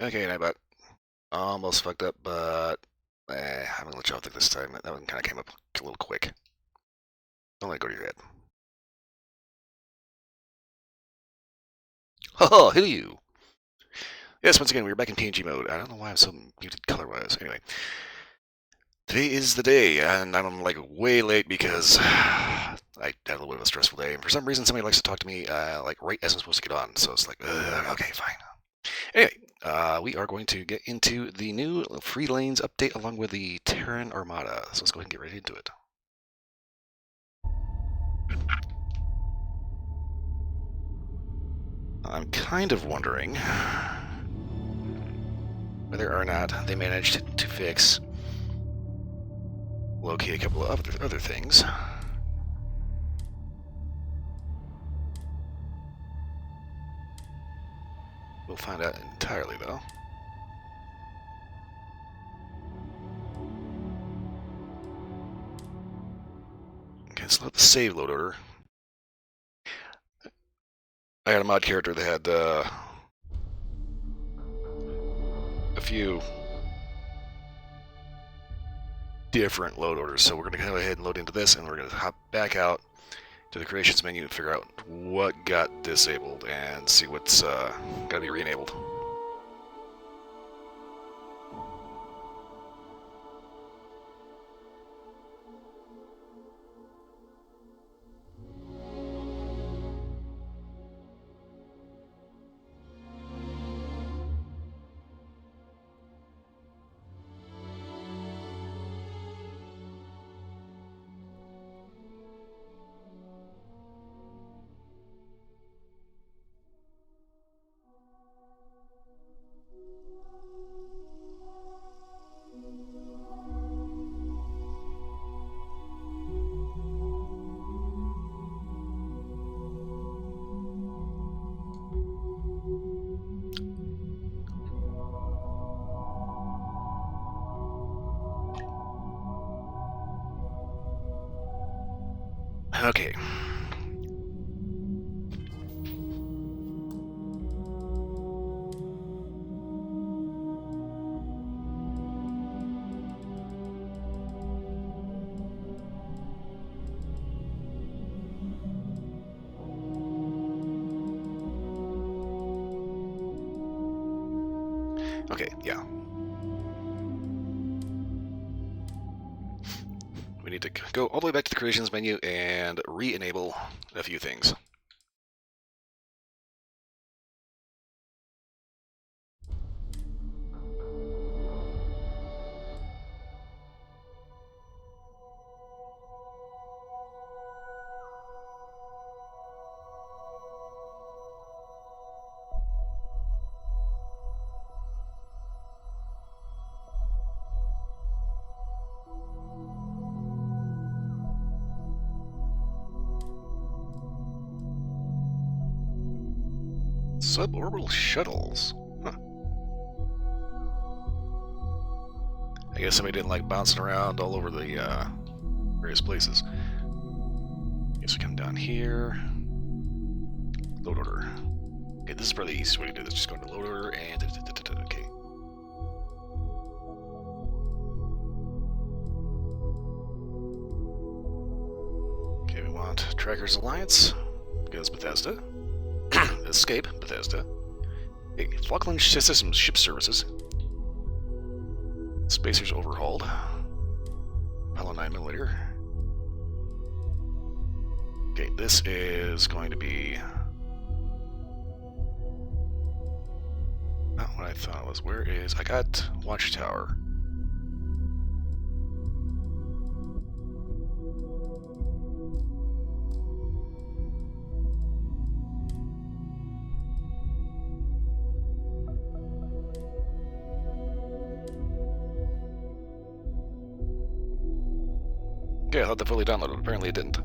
Okay, Nightbot. Almost fucked up, but I'm gonna let you off this time. That one kind of came up a little quick. Don't let it go to your head. Oh, who you? Yes, once again, we're back in PNG mode. I don't know why I'm so muted color-wise. Anyway, today is the day, and I'm like way late because I had a little bit of a stressful day. And for some reason, somebody likes to talk to me like right as I'm supposed to get on. So it's like, okay, fine. Anyway, we are going to get into the new Free Lanes update along with the Terran Armada. So let's go ahead and get right into it. I'm kind of wondering whether or not they managed to fix, locate a couple of other things. We'll find out entirely, though. Okay, so let the save load order. I had a mod character that had a few different load orders, so we're going to go ahead and load into this, and we're going to hop back out to the creations menu and figure out what got disabled and see what's got to be re-enabled. Okay. Okay, yeah. We need to go all the way back to the creations menu and re-enable a few things. Suborbital shuttles. Huh. I guess somebody didn't like bouncing around all over the various places. Guess we come down here. Load order. Okay, this is probably the easiest way to do this. Just go into load order and okay. Okay, we want Trackers Alliance because Bethesda. Escape Bethesda. Okay, Falkland Systems Ship Services. Spacers overhauled. Apollo 9mm. Okay, this is going to be not what I thought it was. Where is... I got Watchtower. Okay, I thought that fully downloaded. Apparently it didn't.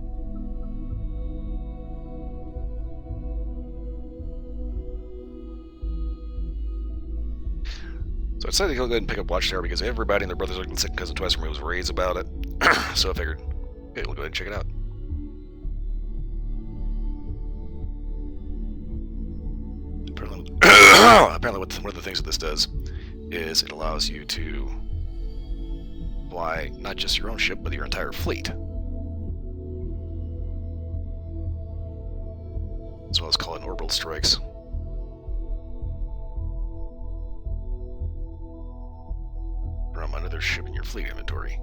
So I decided to go ahead and pick up Watchtower because everybody and their brothers and second cousin twice removed was raised about it. So I figured, okay, we'll go ahead and check it out. apparently one of the things that this does is it allows you to fly not just your own ship, but your entire fleet. As well as call in orbital strikes. From another ship in your fleet inventory.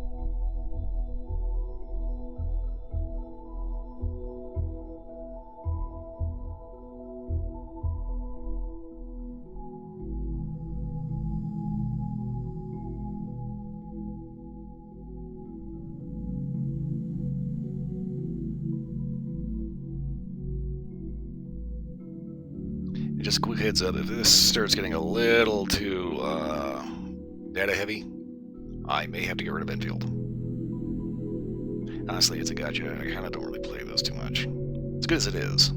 Just a quick heads up, if this starts getting a little too data heavy, I may have to get rid of Enfield. Honestly, it's a gotcha. I kind of don't really play those too much. As good as it is.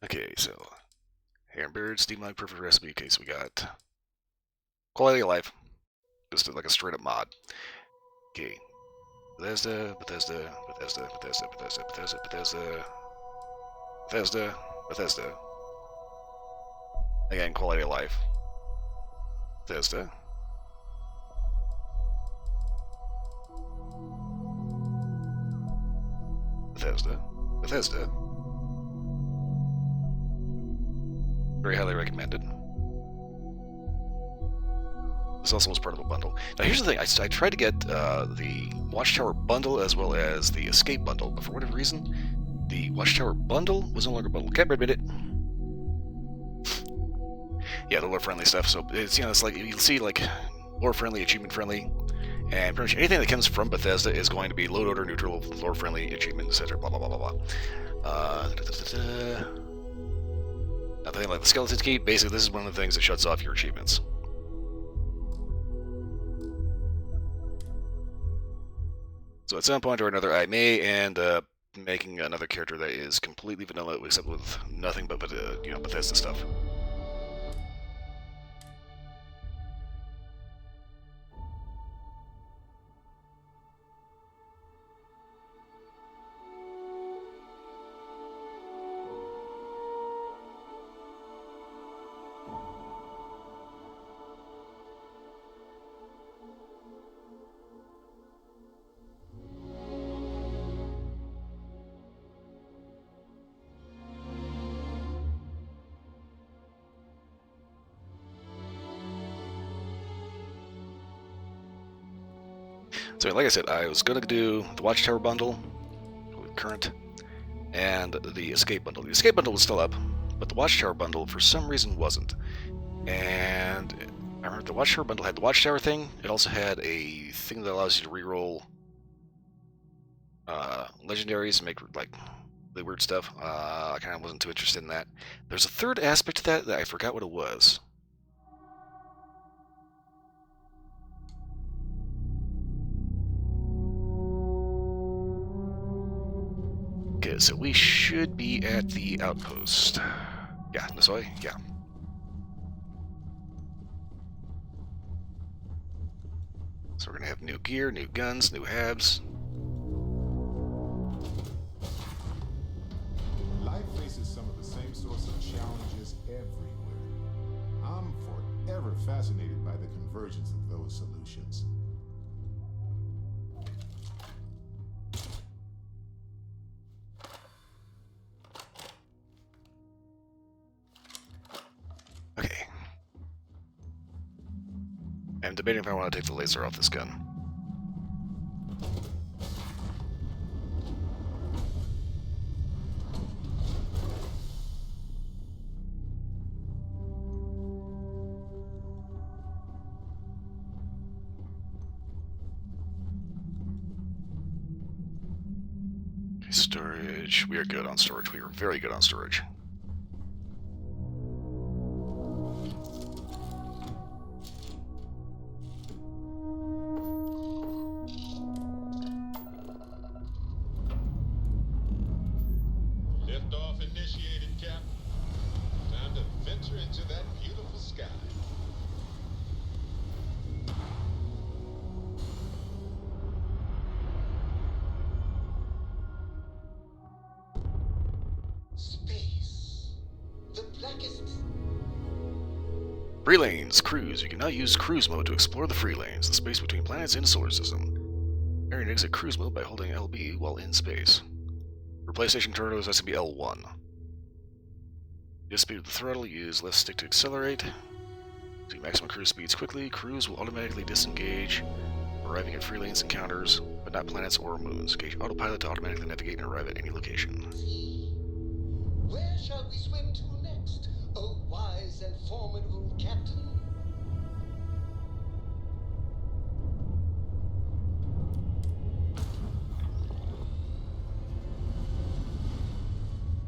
Okay, so Hair and Beard, Steam Like Perfect Recipe. Okay, so we got Quality of Life. Just like a straight up mod. Okay. Bethesda. Again, Quality of Life. Bethesda. Very highly recommended. This also was part of a bundle. Now here's the thing, I tried to get the Watchtower bundle as well as the Escape bundle, but for whatever reason, the Watchtower bundle was no longer bundled. Can't admit it. Yeah, the lore-friendly stuff, so it's, you know, it's like, you'll see, like, lore-friendly, achievement-friendly, and pretty much anything that comes from Bethesda is going to be load-order neutral, lore-friendly, achievement, etc., blah, blah, blah, blah, blah. Nothing like the Skeleton Key. Basically, this is one of the things that shuts off your achievements. So at some point or another, I may end up making another character that is completely vanilla, except with nothing but you know, Bethesda stuff. So like I said, I was going to do the Watchtower bundle, current, and the Escape bundle. The Escape bundle was still up, but the Watchtower bundle for some reason wasn't. And I remember the Watchtower bundle had the Watchtower thing. It also had a thing that allows you to reroll legendaries and make like really weird stuff. I kind of wasn't too interested in that. There's a third aspect to that I forgot what it was. Okay, so we should be at the outpost. Yeah, this way? Yeah. So we're gonna have new gear, new guns, new habs. Life faces some of the same sorts of challenges everywhere. I'm forever fascinated by the convergence of those solutions. Okay. I'm debating if I want to take the laser off this gun. Storage. We are good on storage. We are very good on storage. Liftoff initiated, sky. Space. The blackest. Free lanes, cruise. You can now use cruise mode to explore the free lanes, the space between planets in the solar system. Enter and exit cruise mode by holding LB while in space. For PlayStation Turtles, that's going to be L1. Just speed with the throttle, use left stick to accelerate. To maximum cruise speeds quickly, cruise will automatically disengage, arriving at free lanes encounters, but not planets or moons. Engage autopilot to automatically navigate and arrive at any location. Where shall we swim to next, O wise and formidable captain?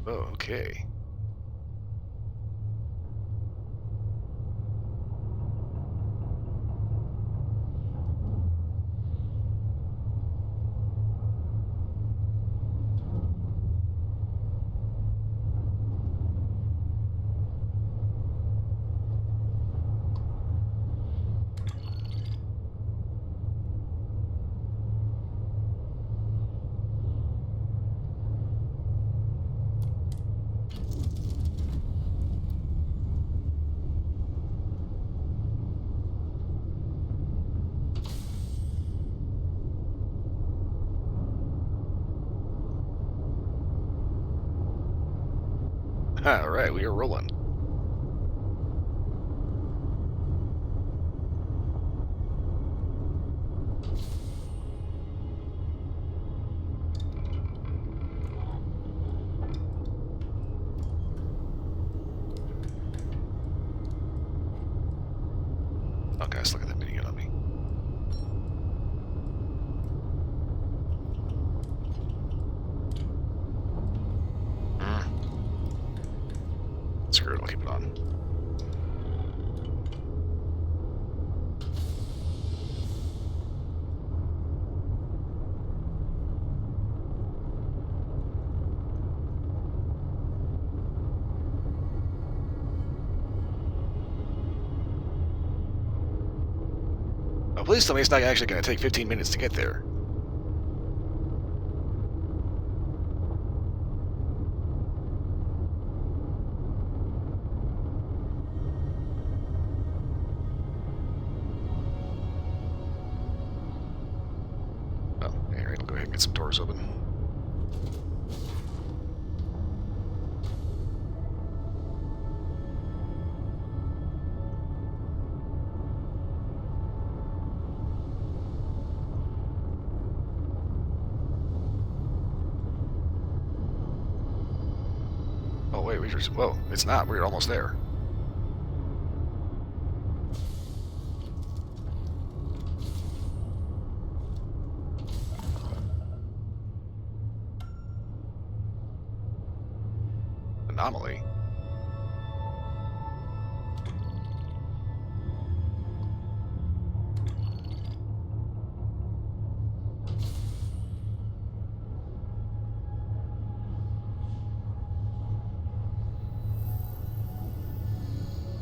Oh, okay. Alright, we are rolling. Oh, guys, look at that minigun on me. Screw it, I'll keep it on. Oh, please tell me it's not actually going to take 15 minutes to get there. Oh, alright, I'll go ahead and get some doors open. Oh, wait, we just... Whoa, it's not. We're almost there. Anomaly.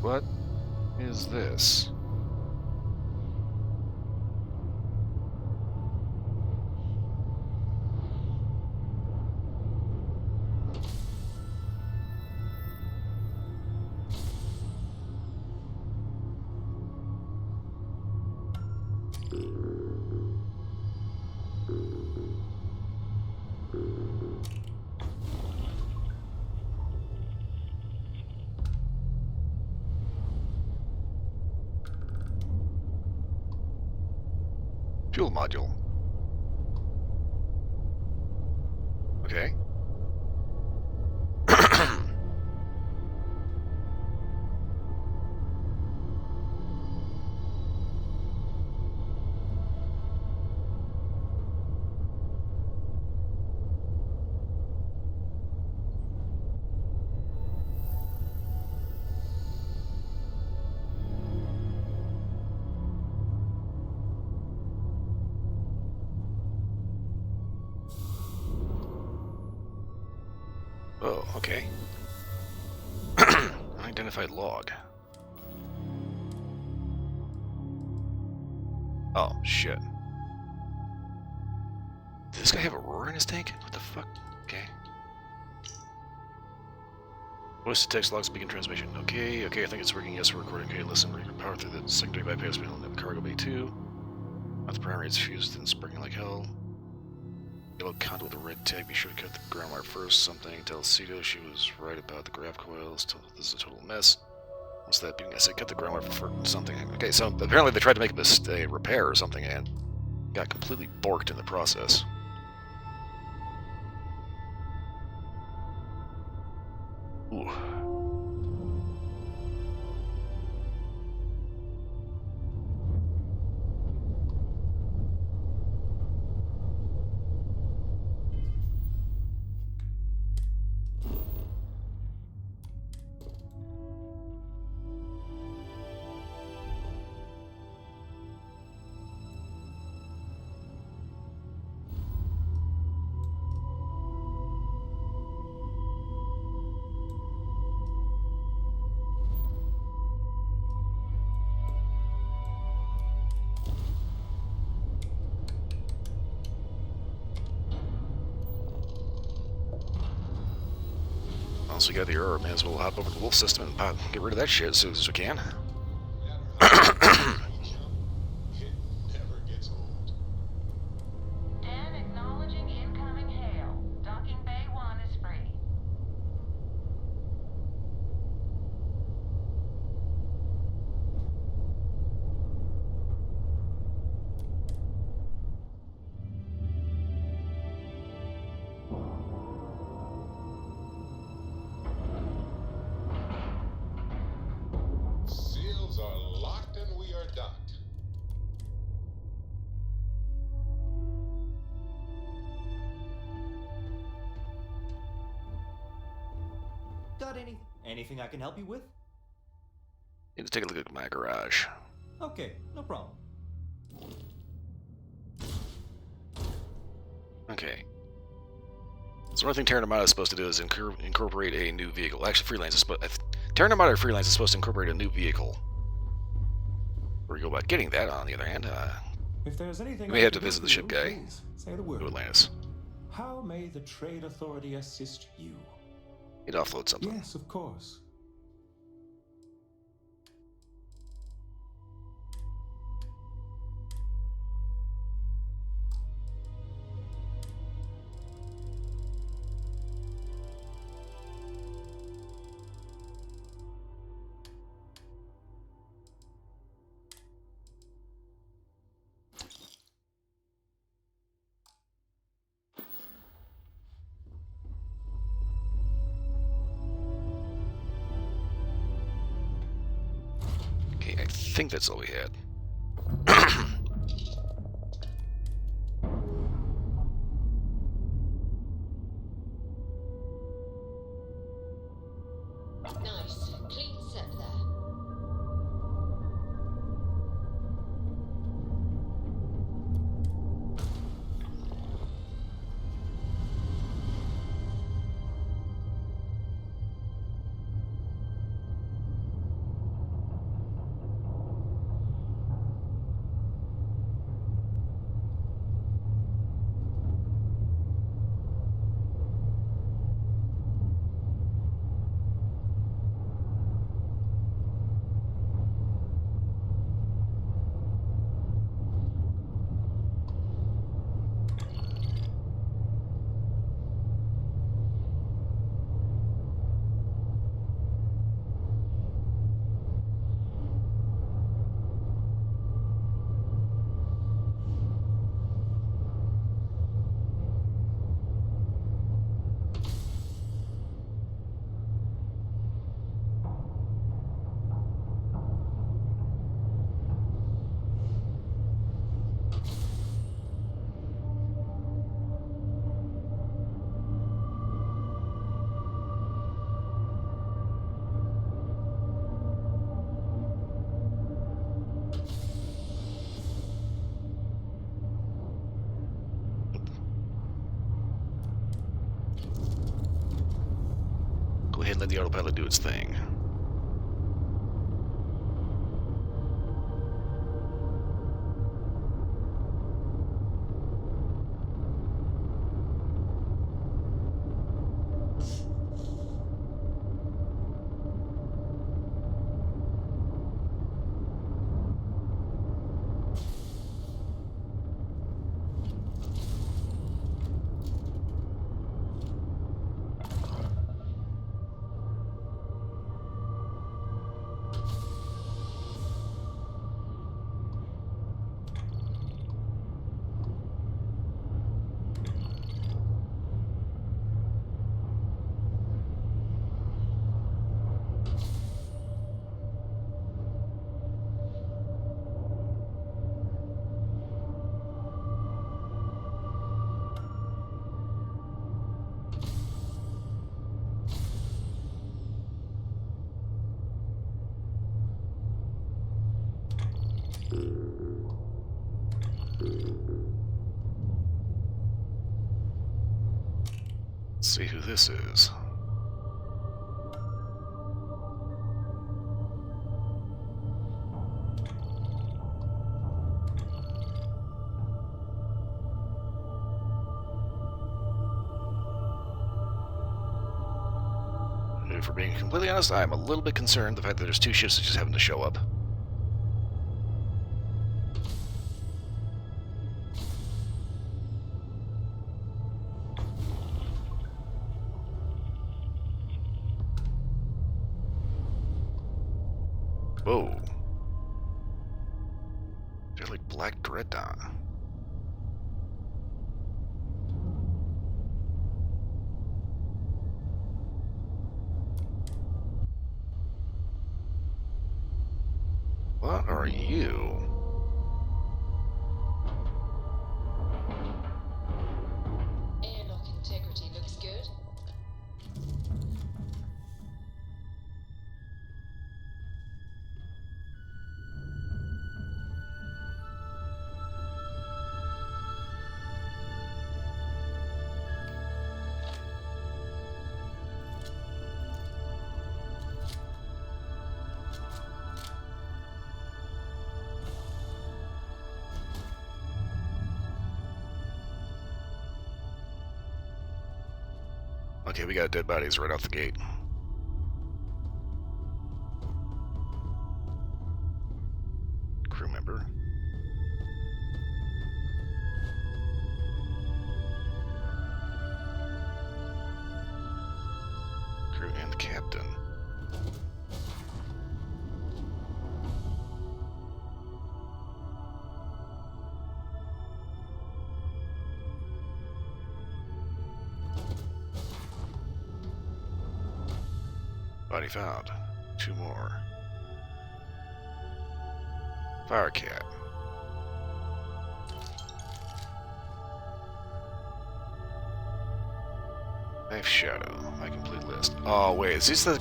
What is this? Fuel module. Okay. Oh, okay. Unidentified log. Oh, shit. Did this guy have a roar in his tank? What the fuck? Okay. Voice to text log speaking transmission. Okay, I think it's working. Yes, we're recording. Okay, listen, we're gonna power through the secondary bypass panel and the cargo bay 2. Not the primary, it's fused and sparking like hell. Yellow conduit with a red tag. Be sure to cut the ground wire first. Something. Tell Cito she was right about the grav coils. This is a total mess. What's that being? I said cut the ground wire for something. Okay, so apparently they tried to make a repair or something and got completely borked in the process. Ooh. Once we got the error, may as well hop over to the wolf system and get rid of that shit as soon as we can. It never gets old. Dan acknowledging incoming hail. Docking bay 1 is free. Seals are locked and we are docked. Got anything I can help you with? Need to take a look at my garage. Okay, no problem. Okay. So one thing Terran Armada is supposed to do is incorporate a new vehicle. Actually, Freelance is supposed... Terran Armada or Freelance is supposed to incorporate a new vehicle. Where you go about getting that, on the other hand, If there's anything you may I have can to do visit for the ship you, guy. please say the Go word. Atlantis. How may the Trade Authority assist you? Need to offload something. Yes, of course. Okay, I think that's all we had. Nice. Clean set there. Go ahead and let the autopilot do its thing. Let's see who this is. For being completely honest, I'm a little bit concerned the fact that there's two ships that just happen to show up. Whoa. They're like black dreadnought. What are you? Airlock integrity looks good. Okay, we got dead bodies right off the gate. Crew member. Crew and captain. Body found. Two more. Firecat. Knife Shadow. My complete list. Oh wait, is these the?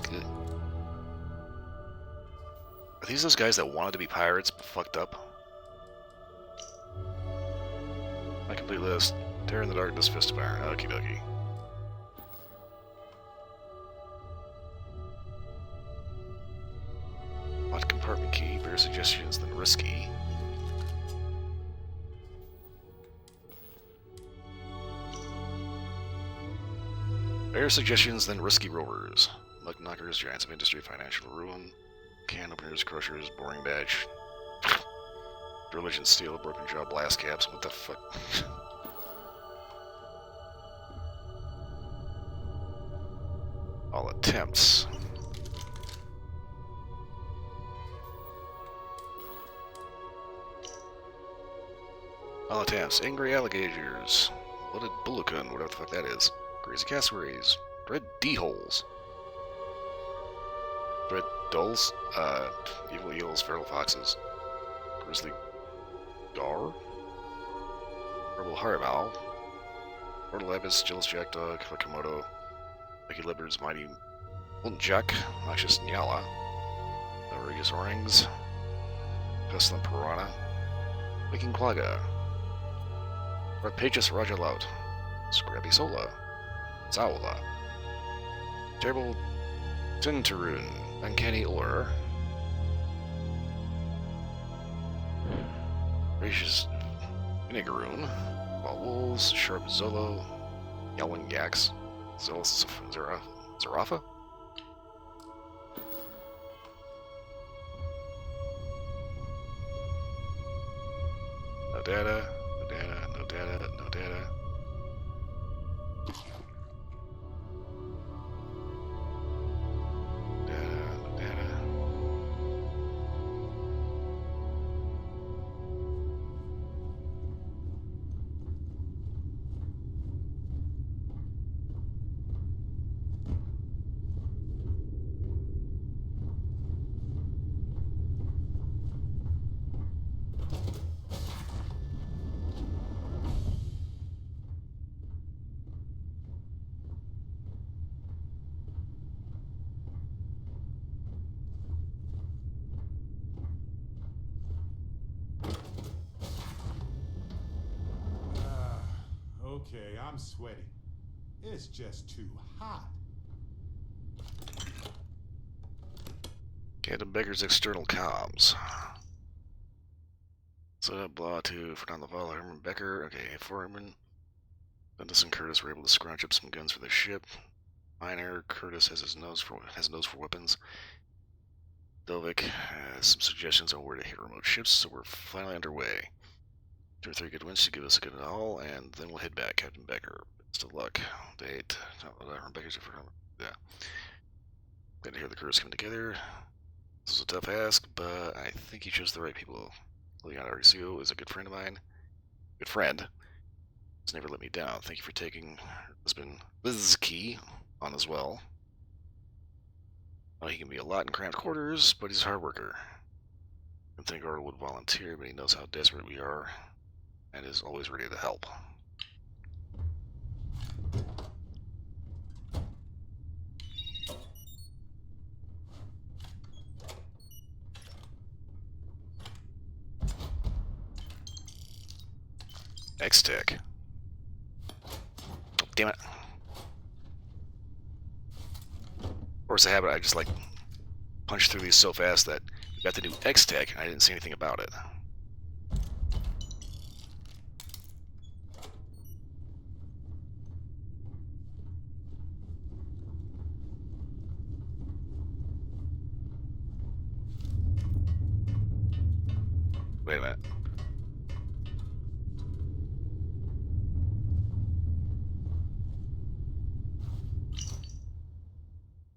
Are these those guys that wanted to be pirates but fucked up? My complete list. Terror in the Darkness, Fist of Iron. Okie dokie. What compartment key? Better suggestions than risky. Better suggestions than risky rovers. Mug knockers, giants of industry, financial ruin. Can openers, crushers, boring badge. Religion steel, broken jaw, blast caps. What the fuck? All attempts. All attempts. Angry alligators. Blooded bullicun, whatever the fuck that is. Crazy cassowaries. Dread D-holes. Dread dulls. Evil eels, feral foxes. Grizzly gar. Purple harimal. Mortal abyss, jealous jackdaw, Komodo. Lucky leopards, mighty Wuntjak, noxious nyala. Outrageous orangs. Pestilent piranha. Waking quagga. Rapacious Rajalaut, Scrappy Sola, Zaula, Terrible Tintaroon, Uncanny Ore, Gracious Vinegaroon, Wild Wolves, Sharp Zolo, Yelling Yaks, Zealous Zarafa? No data. No data, no data, no data. Data, no data. Okay, I'm sweaty. It's just too hot. Captain Becker's external comms. Set up blah 2 for down the vol. Herman Becker. Okay, Foreman. Dundas and Curtis were able to scrounge up some guns for the ship. Minor Curtis has a nose for weapons. Delvik has some suggestions on where to hit remote ships, so we're finally underway. 2 or 3 good wins should give us a good haul, and then we'll head back. Captain Becker. Best of luck. Date. Becker's yeah. Glad to hear the crew is coming together. This was a tough ask, but I think he chose the right people. Leon Arceo is a good friend of mine. Good friend. He's never let me down. Thank you for taking her husband Lizky on as well. He can be a lot in cramped quarters, but he's a hard worker. I think Arnold would volunteer, but he knows how desperate we are, and is always ready to help. X-Tech. Oh, damn it. Of course, I have it. I just like punched through these so fast that we got the new X-Tech, and I didn't see anything about it. Wait a minute.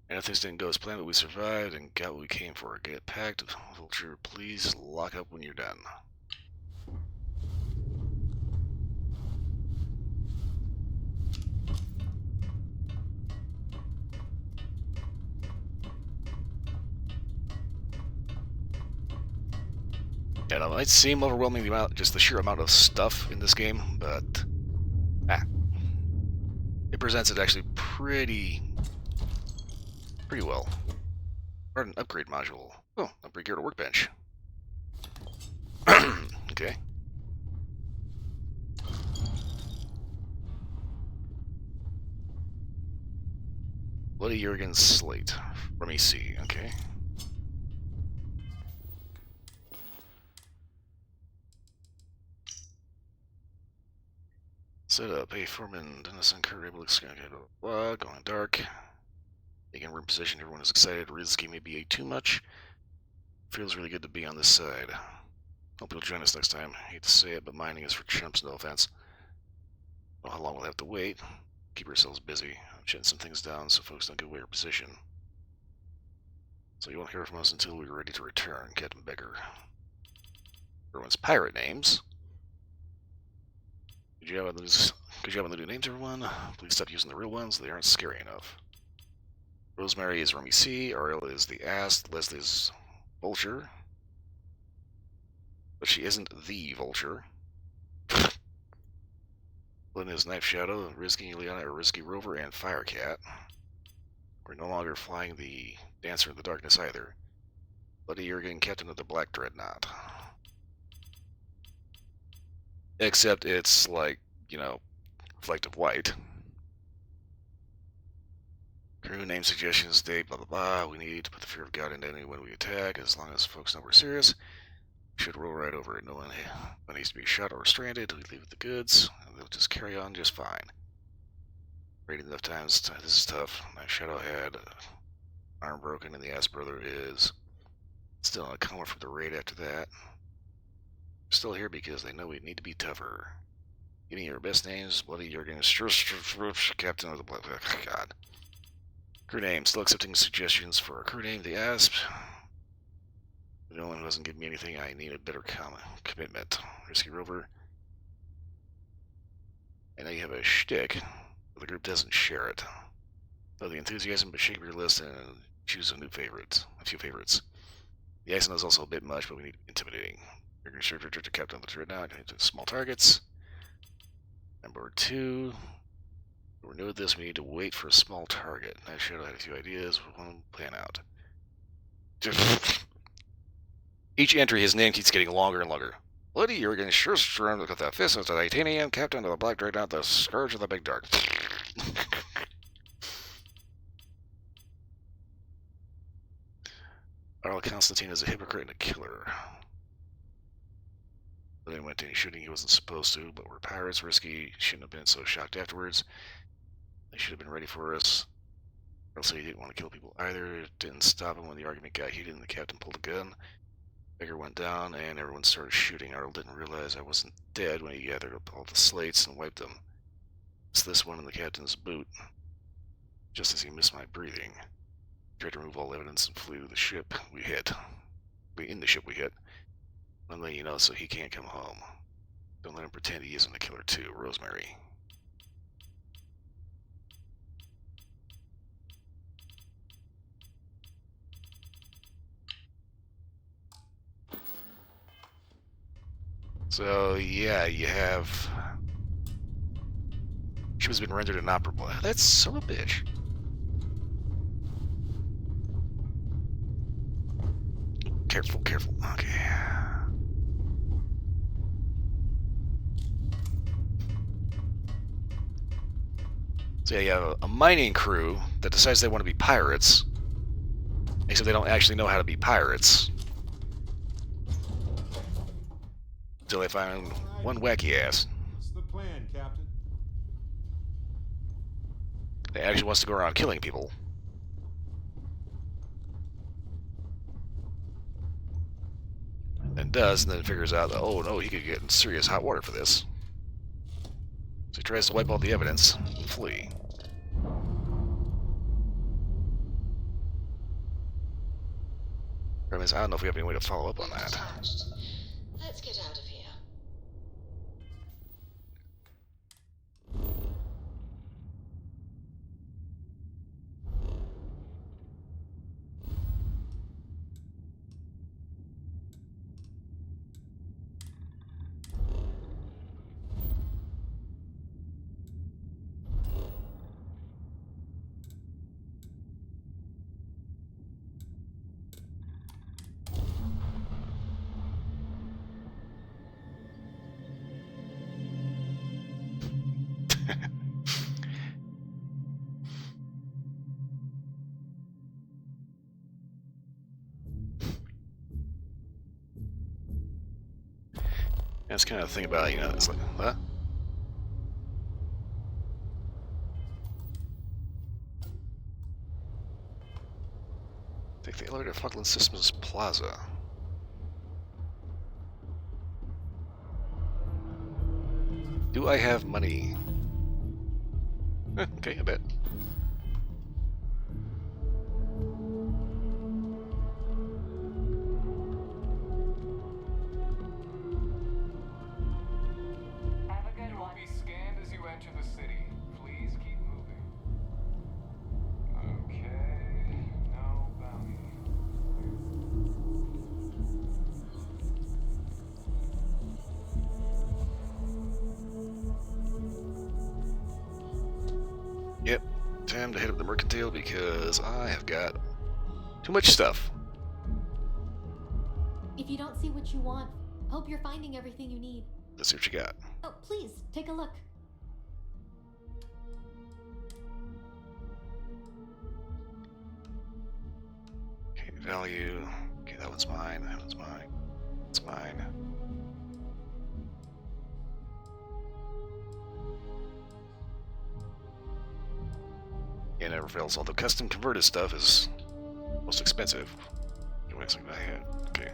And if things didn't go as planned, but we survived and got what we came for. Get packed. Vulture, please lock up when you're done. Yeah, it might seem overwhelming just the sheer amount of stuff in this game, but it presents it actually pretty well. Or an upgrade module. Oh, upgrade gear to workbench. Okay. Bloody Jurgen's slate. Let me see. Okay. Set up. Hey, Foreman, Dennis and Kurt able to blah, going dark. Taking room position, everyone is excited. Rizky may be too much. Feels really good to be on this side. Hope you'll join us next time. Hate to say it, but mining is for chumps, no offense. Don't know how long we'll have to wait. Keep ourselves busy. I'm shutting some things down so folks don't get away our position. So you won't hear from us until we're ready to return, Captain Becker. Everyone's pirate names. Could you have the new names, everyone? Please stop using the real ones. They aren't scary enough. Rosemary is Remy C. Ariel is the Ass. Leslie's Vulture. But she isn't the Vulture. Lynn is Knife Shadow. Risky Liana are Risky Rover and Firecat. We're no longer flying the Dancer in the Darkness either. Bloody Jurgen, Captain of the Black Dreadnought. Except it's like, reflective white. Crew name suggestions, date, blah blah blah. We need to put the fear of God into anyone we attack. As long as folks know we're serious, we should roll right over it. No one needs to be shot or stranded. We leave the goods, and they'll just carry on just fine. Raiding enough times, this is tough. My Shadow had arm broken, and the Ass Brother is still in a coma from the raid after that. We're still here because they know we need to be tougher. Give me your best names. Bloody Jurgen, Captain of the Black. God. Crew name. Still accepting suggestions for a crew name. The Asp. The only one who doesn't give me anything. I need a better commitment. Risky Rover. I know you have a shtick, but the group doesn't share it. Know the enthusiasm, but shape your list and choose a few favorites. The accent is also a bit much, but we need intimidating. You're going to Captain of the Dreadnought. Small targets. Number 2. We're new at this. We need to wait for a small target. Night Shadow had a few ideas. We'll plan out. Each entry, his name keeps getting longer and longer. Bloody Jurgen, look at that fist of the titanium, Captain of the Black Dreadnought, the Scourge of the Big Dark. Constantine as a hypocrite and a killer. Then he went to any shooting he wasn't supposed to, but we're pirates, risky, shouldn't have been so shocked afterwards. They should have been ready for us. Also, he didn't want to kill people either. It didn't stop him when the argument got heated and the captain pulled a gun. Beggar went down and everyone started shooting. Arnold didn't realize I wasn't dead when he gathered up all the slates and wiped them. It's this one in the captain's boot. Just as he missed my breathing. Tried to remove all evidence and flew the ship we hit. In the ship we hit. I'm letting you know so he can't come home. Don't let him pretend he isn't a killer too. Rosemary. So, yeah, you have... She has been rendered inoperable. That's so a bitch. Careful, careful. Okay. So yeah, you have a mining crew that decides they want to be pirates, except they don't actually know how to be pirates. Until they find one wacky ass What's the plan, Captain? that actually wants to go around killing people. And does, and then figures out that, oh no, he could get in serious hot water for this. So he tries to wipe all the evidence and flee. Problem is, I don't know if we have any way to follow up on We've that. detached. Let's get out of here. That's kind of the thing about, you know, it's like, what? Take the elevator to Falkland Systems Plaza. Do I have money? Okay, I bet. Have a good You will one. be scanned as you enter the city. Please keep moving. Okay, no bounty. Yep, time to hit up the mercantile because I have got too much stuff. If you don't see what you want, hope you're finding everything you need. Let's see what you got. Oh, please, take a look. Okay, value. Okay, that one's mine. That one's mine. It's mine. Yeah, never fails. Although custom converted stuff is most expensive. Okay.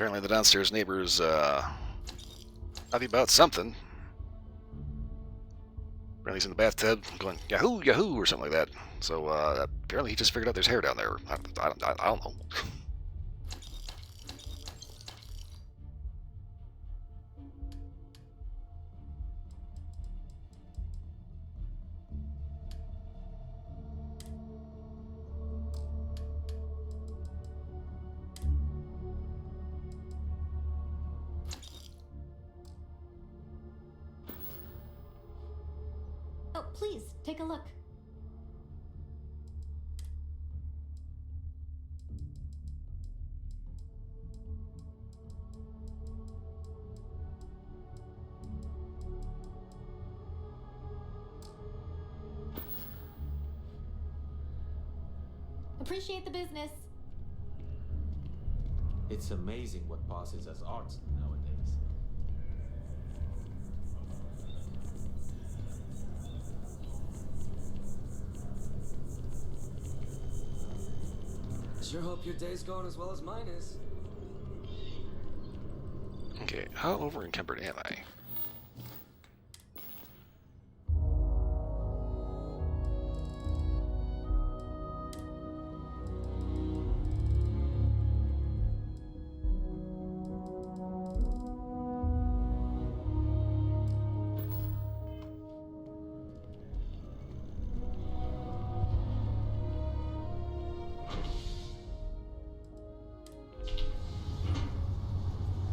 Apparently the downstairs neighbor's happy about something. Apparently he's in the bathtub going Yahoo, Yahoo, or something like that. So apparently he just figured out there's hair down there. I don't know. Oh, please, take a look. Appreciate the business. It's amazing what passes as art nowadays. Sure hope your day's going as well as mine is. Okay, how over encumbered am I?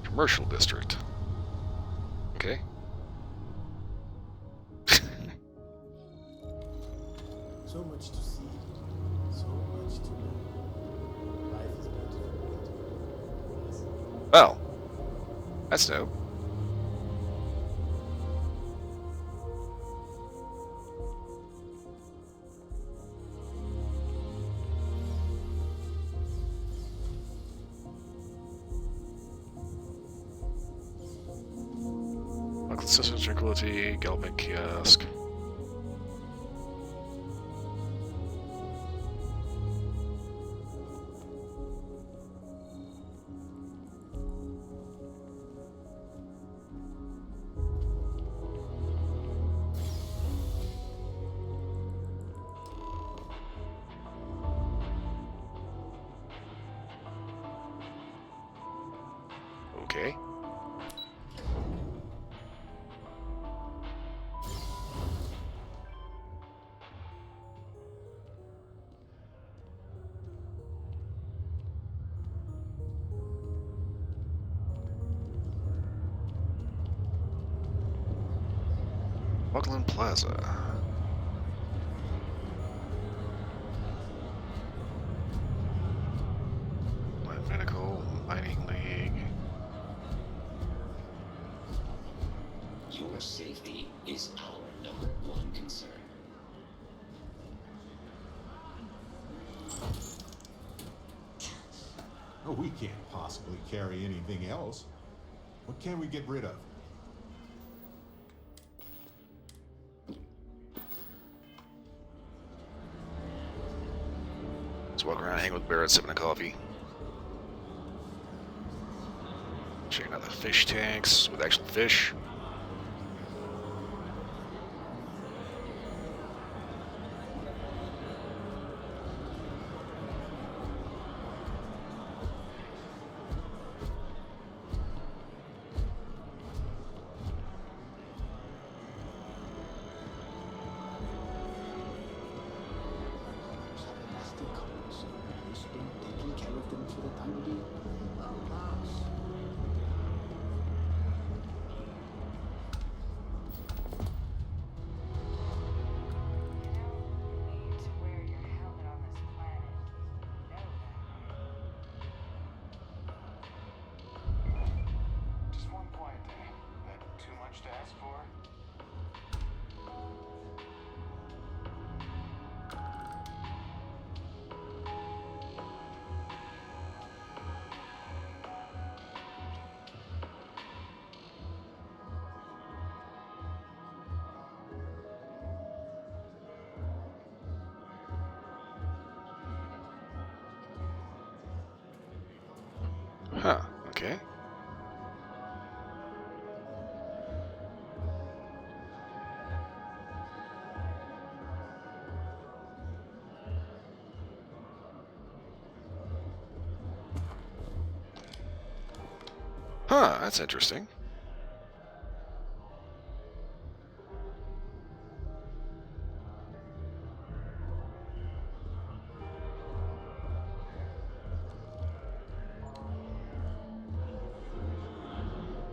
Commercial district. Okay. So much to see, so much to know. Life is beautiful. Well, that's new. System tranquility, galloping kiosk. Okay. Buckland Plaza. Medical Mining League. Your safety is our #1 concern. Oh, we can't possibly carry anything else. What can we get rid of? Let's walk around, hang with Barrett, sipping a coffee. Checking out the fish tanks with actual fish. Huh, Okay. Huh, that's interesting.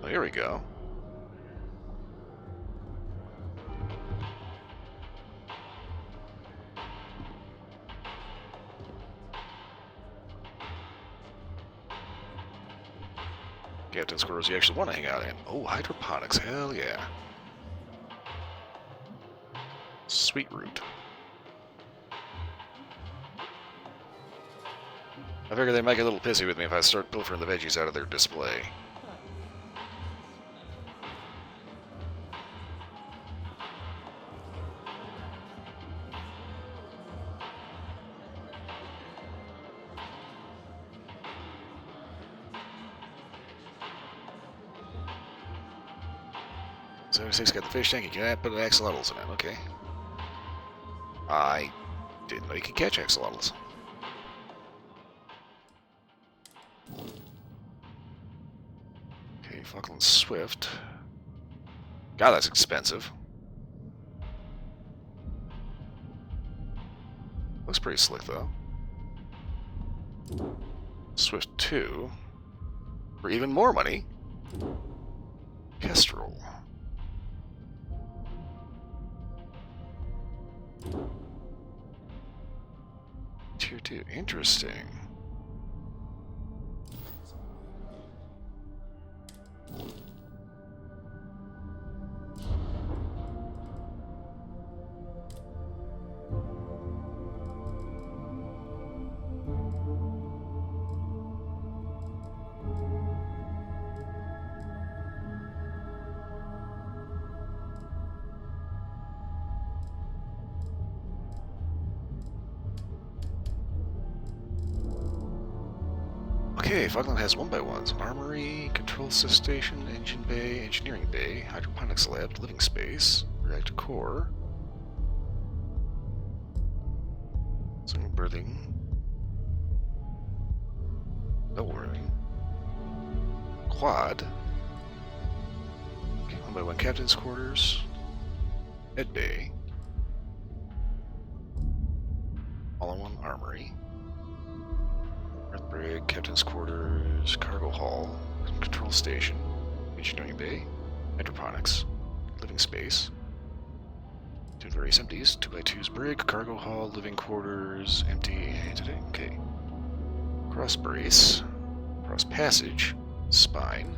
Oh, here we go. Captain's quarters you actually want to hang out in. Oh, hydroponics, hell yeah. Sweet root. I figure they might get a little pissy with me if I start pilfering the veggies out of their display. '76 got the fish tank. You can put axolotls in it. Okay. I didn't know you could catch axolotls. Okay, Falkland Swift. God, that's expensive. Looks pretty slick, though. Swift 2. For even more money. Kestrel. Tier 2. Interesting. Okay, Falkland has 1x1s. Armory, control station, engine bay, engineering bay, hydroponics lab, living space, reactor core, single berthing, double berthing, quad, okay, 1x1 captain's quarters, med bay, all-in-one armory, earth brig, captain's quarters, cargo hall, control station, engineering bay, hydroponics, living space, two various empties, 2x2's brig, cargo hall, living quarters, empty, today, okay. Cross brace, cross passage, spine,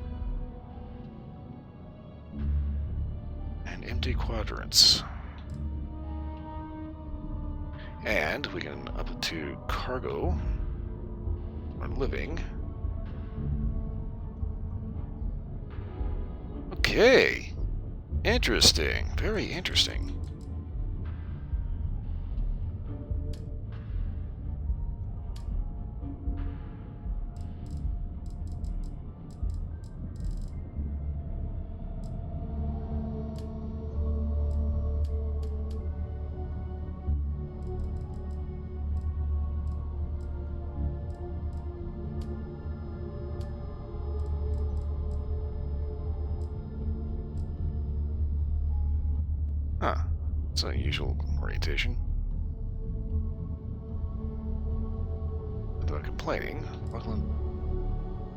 and empty quadrants. And we can up it to cargo, or living. Okay, interesting, very interesting. Huh, it's an unusual orientation. Without complaining, Buckland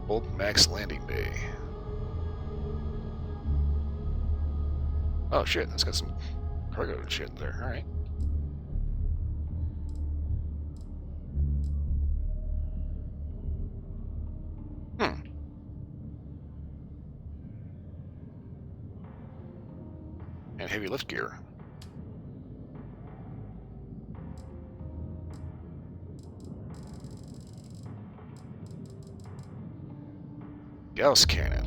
Bolt Max Landing Bay. Oh shit, that's got some cargo and shit in there, alright. And heavy lift gear. Gauss cannon.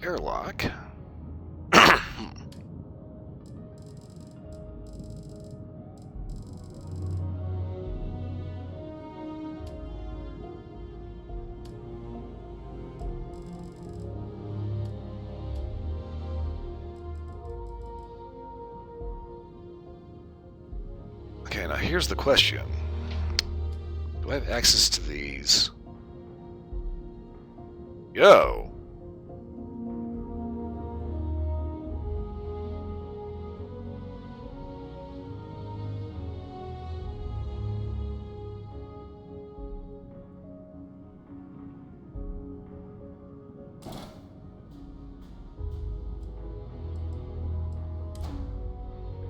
airlock. Okay, now here's the question. Do I have access to these? Yo!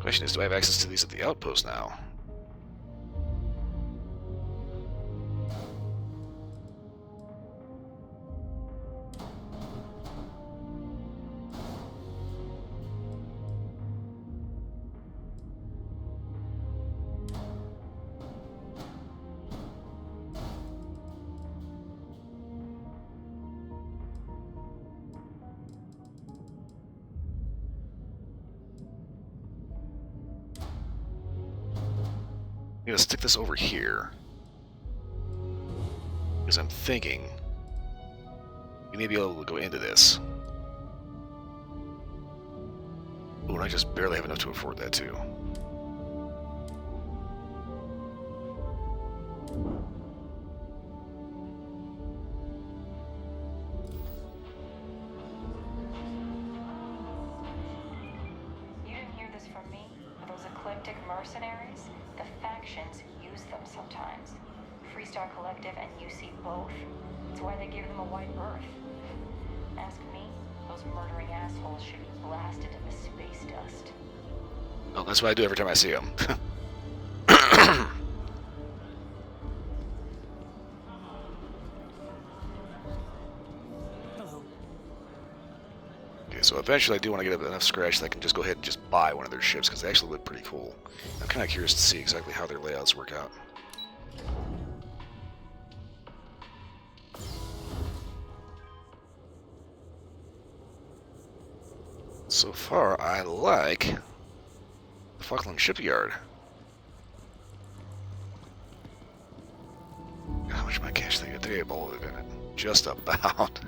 Question is, do I have access to these at the outpost now? I'm gonna stick this over here. Because I'm thinking we may be able to go into this. Oh, and I just barely have enough to afford that too. You didn't hear this from me? Those eclectic mercenaries? The factions use them sometimes. Freestar Collective and UC both. That's why they give them a wide berth. Ask me, those murdering assholes should be blasted into space dust. Oh, that's what I do every time I see them. Okay, so eventually I do want to get up enough scratch that I can just go ahead and just buy one of their ships, because they actually look pretty cool. I'm kind of curious to see exactly how their layouts work out. So far, I like the Falkland Shipyard. How much of my cash they get table? Just about.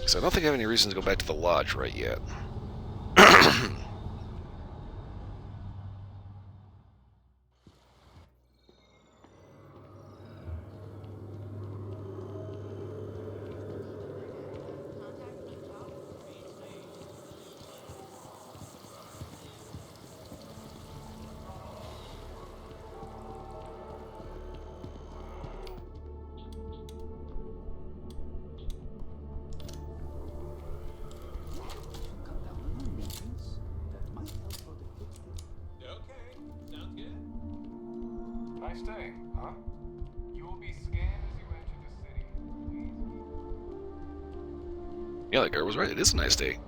So I don't think I have any reason to go back to the lodge right yet. Nice day, huh? You will be scanned as you enter the city. Please. Yeah, that girl was right. It is a nice day.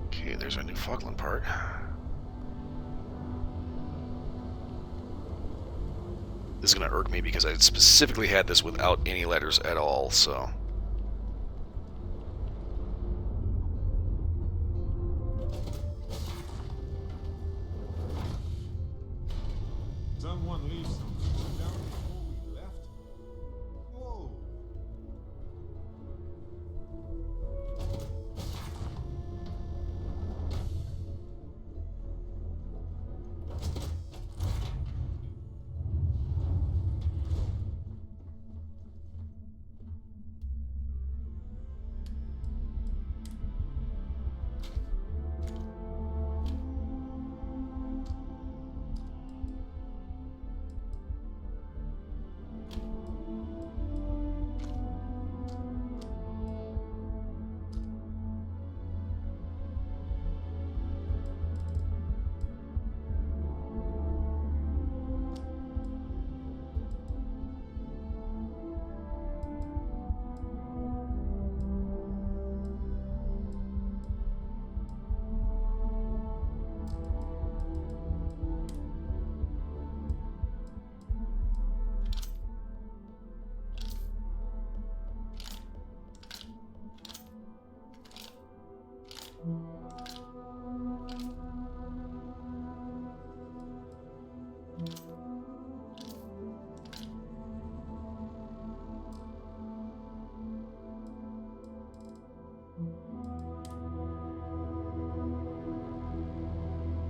Okay, there's our new Falkland part. This is going to irk me because I specifically had this without any letters at all, so... Someone leave some food down before we left? Whoa.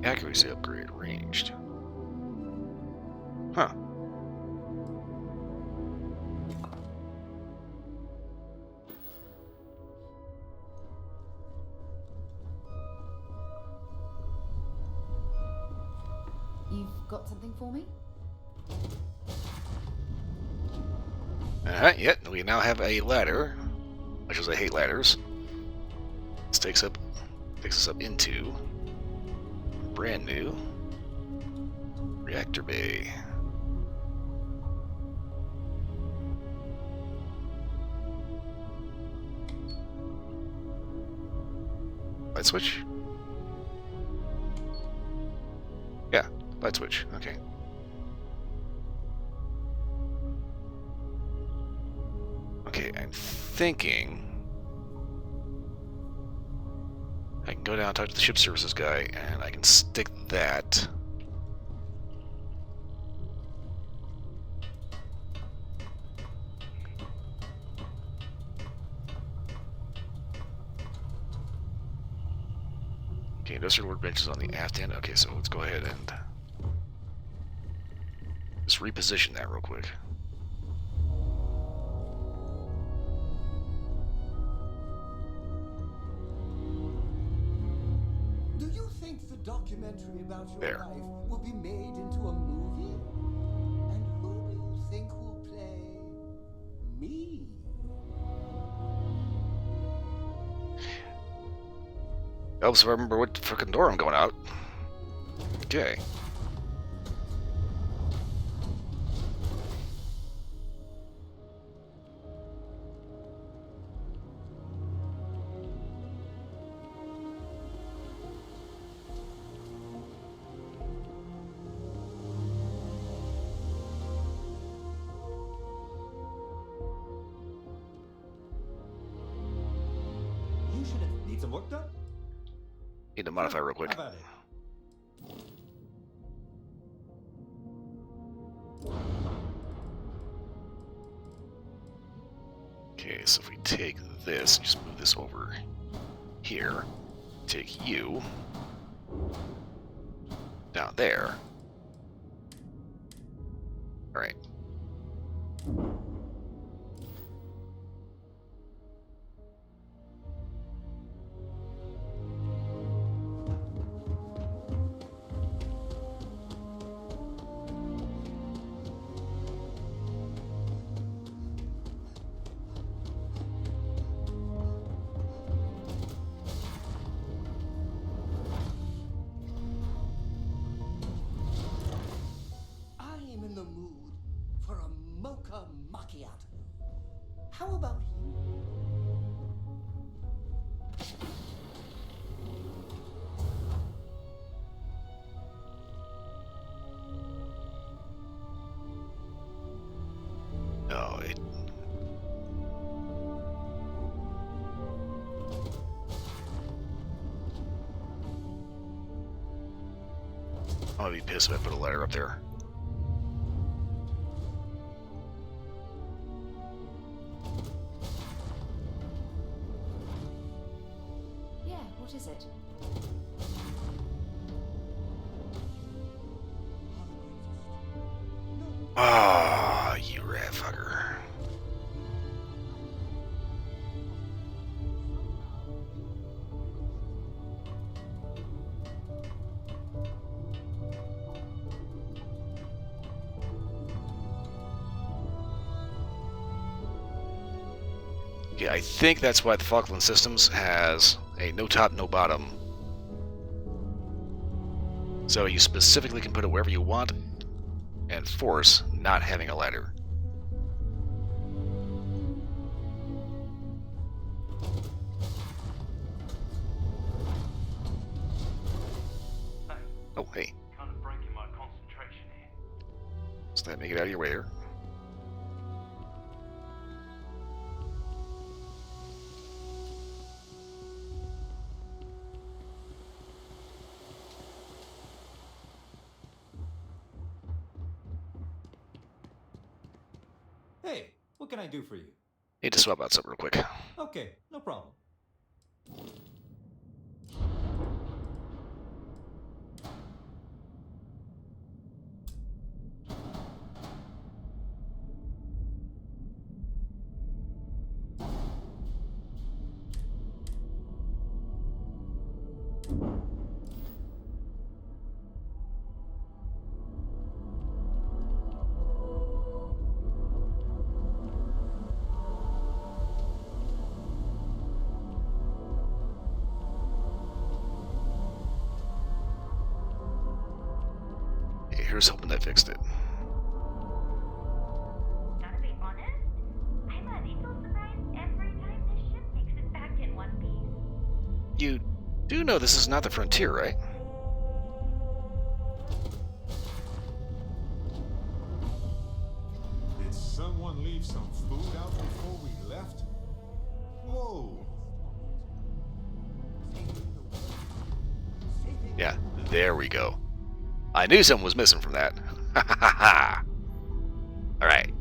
Accuracy upgrade ranged. Huh. You've got something for me? Alright, yet we now have a ladder. Much as I hate ladders. This takes us up into brand new reactor bay. Light switch? Yeah, light switch. Okay. Okay, I'm thinking I can go down and talk to the ship services guy, and I can stick that. Okay, industrial workbench is on the aft end. Okay, so let's go ahead and just reposition that real quick. Do you think the documentary about your There. life will be made into a movie? And who do you think will play me? Helps if I remember what frickin' door I'm going out. Okay. You should have. Need some work done? Need to modify real quick. How about it? Okay, so if we take this, just move this over here, take you down there. Alright. I am in the mood for a mocha macchiato. How about you? No, it... I'm gonna be pissed if I put a ladder up there. Yeah, what is it? Ah, you rat fucker. Yeah, I think that's why the Falkland Systems has a no top, no bottom. So you specifically can put it wherever you want and force not having a ladder. Oh, hey. Kind of breaking my concentration here. So that make it out of your way here. What can I do for you? Need to swap out something real quick. Okay, no problem. Hey, here's hoping that fixed it. Gotta be honest, I'm a little surprised every time this ship makes it back in one piece. You do know this is not the frontier, right? Did someone leave some food out before we left? Oh, Yeah, there we go. I knew something was missing from that. Ha ha ha ha! Alright.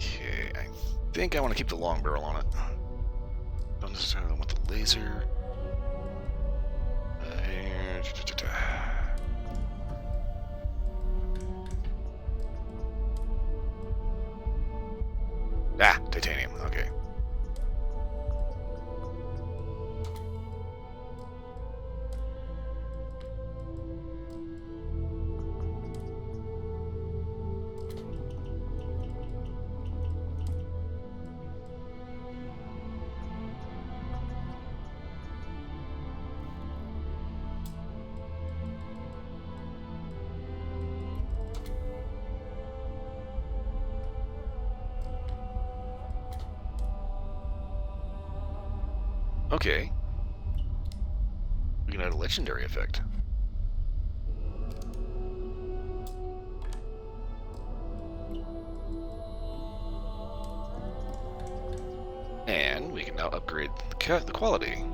Okay, I think I want to keep the long barrel on it. Don't necessarily want the laser. Ah, titanium. Okay. Okay. We can add a legendary effect. And we can now upgrade the quality.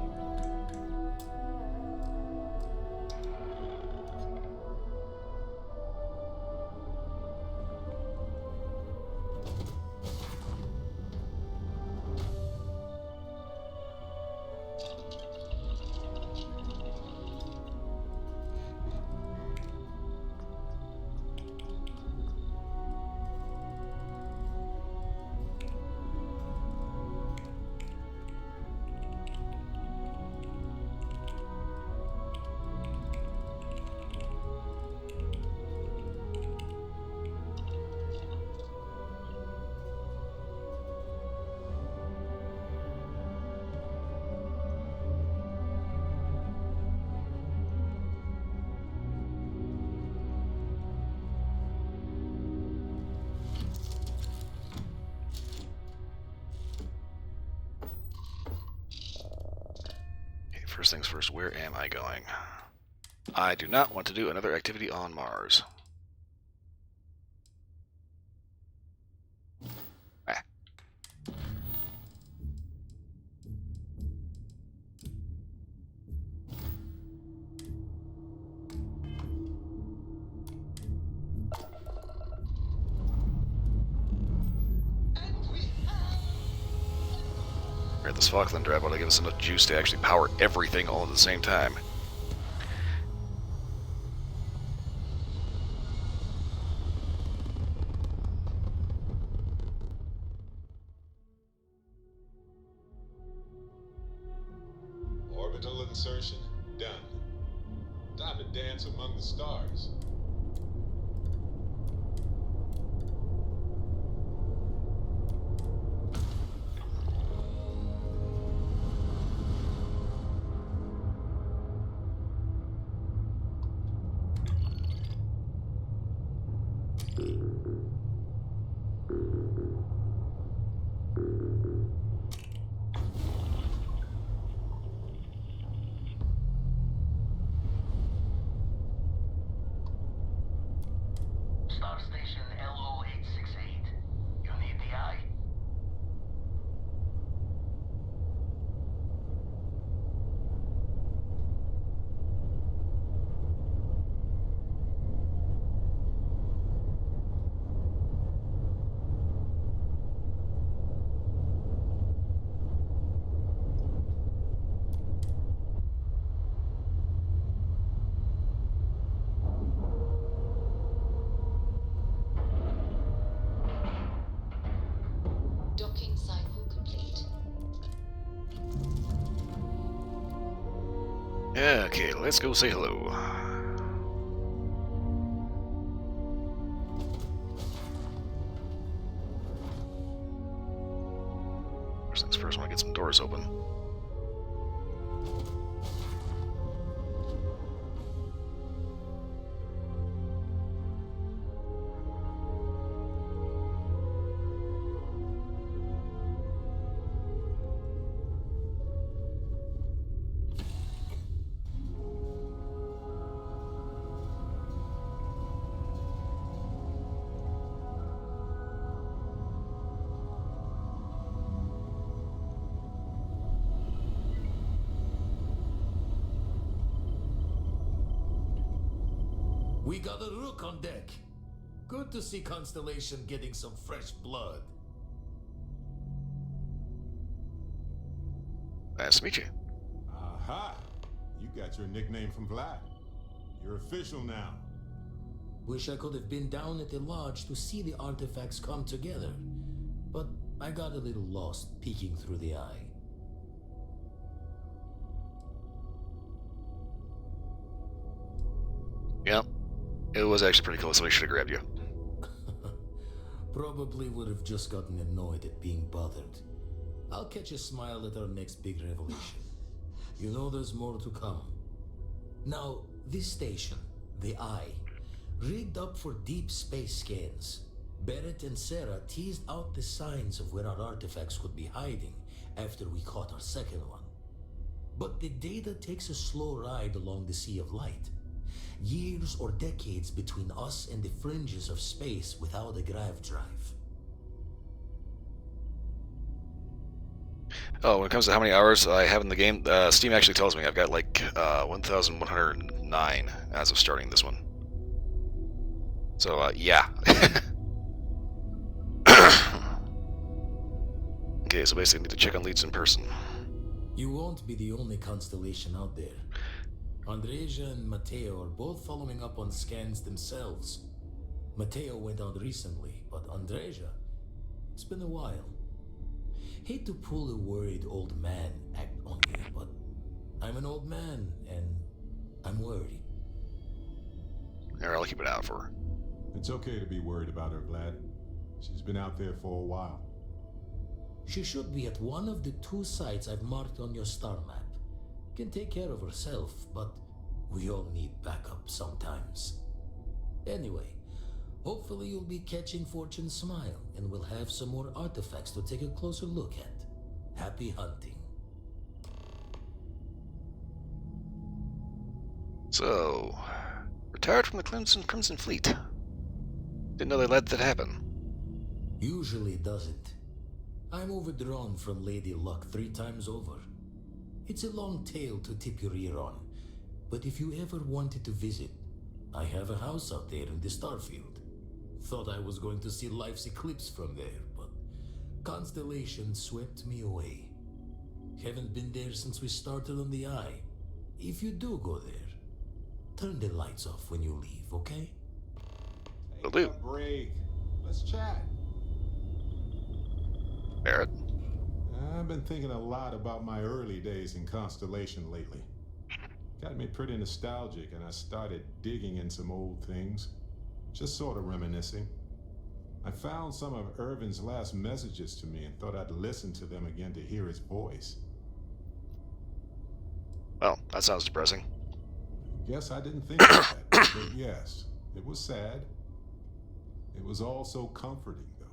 Okay, first things first, where am I going? I do not want to do another activity on Mars. Ah. Alright, this Falkland drive ought to give us enough juice to actually power everything all at the same time. orbital insertion done. Time to dance among the stars. Docking cycle complete. Yeah, okay, let's go say hello. First things first, I want to get some doors open. We got a rook on deck. Good to see Constellation getting some fresh blood. Nice to meet you. Aha! You got your nickname from Vlad. You're official now. Wish I could have been down at the lodge to see the artifacts come together. But I got a little lost peeking through the eye. Yep. It was actually pretty close. Somebody should have grabbed you. Probably would have just gotten annoyed at being bothered. I'll catch a smile at our next big revelation. You know there's more to come. Now, this station, the Eye, rigged up for deep space scans. Barrett and Sarah teased out the signs of where our artifacts could be hiding after we caught our second one. But the data takes a slow ride along the Sea of Light. Years or decades between us and the fringes of space without a grav drive. Oh, when it comes to how many hours I have in the game, Steam actually tells me I've got like 1,109 as of starting this one. So, yeah. Okay, so basically I need to check on leads in person. You won't be the only constellation out there. Andreja and Matteo are both following up on scans themselves. Matteo went out recently, but Andreja, it's been a while. Hate to pull a worried old man act on you, but I'm an old man, and I'm worried. Alright, I'll keep it out for her. It's okay to be worried about her, Vlad. She's been out there for a while. She should be at one of the 2 sites I've marked on your star map. Can take care of herself, but we all need backup sometimes. Anyway, hopefully you'll be catching Fortune's smile, and we'll have some more artifacts to take a closer look at. Happy hunting. So, retired from the Crimson Fleet. Didn't know they let that happen. Usually doesn't. I'm overdrawn from Lady Luck 3 times over. It's a long tale to tip your ear on, but if you ever wanted to visit, I have a house out there in the Starfield. Thought I was going to see life's eclipse from there, but Constellation swept me away. Haven't been there since we started on the Eye. If you do go there, turn the lights off when you leave, okay? Will do. Take a break. Let's chat. Barrett. I've been thinking a lot about my early days in Constellation lately. Got me pretty nostalgic, and I started digging in some old things. Just sort of reminiscing. I found some of Irvin's last messages to me and thought I'd listen to them again to hear his voice. Well, that sounds depressing. Guess I didn't think of that, but yes, it was sad. It was also comforting, though.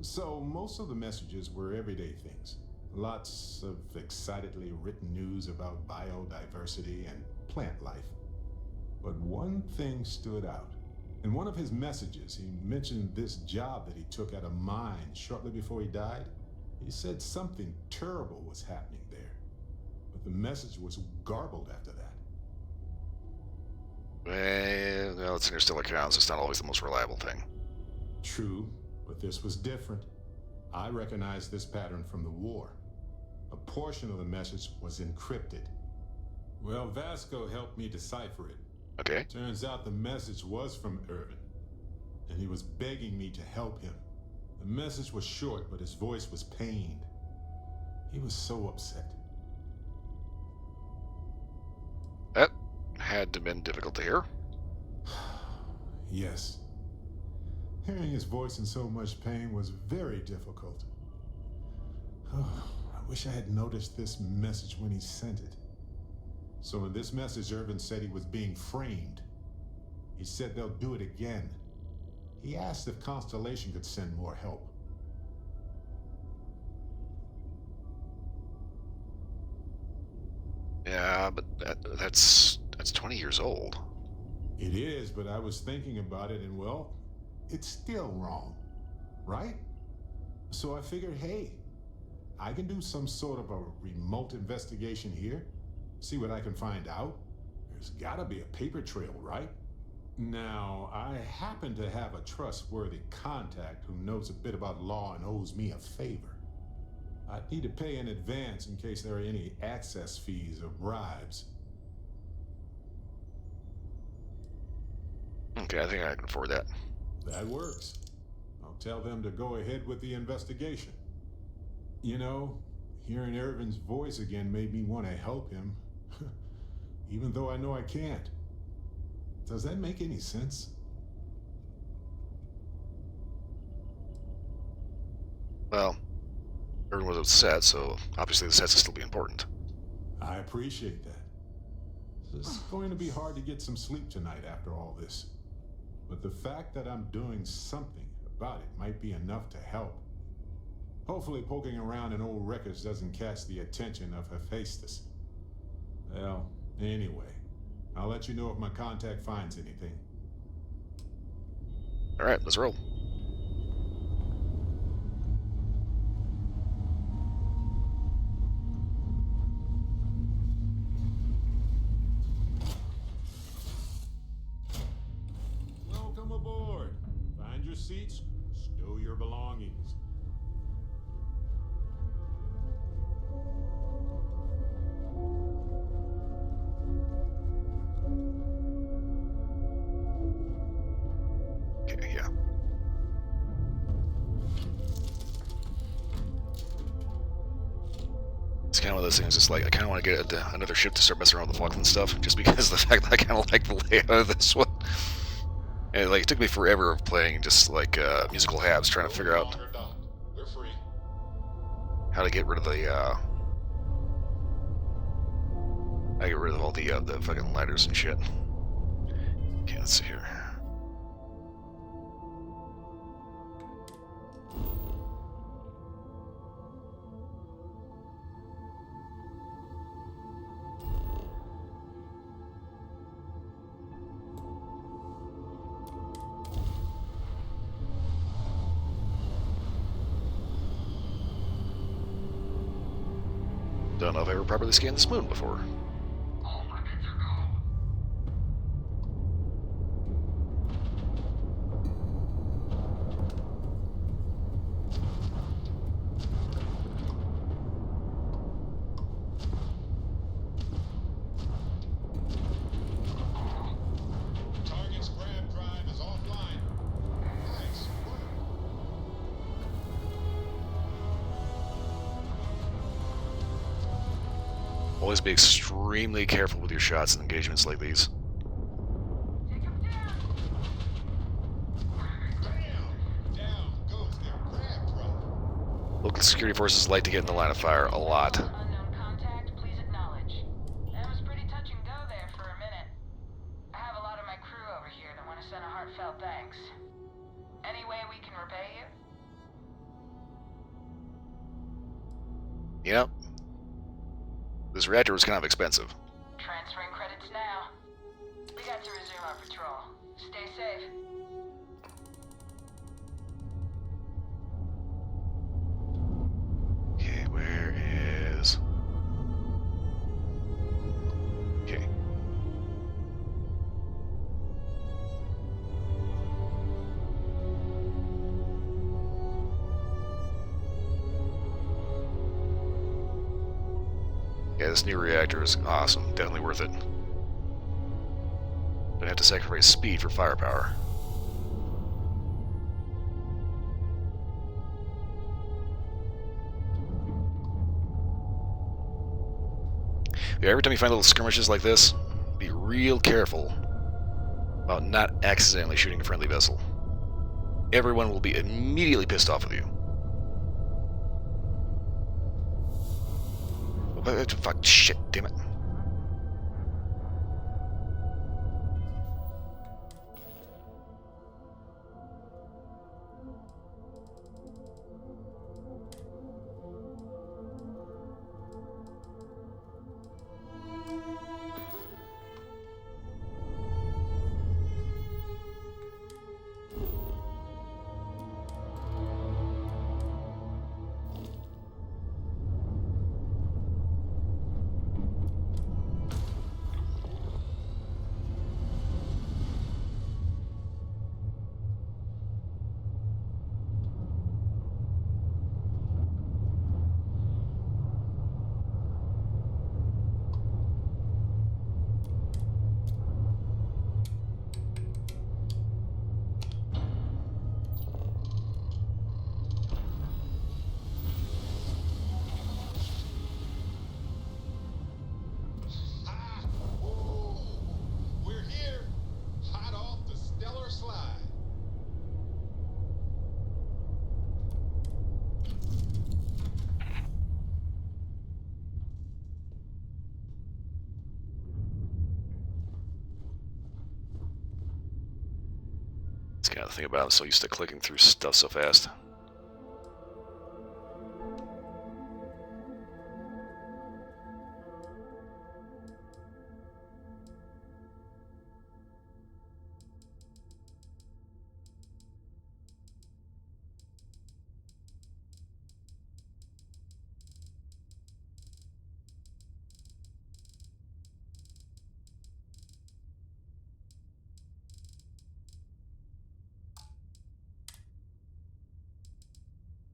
So, most of the messages were everyday things. Lots of excitedly written news about biodiversity and plant life. But one thing stood out. In one of his messages, he mentioned this job that he took at a mine shortly before he died. He said something terrible was happening there. But the message was garbled after that. Well, it's interstellar accounts. It's not always the most reliable thing. True, but this was different. I recognized this pattern from the war. A portion of the message was encrypted. Well, Vasco helped me decipher it. Okay. Turns out the message was from Irvin, and he was begging me to help him. The message was short, but his voice was pained. He was so upset. That had to have been difficult to hear. Yes. Hearing his voice in so much pain was very difficult. I wish I had noticed this message when he sent it. So in this message, Irvin said he was being framed. He said they'll do it again. He asked if Constellation could send more help. Yeah, but that's 20 years old. It is, but I was thinking about it, and well, it's still wrong, right? So I figured, hey, I can do some sort of a remote investigation here, see what I can find out. There's gotta be a paper trail, right? Now, I happen to have a trustworthy contact who knows a bit about law and owes me a favor. I'd need to pay in advance in case there are any access fees or bribes. Okay, I think I can afford that. That works. I'll tell them to go ahead with the investigation. You know, hearing Irvin's voice again made me want to help him, even though I know I can't. Does that make any sense? Well, Irvin was upset, so obviously the sets will still be important. I appreciate that. It's going to be hard to get some sleep tonight after all this. But the fact that I'm doing something about it might be enough to help. Hopefully poking around in old records doesn't catch the attention of Hephaestus. Well, anyway, I'll let you know if my contact finds anything. Alright, let's roll. Welcome aboard. Find your seats, stow your belongings. Okay, yeah. It's kind of one of those things, it's like, I kind of want to get another ship to start messing around with the Falkland stuff, just because of the fact that I kind of like the layout of this one. And like, it took me forever of playing just like musical halves, trying to figure out We're free. how to get rid of the how to get rid of all the fucking lighters and shit. Okay, let's see here. Don't know if I ever properly scanned this moon before. Target's grab drive is offline. Nice work. Always be extremely careful with your shots and engagements like these. Down goes their grab drive. Local security forces like to get in the line of fire a lot. Unknown contact, please acknowledge. That was pretty touch and go there for a minute. I have a lot of my crew over here that want to send a heartfelt thanks. Any way we can repay you? Yep. This reactor was kind of expensive. Transferring credits now. We got to resume our patrol. Stay safe. Okay, where is... Okay. Yeah, this new reactor is awesome. Definitely worth it. Don't have to sacrifice speed for firepower. Yeah, every time you find little skirmishes like this, be real careful about not accidentally shooting a friendly vessel. Everyone will be immediately pissed off with you. Fuck, shit, damn it. We're here, hot off the stellar slide. That's kind of the thing about it. I'm so used to clicking through stuff so fast.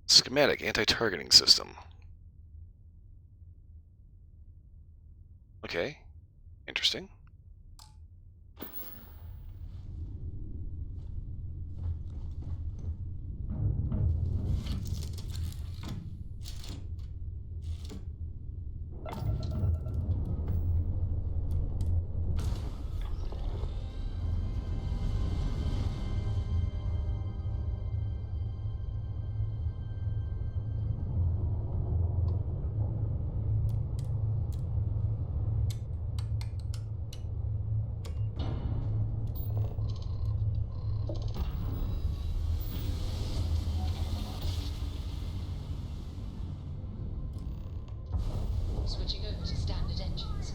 Schematic anti-targeting system. Okay, interesting. Switching over to standard engines.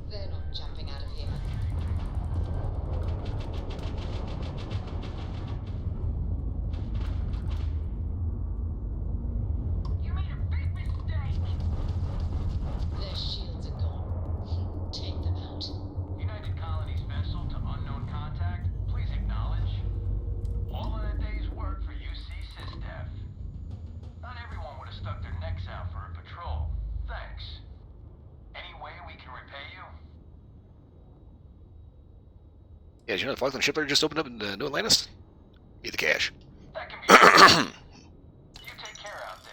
They're not jumping out of here. You made a big mistake! Their shields are gone. Take them out. United Colonies vessel to unknown contact. Please acknowledge. All in a day's work for UC SysDef. Not everyone would have stuck their necks out for a patrol. Thanks. Any way we can repay you? Yeah, did you know the Falkland shipyard just opened up in New Atlantis? Need the cash. That can be. You take care out there.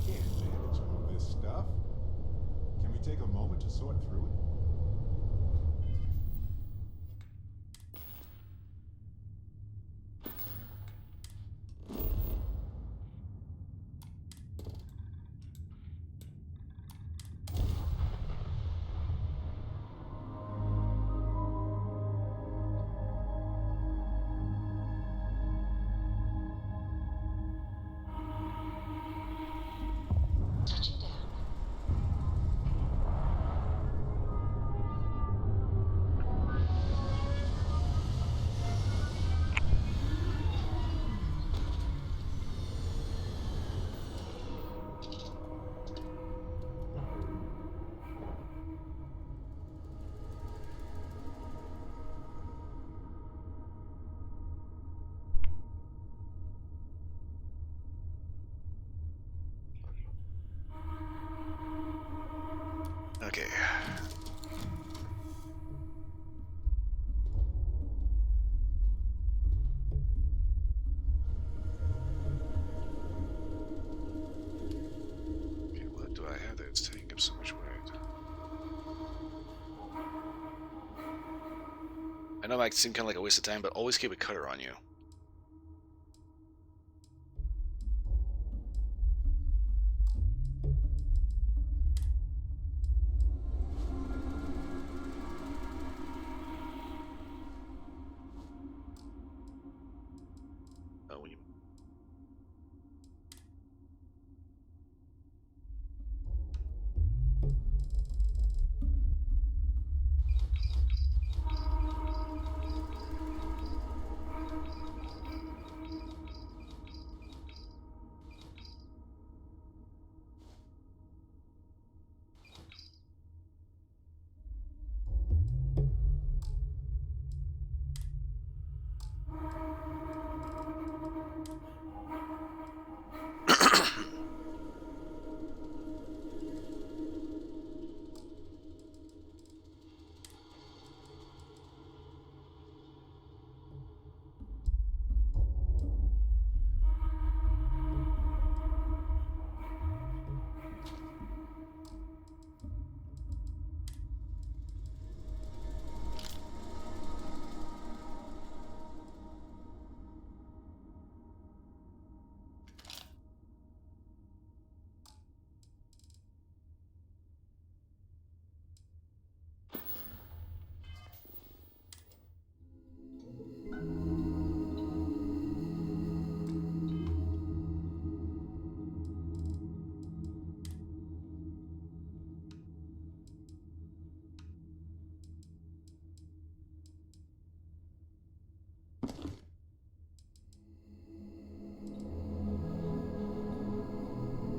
Can't manage all this stuff. Can we take a moment to sort through it? Touching down. I know it might seem kind of like a waste of time, but always keep a cutter on you. Oh, when you...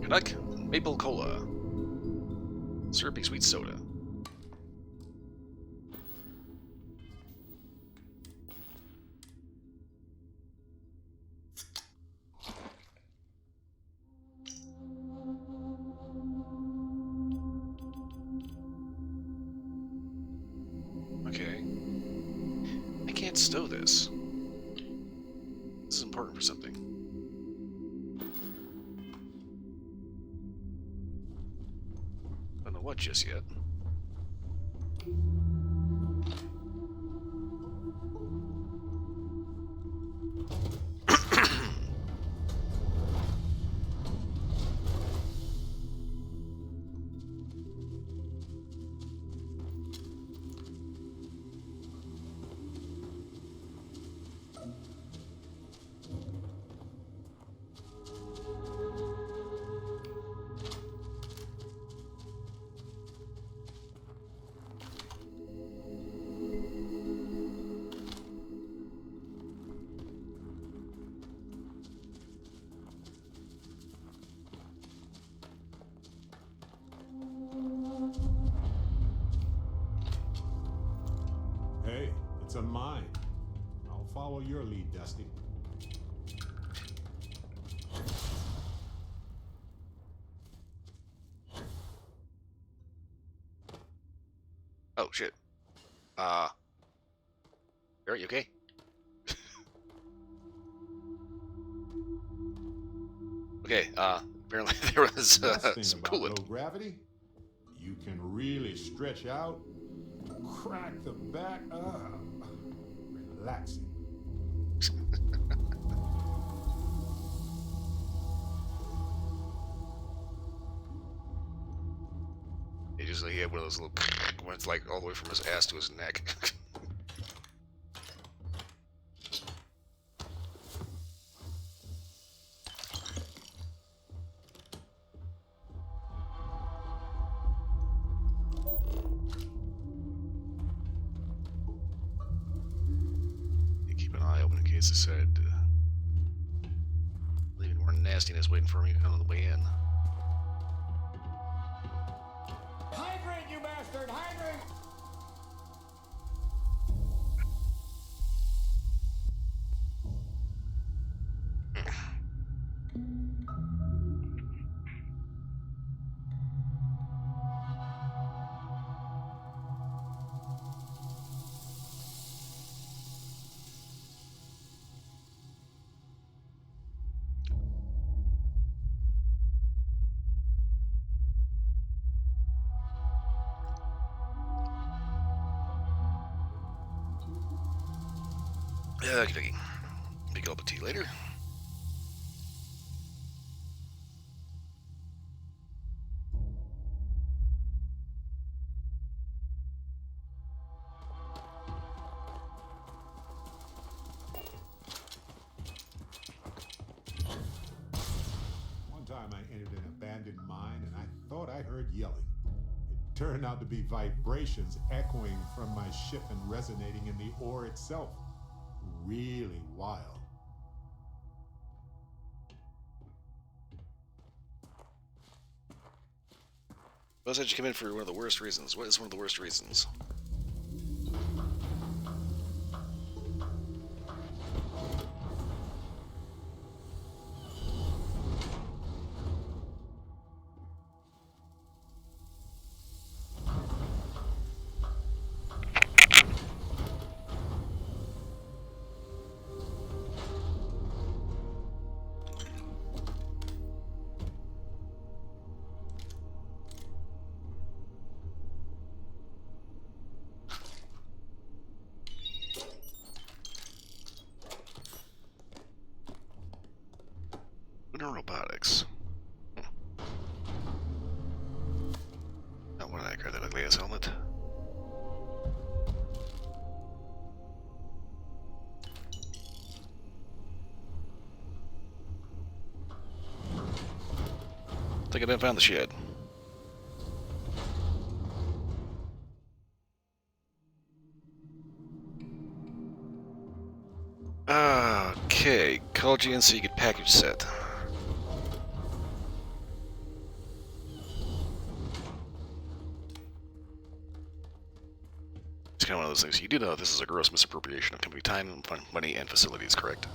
Canuck Maple Cola. Syrupy sweet soda. Okay. I can't stow this. This is important for something. Don't know what just yet. Hey, it's a mine. I'll follow your lead, Dusty. Oh, shit. Are you okay? Okay, apparently there was Best thing some about low coolant. gravity, you can really stretch out, crack the back. Relaxing. He just he had one of those little went like all the way from his ass to his neck. You keep an eye open in case it said leaving more nastiness waiting for me on the way in. Hydrant, you bastard! Hydrant! Okay, big gulp of tea later. One time I entered an abandoned mine and I thought I heard yelling. It turned out to be vibrations echoing from my ship and resonating in the ore itself. Really wild. Buzz had you come in for one of the worst reasons. What is one of the worst reasons? Lunar robotics. Not one I grab that ugly ass helmet. I think I didn't find the shed. Okay, call GNC, get package set. It's kind of one of those things. You do know this is a gross misappropriation of company time, money, and facilities, correct?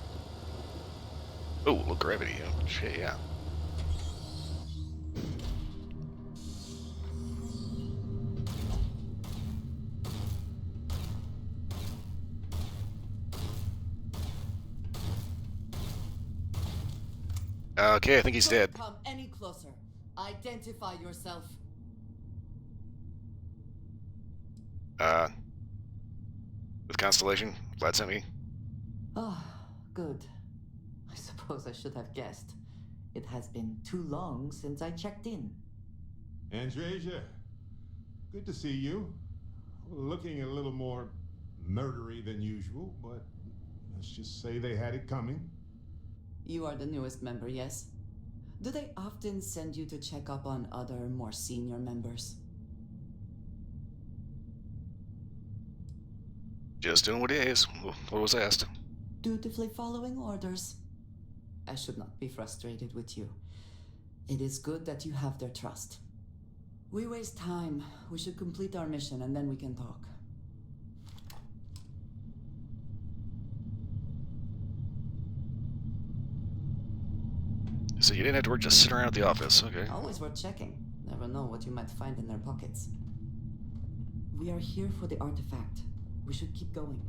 Oh, low gravity. Oh, shit, yeah. Okay, I think he's dead. Don't come any closer. Identify yourself. With Constellation, Vlad sent me. Oh, good. I suppose I should have guessed. It has been too long since I checked in. Andresia, good to see you. Looking a little more murdery than usual, but let's just say they had it coming. You are the newest member, yes? Do they often send you to check up on other, more senior members? Just doing what he is. What was asked. Dutifully following orders. I should not be frustrated with you. It is good that you have their trust. We waste time. We should complete our mission and then we can talk. So you didn't have to work, just sit around at the office. Okay. Always worth checking. Never know what you might find in their pockets. We are here for the artifact. We should keep going.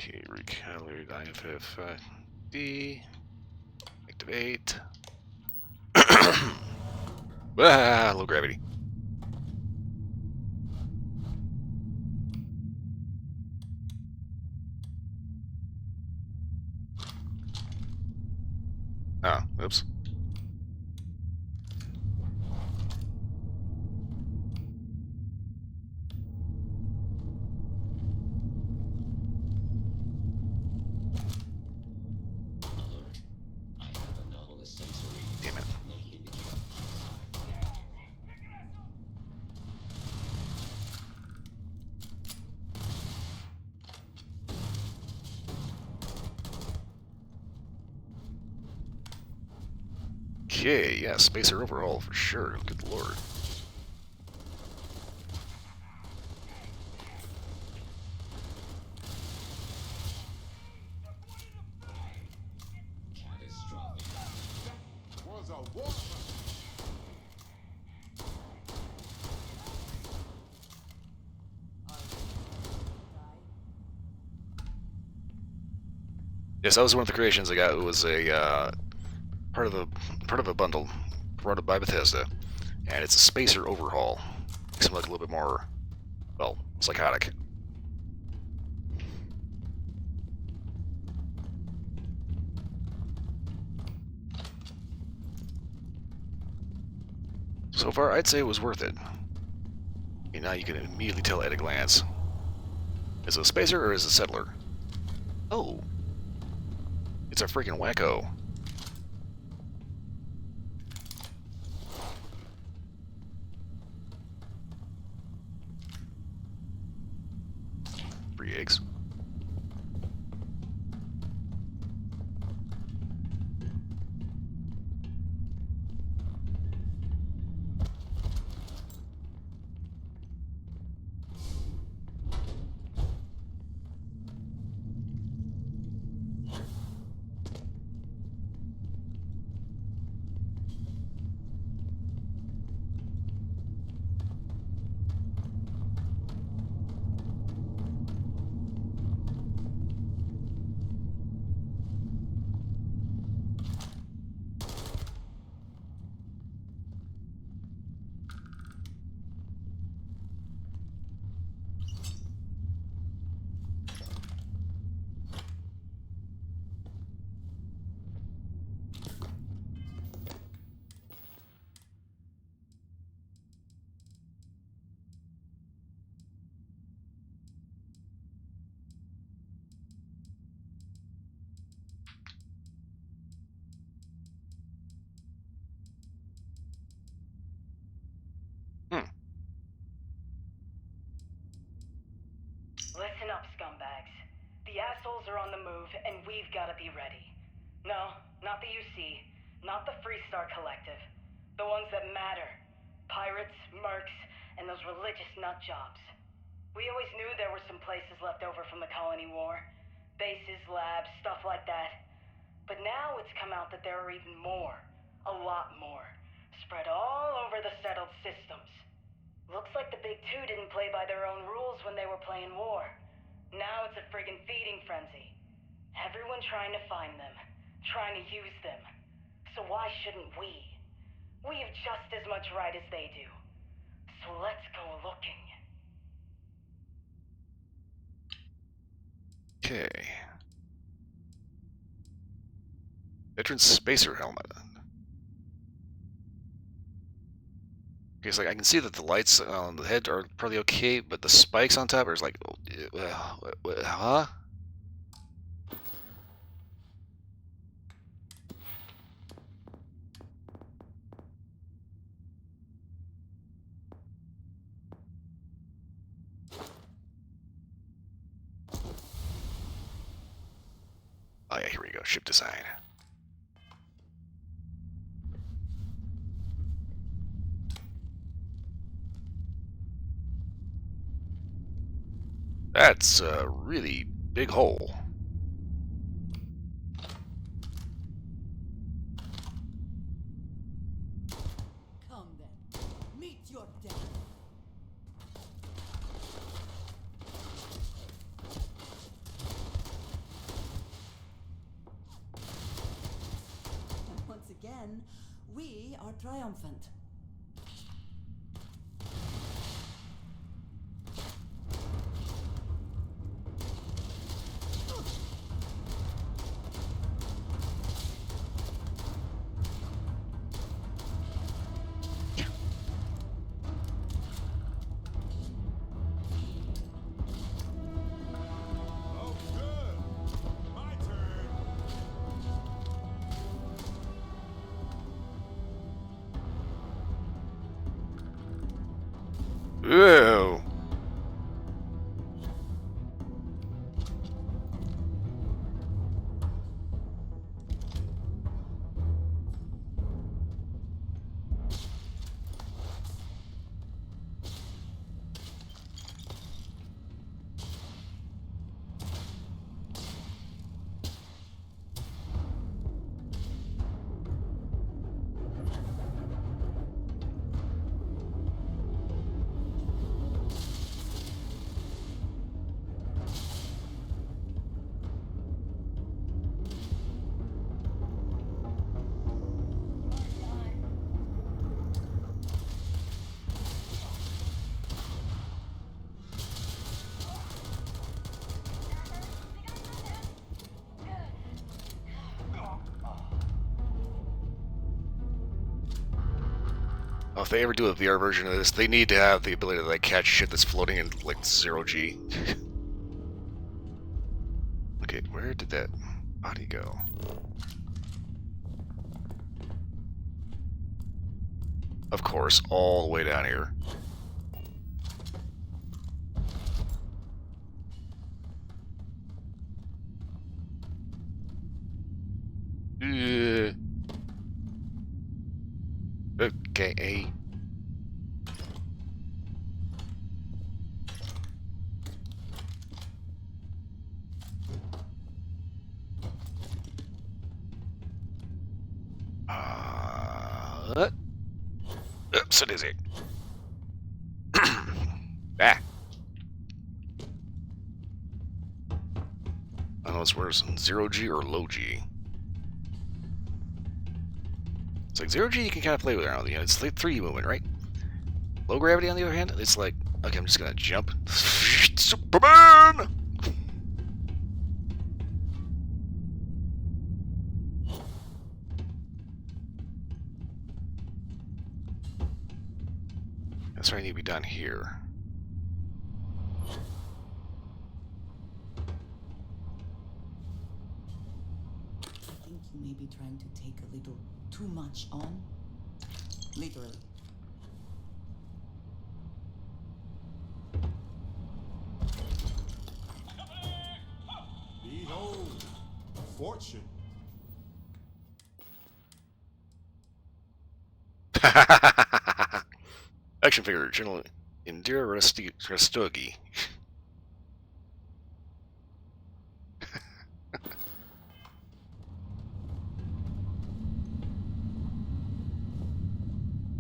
Okay, recalibrate IFFD. Activate. Low gravity. Ah, oops. Damn it. Okay, yeah, spacer overhaul for sure. Good lord. Yes, that was one of the creations I got. It was a part of a bundle brought by Bethesda, and it's a spacer overhaul. Makes him look a little bit more, well, psychotic. So far, I'd say it was worth it. Now you can immediately tell at a glance. Is it a spacer or is it a settler? Oh, it's a freaking wacko. Free eggs. Listen up, scumbags. The assholes are on the move, and we've gotta be ready. No, not the UC. Not the Freestar Collective. The ones that matter. Pirates, mercs, and those religious nutjobs. We always knew there were some places left over from the Colony War. Bases, labs, stuff like that. But now it's come out that there are even more. A lot more. Spread all over the settled systems. Looks like the Big Two didn't play by their own rules when they were playing war. Now it's a friggin' feeding frenzy. Everyone trying to find them. Trying to use them. So why shouldn't we? We have just as much right as they do. So let's go looking. Okay. Veteran spacer helmet. Okay, so like I can see that the lights on the head are probably okay, but the spikes on top are like, huh? Oh yeah, here we go. Ship design. That's a really big hole. Come then. Meet your death. And once again, we are triumphant. Oh, good. My turn. Ew. Oh, if they ever do a VR version of this, they need to have the ability to like catch shit that's floating in like 0G. Okay, where did that body go? Of course, all the way down here. Okay. So dizzy. Ah. I don't know what's worse, 0G or low G. It's like 0G you can kind of play with around, you know, it's like 3D movement, right? Low gravity on the other hand, it's like, okay, I'm just gonna jump. Superman! That's what I need to be done here. I think you may be trying to take a little too much on. Literally. Behold, fortune. Action figure, General Indira Rastogi.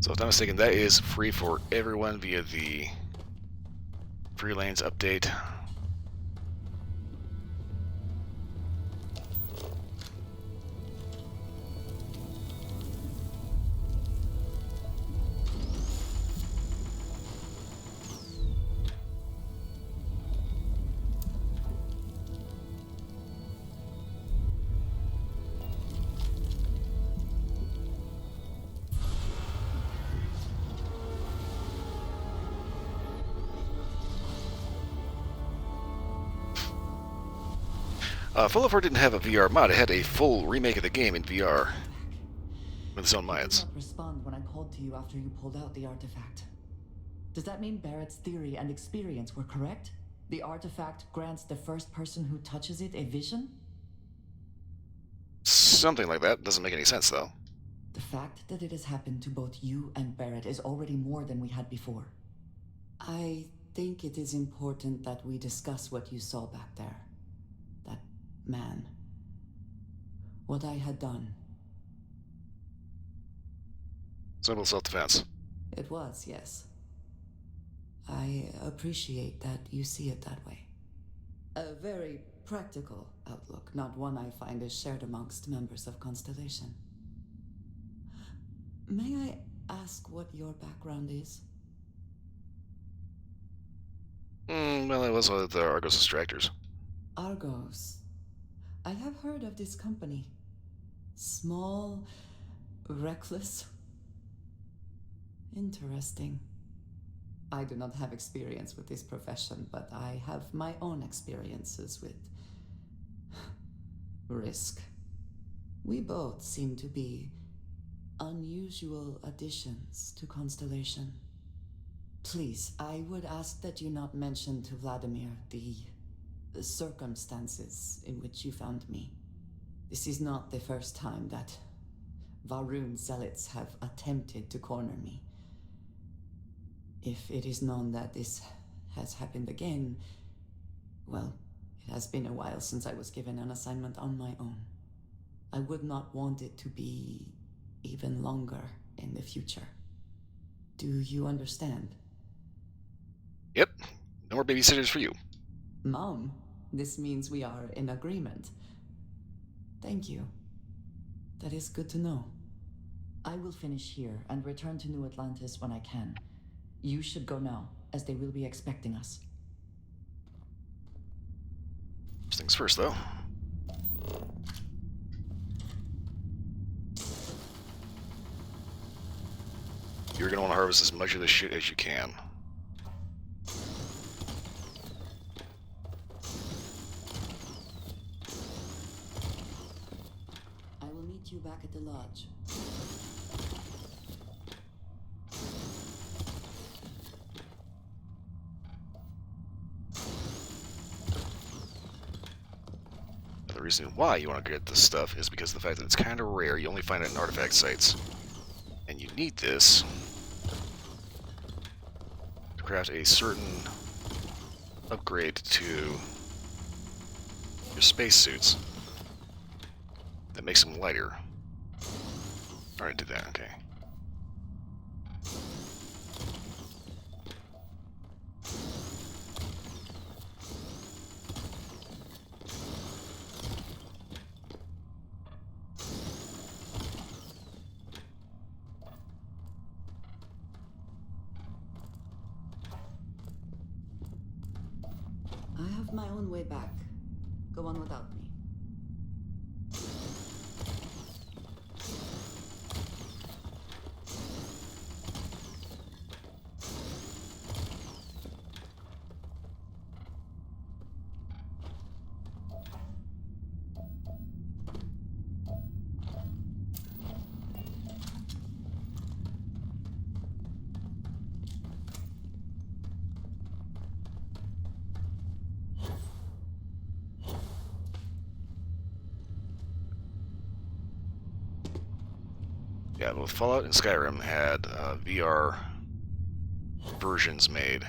So if I'm not mistaken, that is free for everyone via the Free Lanes update. Full of Heart didn't have a VR mod, it had a full remake of the game in VR. With its own mods. You did not respond when I called to you after you pulled out the artifact. Does that mean Barrett's theory and experience were correct? The artifact grants the first person who touches it a vision? Something like that. Doesn't make any sense, though. The fact that it has happened to both you and Barrett is already more than we had before. I think it is important that we discuss what you saw back there. That man. What I had done. Simple self-defense. It was, yes. I appreciate that you see it that way. A very practical outlook, not one I find is shared amongst members of Constellation. May I ask what your background is? Well, it was with the Argos Distractors. Argos. I have heard of this company. Small, reckless. Interesting. I do not have experience with this profession, but I have my own experiences with risk. We both seem to be unusual additions to Constellation. Please, I would ask that you not mention to Vladimir the circumstances in which you found me. This is not the first time that Varun zealots have attempted to corner me. If it is known that this has happened again, well, it has been a while since I was given an assignment on my own. I would not want it to be even longer in the future. Do you understand? Yep. No more babysitters for you. Mom, this means we are in agreement. Thank you. That is good to know. I will finish here and return to New Atlantis when I can. You should go now, as they will be expecting us. First things first, though. You're gonna want to harvest as much of this shit as you can. I will meet you back at the lodge. The reason why you want to get this stuff is because of the fact that it's kind of rare. You only find it in artifact sites. And you need this to craft a certain upgrade to your spacesuits that makes them lighter. Alright, did that, okay. I have my own way back. Go on without me. Yeah, both Fallout and Skyrim had VR versions made.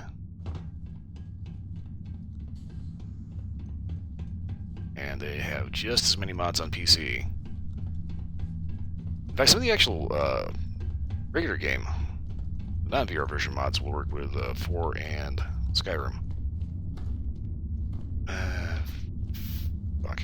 And they have just as many mods on PC. In fact, some of the actual regular game, non-VR version mods will work with 4 and Skyrim. Fuck.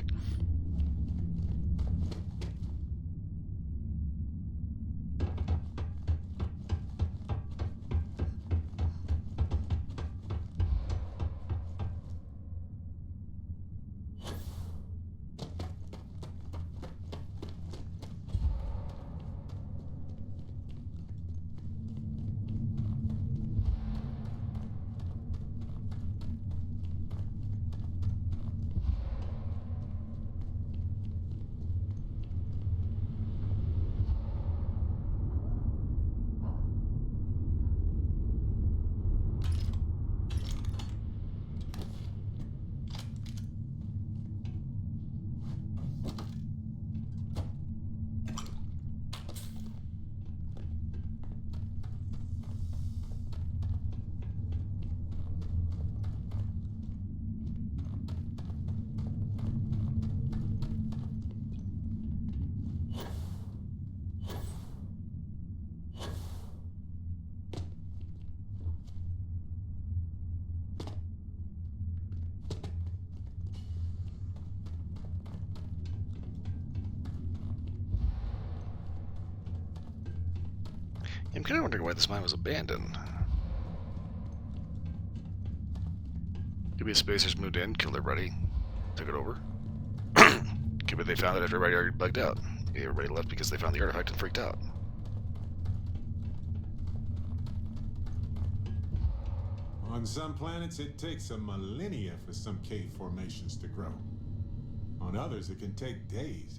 I'm kind of wondering why this mine was abandoned. Could be the spacers moved in, killed everybody, took it over. Could be they found it after everybody already bugged out. Maybe everybody left because they found the artifact and freaked out. On some planets, it takes a millennia for some cave formations to grow. On others, it can take days.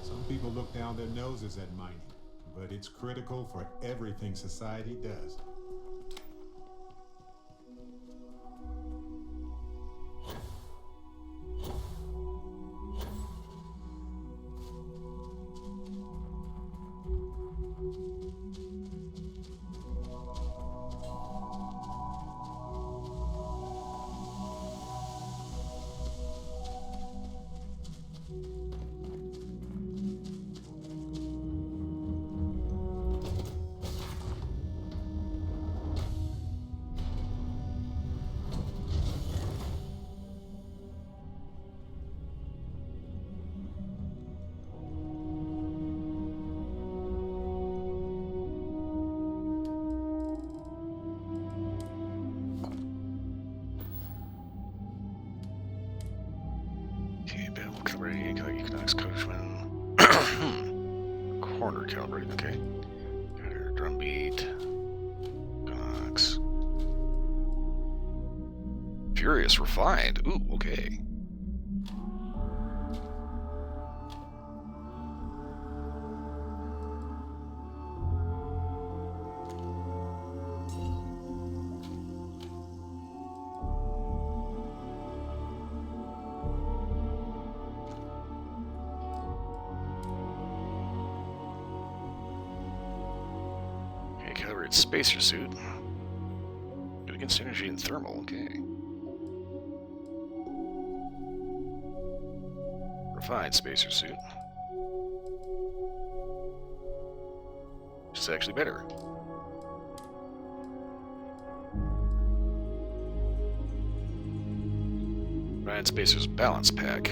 Some people look down their noses at mining, but it's critical for everything society does. Okay, battle calibrating, economics coachman. Corner calibrating, okay. Drumbeat. Economics. Furious, refined. Ooh, okay. Calibrated spacer suit. Good against energy and thermal, okay. Refined spacer suit. Which is actually better. Refined spacer's balance pack.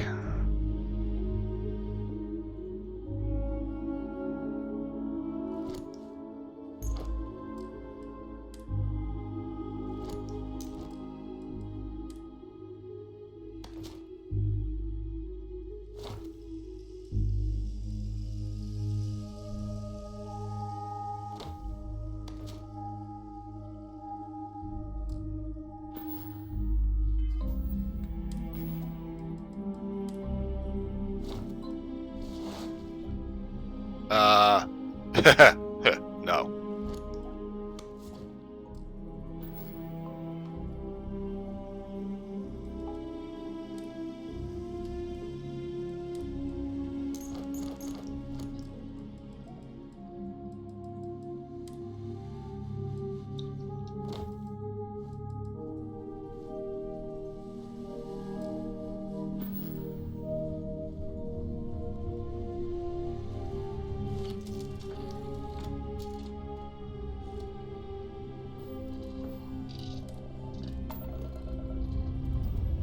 No.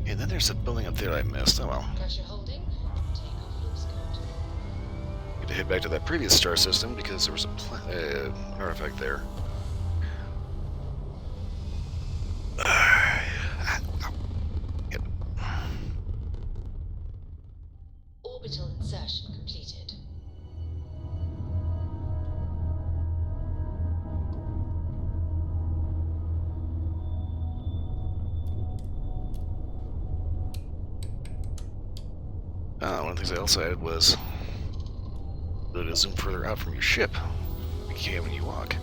And then there's a building up there I missed. Oh well. Pressure holding. Takeoff looks good. Need to head back to that previous star system because there was an artifact there. Yep. Orbital insertion completed. One of the things I also added was to zoom further out from your ship. You can when you walk.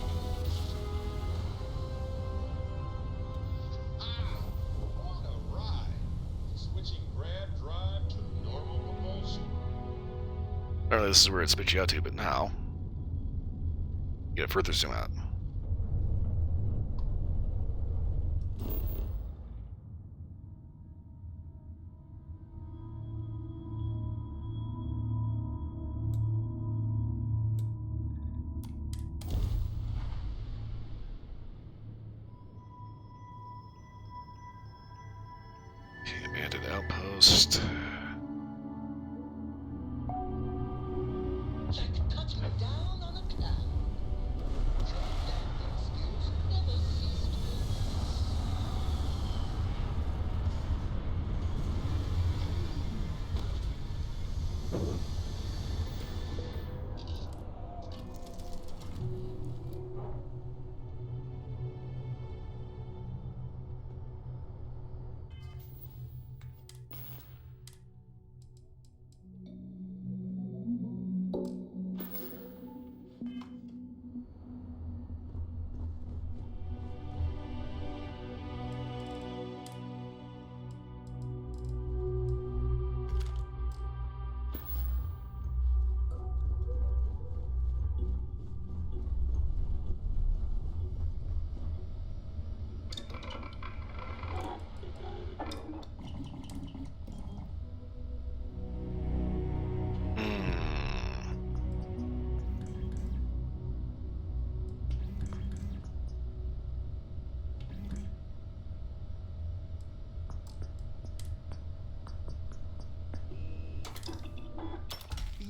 What a ride! Switching grav drive to normal propulsion. Apparently this is where it spits you out to, but now you get a further zoom out. Abandoned outpost. Like touching down on a cloud. Your landing skills never cease to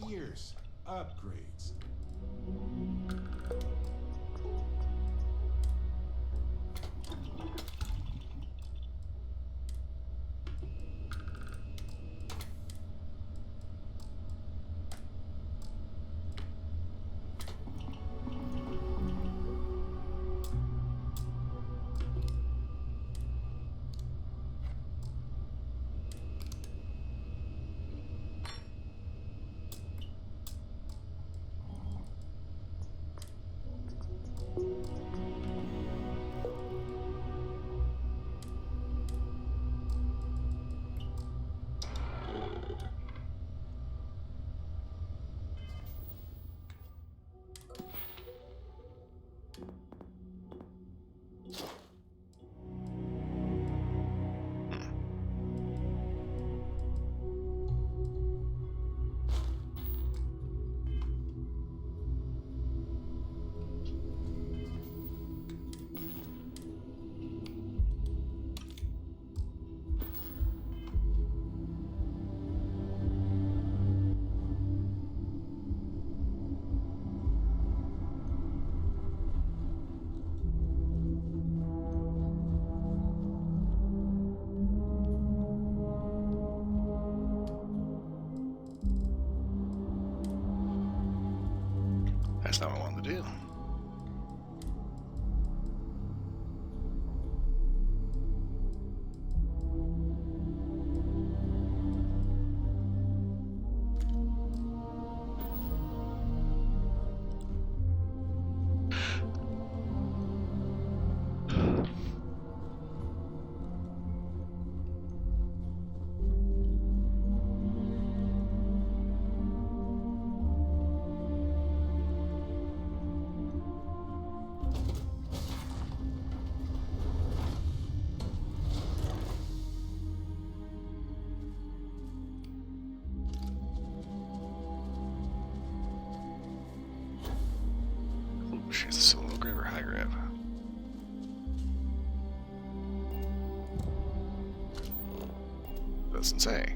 Fierce upgrades. That's not what I wanted to do. She's a solo grab or high grab? Doesn't say.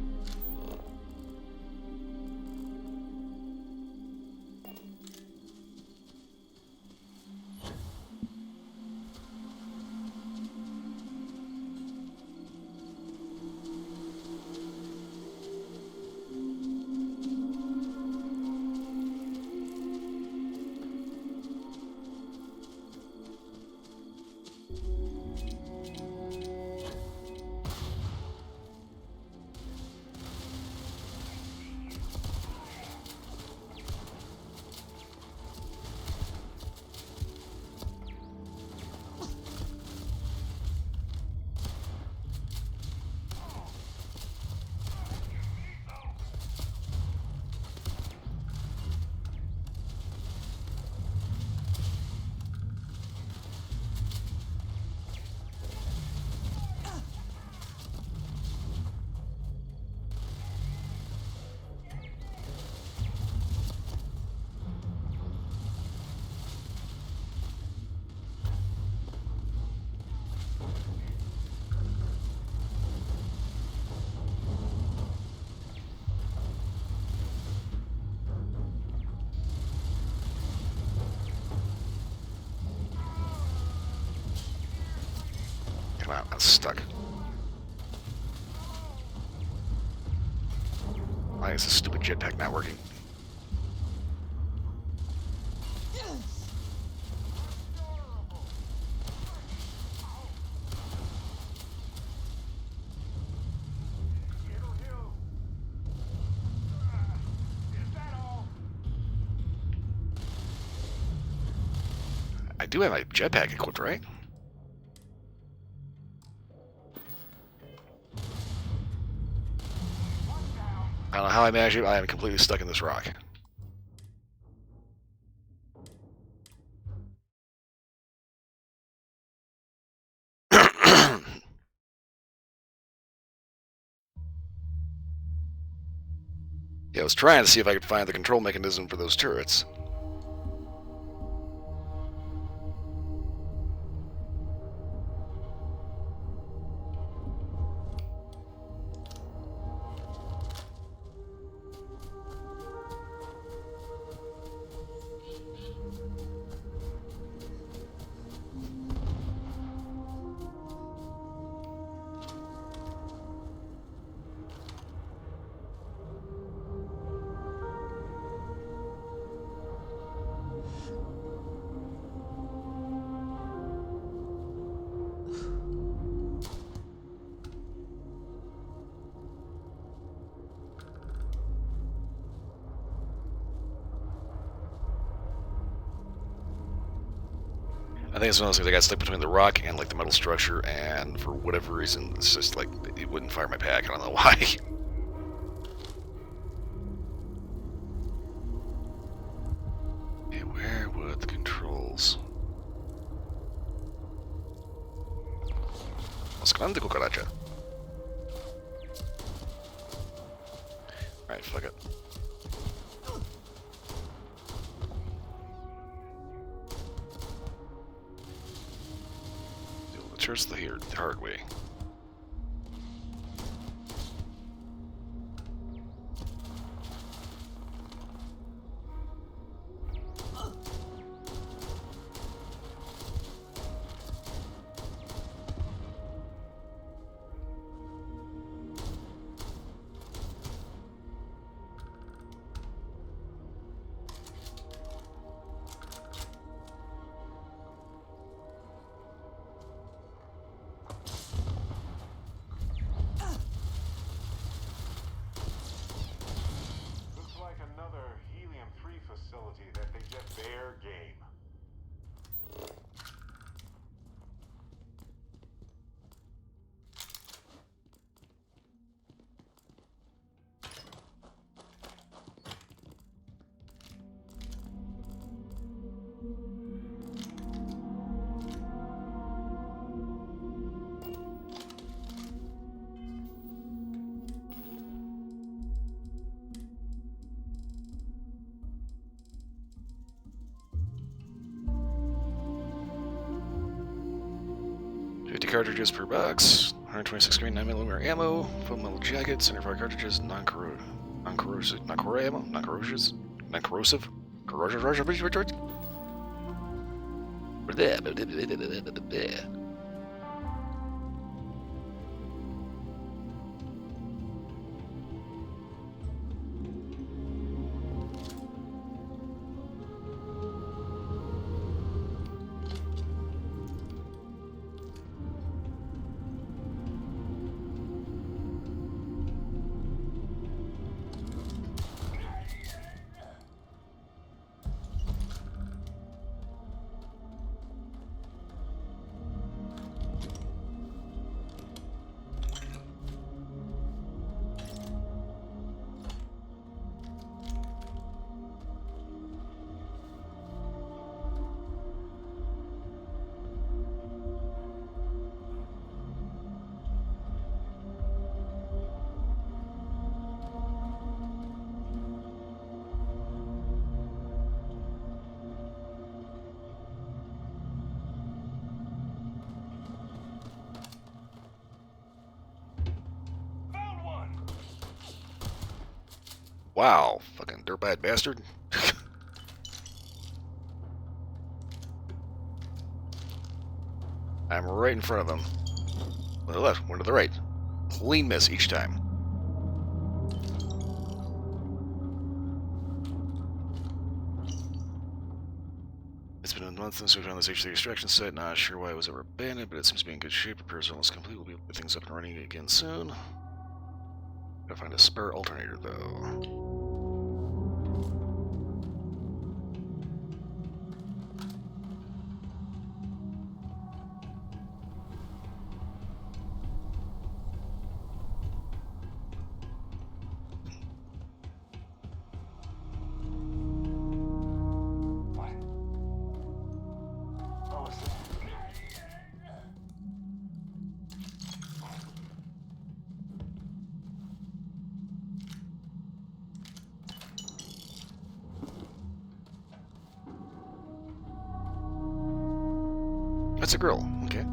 Come on, I'm stuck. Why is this stupid jetpack not working? I do have my jetpack equipped, right? I don't know how I managed it. I am completely stuck in this rock. Yeah, I was trying to see if I could find the control mechanism for those turrets. I think it's one of those things I got stuck between the rock and like the metal structure, and for whatever reason, it's just like it wouldn't fire my pack. I don't know why. Okay, where were the controls? What's grande cucaracha? Alright, fuck it. Let's the hard way. cartridges per box. 126 grain 9mm ammo. Full metal jacket. Centerfire cartridges. Non-corrosive ammo. Non-corrosive. Corrosive. Wow, fucking dirtbag bastard. I'm right in front of him. One to the left, one to the right. Clean miss each time. It's been a month since we found this H3 extraction site. Not sure why it was ever abandoned, but it seems to be in good shape. Repairs are almost complete. We'll be able to get things up and running again soon. Gotta find a spare alternator, though. That's a girl. Okay.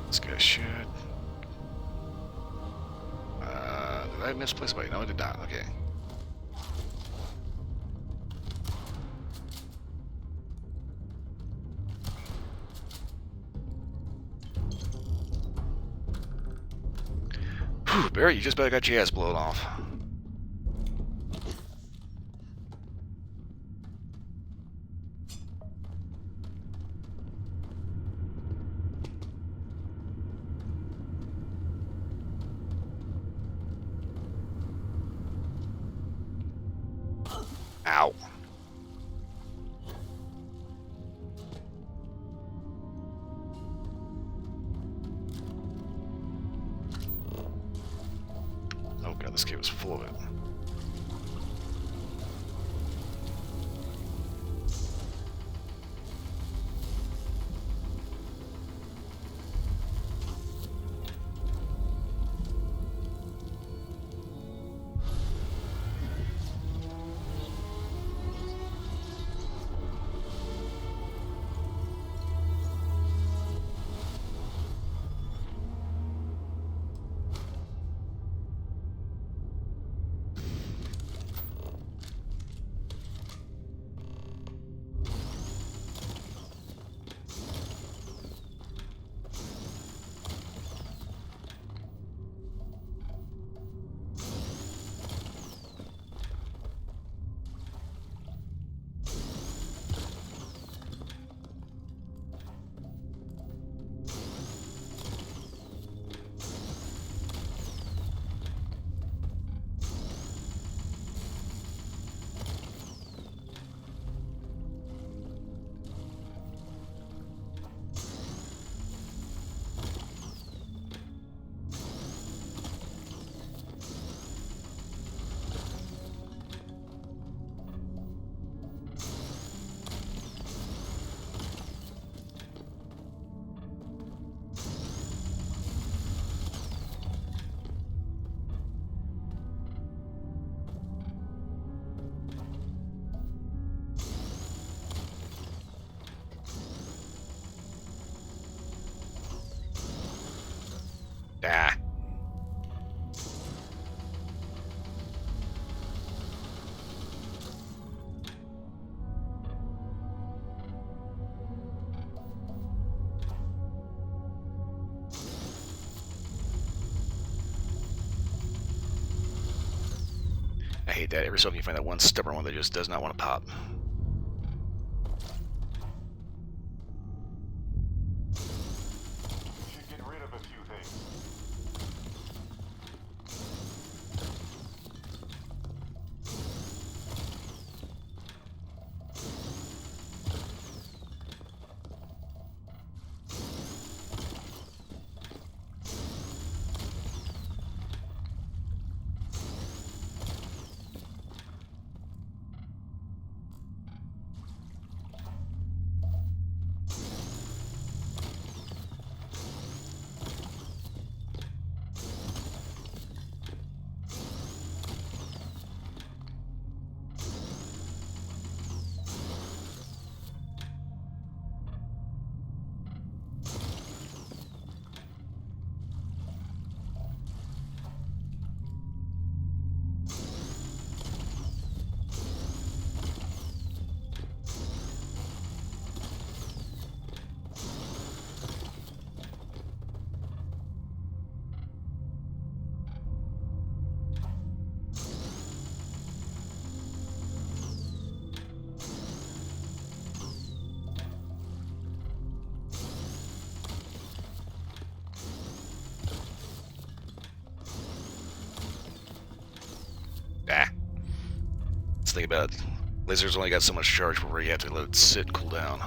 This guy should. Did I misplace my? No, I did not. Okay. Whew, Barry, you just better got your ass blown off. Ow. Oh god, this cave is full of it. Ah. I hate that. Every so often you find that one stubborn one that just does not want to pop. Should get rid of a few things. Ah. Let's think about it. Lasers only got so much charge before you have to let it sit and cool down.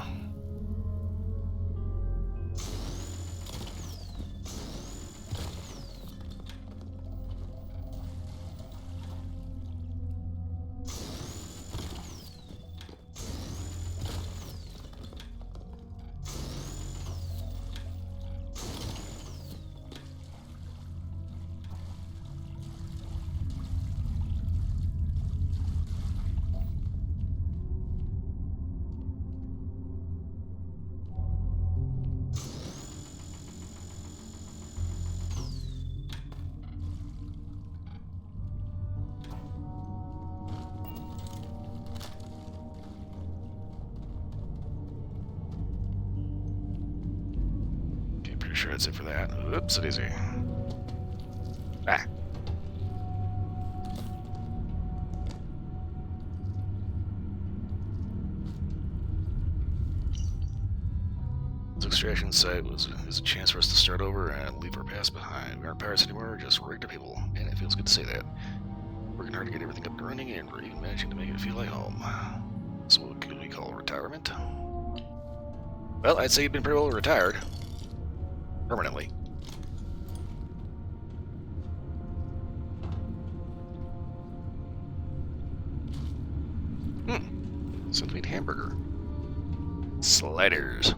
Pretty sure that's it for that. Oops, it is easy. Ah. This extraction site is a chance for us to start over and leave our past behind. We aren't pirates anymore, we're just regular people. And it feels good to say that. Working hard to get everything up and running, and we're even managing to make it feel like home. So what could we call retirement? Well, I'd say you've been pretty well retired. Permanently. Sweet hamburger. Sliders.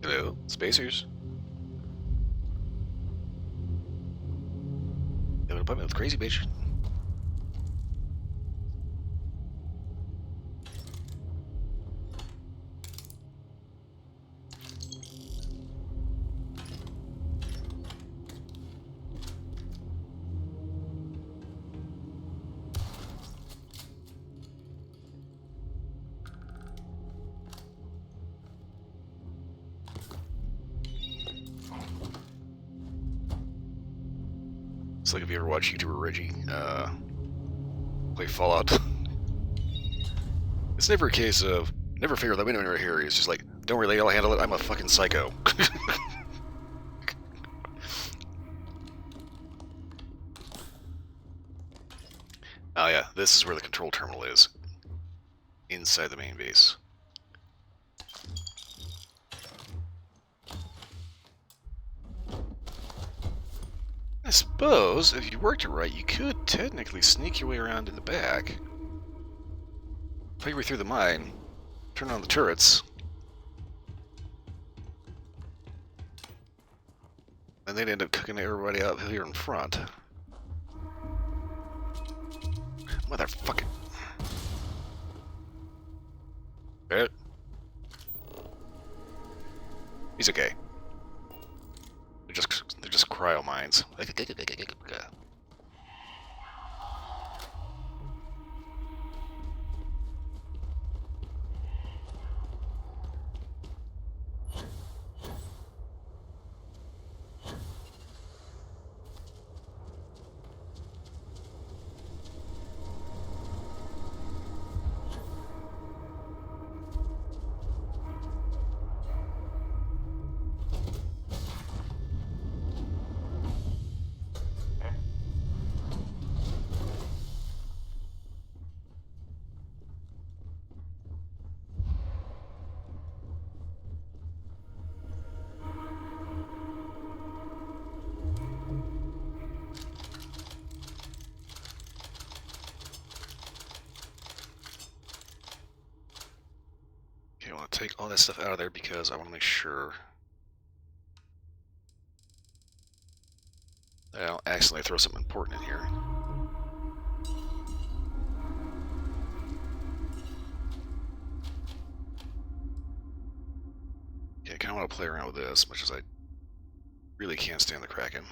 Hello, spacers. You have an appointment with Crazy Bitch. It's like if you ever watch YouTuber Reggie play Fallout. It's never a case of never figure out that window right here. It's just like, don't worry, I'll handle it. I'm a fucking psycho. this is where the control terminal is. Inside the main base. I suppose, if you worked it right, you could technically sneak your way around in the back. Play your way through the mine. Turn on the turrets. And they'd end up cooking everybody out here in front. Motherfucking... Barrett? He's okay. They're just cryo mines. Okay, I want to take all that stuff out of there because I want to make sure that I don't accidentally throw something important in here. Okay, I kind of want to play around with this as much as I really can't stand the Kraken.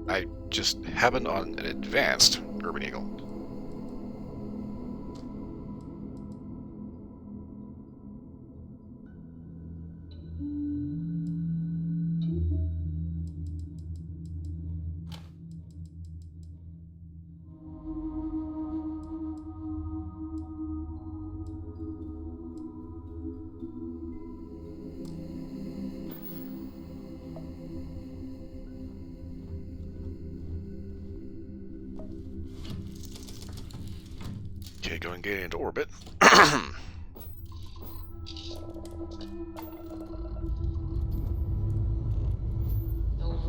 I just happened on an advanced Urban Eagle. Okay, go and get into orbit. Alright,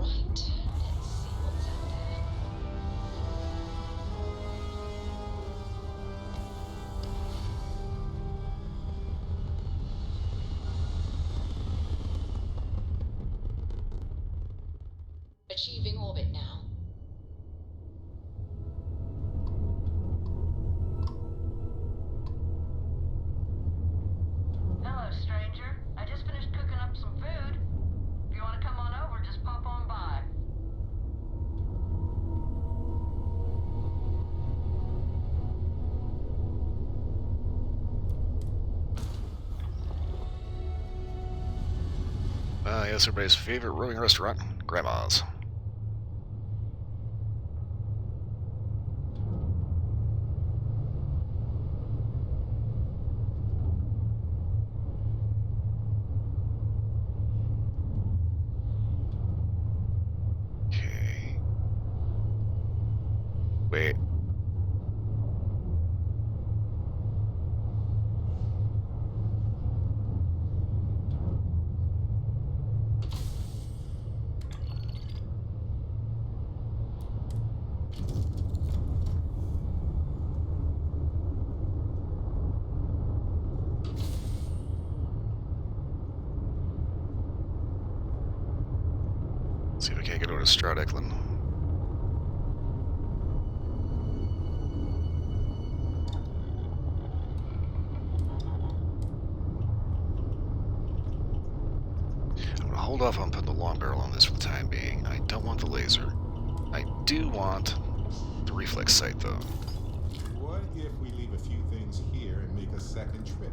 let's see what's out there. Achieving orbit now. Hello, stranger. I just finished cooking up some food. If you want to come on over, just pop on by. Yes, everybody's favorite rowing restaurant, Grandma's. Okay. Wait. See if we can't get over to Stradeclan. I'm gonna hold off on putting the long barrel on this for the time being. I don't want the laser. I do want the reflex sight, though. What if we leave a few things here and make a second trip?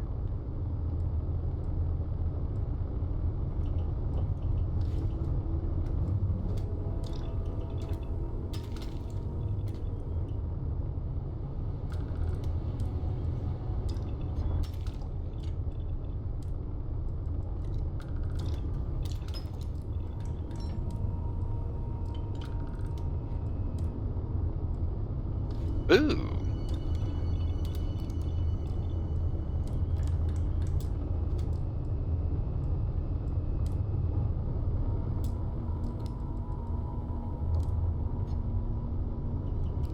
Ooh.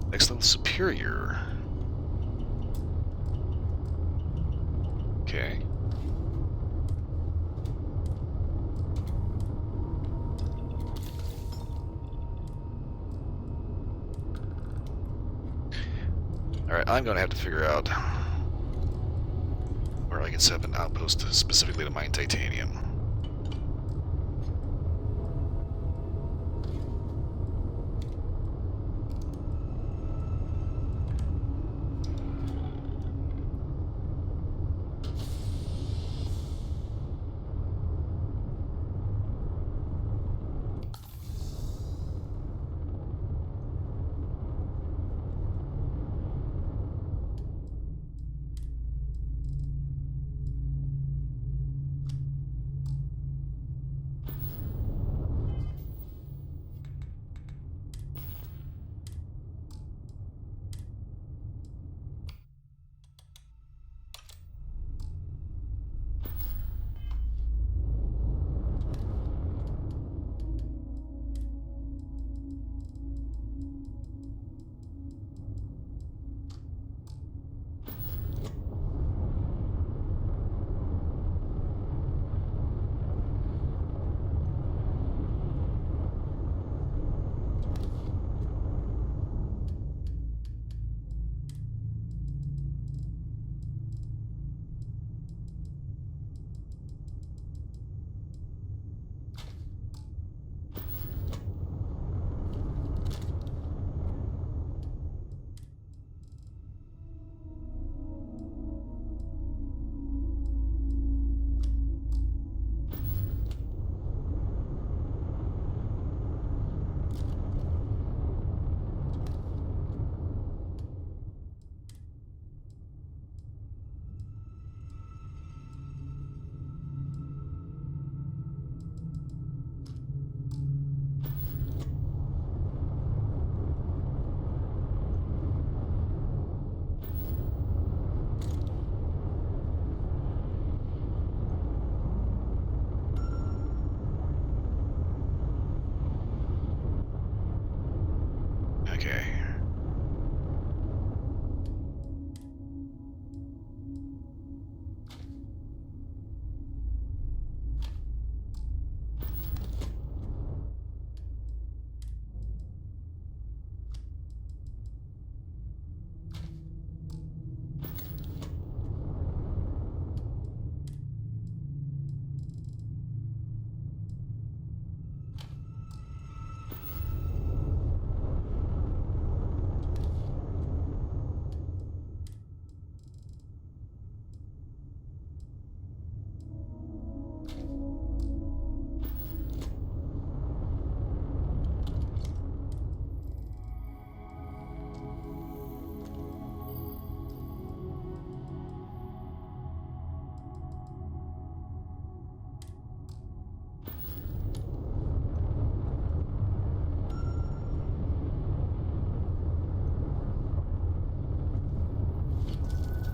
Next level superior. Okay. Alright, I'm going to have to figure out where I can set up an outpost specifically to mine titanium. Okay.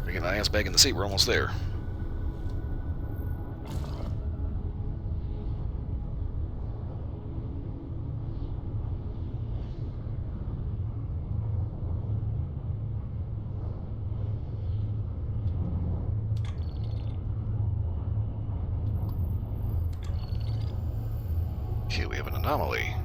Bringing the ass back in the seat, we're almost there. Okay, we have an anomaly.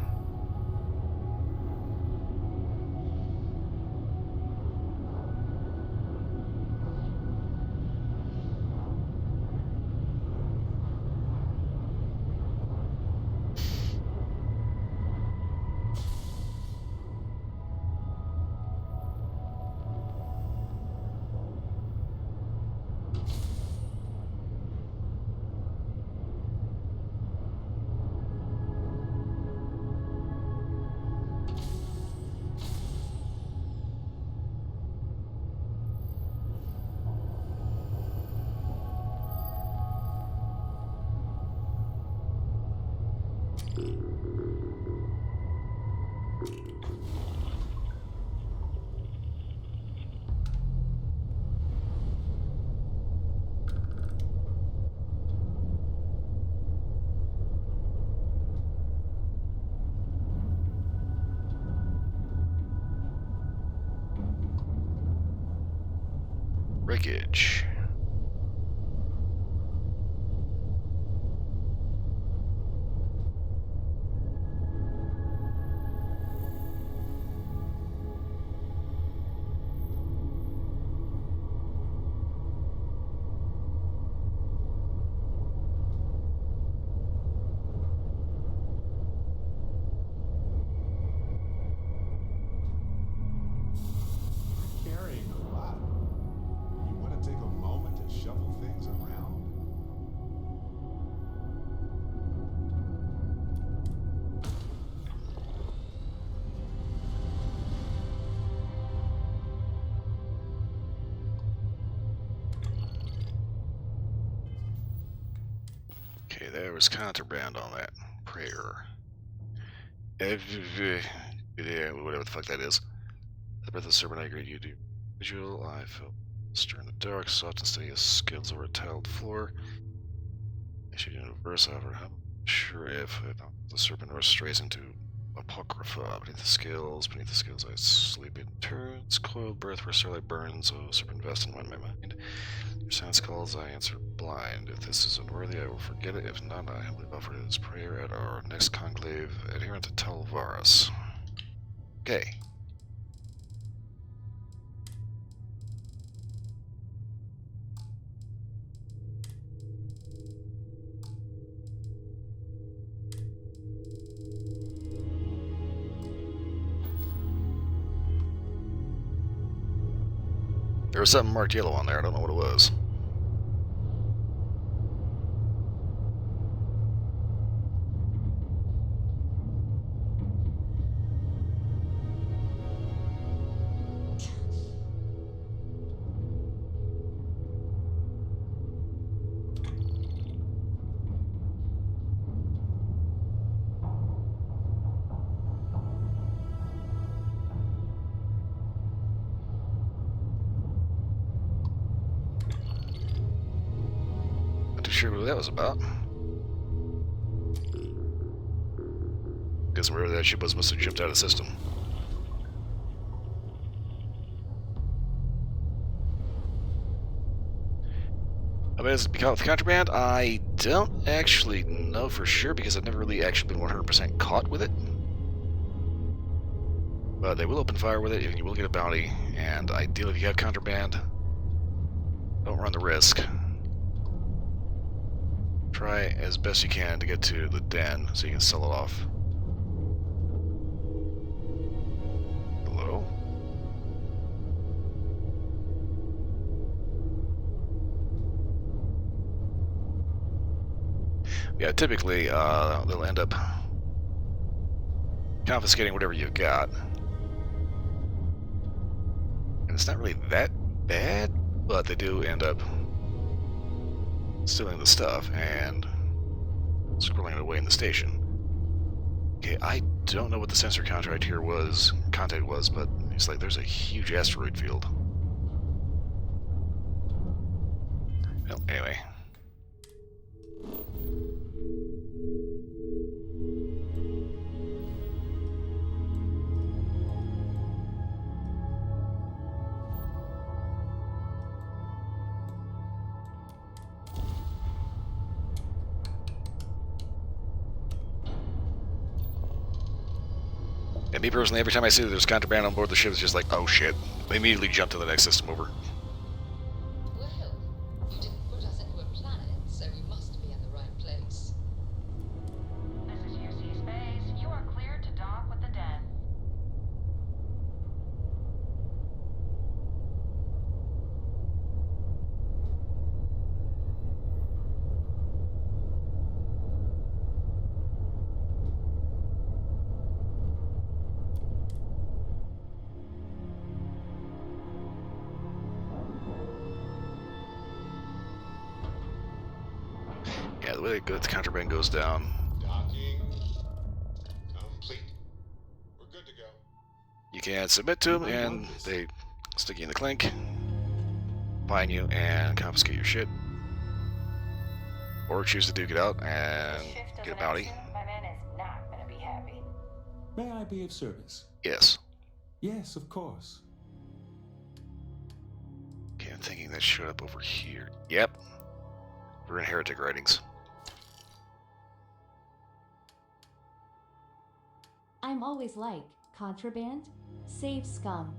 Wreckage. Carrying a lot. You want to take a moment to shuffle things around? Okay, there was contraband on that prayer. Yeah, whatever the fuck that is. The breath of the serpent I agree you do. Visual, I felt stir in the dark, soft and steady as skills over a tiled floor. I should in reverse, however, I'm sure if the serpent or strays into apocrypha beneath the scales I sleep in turns, coiled breath where starlight burns, oh serpent vest and wind my mind. Your silence calls, I answer blind. If this is unworthy, I will forget it. If not, I humbly offer his prayer at our next conclave, adherent to Talvaris. Okay. There was something marked yellow on there, I don't know what it was. Not too sure what that was about. Guess wherever that ship was must have jumped out of the system. I mean, is it because of contraband? I don't actually know for sure because I've never really actually been 100% caught with it. But they will open fire with it and you will get a bounty. And ideally, if you have contraband, don't run the risk. Try as best you can to get to the den so you can sell it off. Hello? Yeah, typically they'll end up confiscating whatever you've got. And it's not really that bad, but they do end up stealing the stuff and squirreling it away in the station. Okay, I don't know what the sensor contact was, but it's like there's a huge asteroid field. Well, anyway. And me personally, every time I see that there's contraband on board the ship, it's just like, oh shit. I immediately jump to the next system over. Well, you didn't put us into a planet, so we must be in the right place. This is UC Space. You are cleared to dock with the den. the way the contraband goes down. Docking complete. We're good to go. You can submit to them, and they stick you in the clink, fine you, and confiscate your shit. Or choose to duke it out and get a bounty. My man is not gonna be happy. May I be of service? Yes. Yes, of course. Okay, I'm thinking that showed up over here. Yep. We're in heretic writings. I'm always like, contraband, save scum.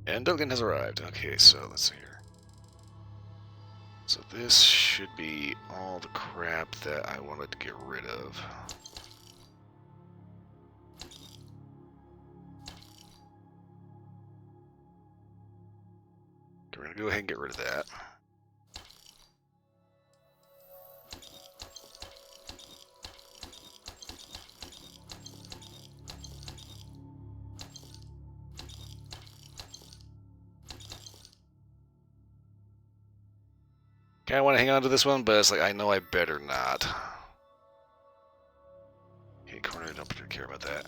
And Duncan has arrived. Okay, so let's see here. So this should be all the crap that I wanted to get rid of. We're going to go ahead and get rid of that. Okay, I want to hang on to this one, but it's like, I know I better not. Okay, corner, don't particularly care about that.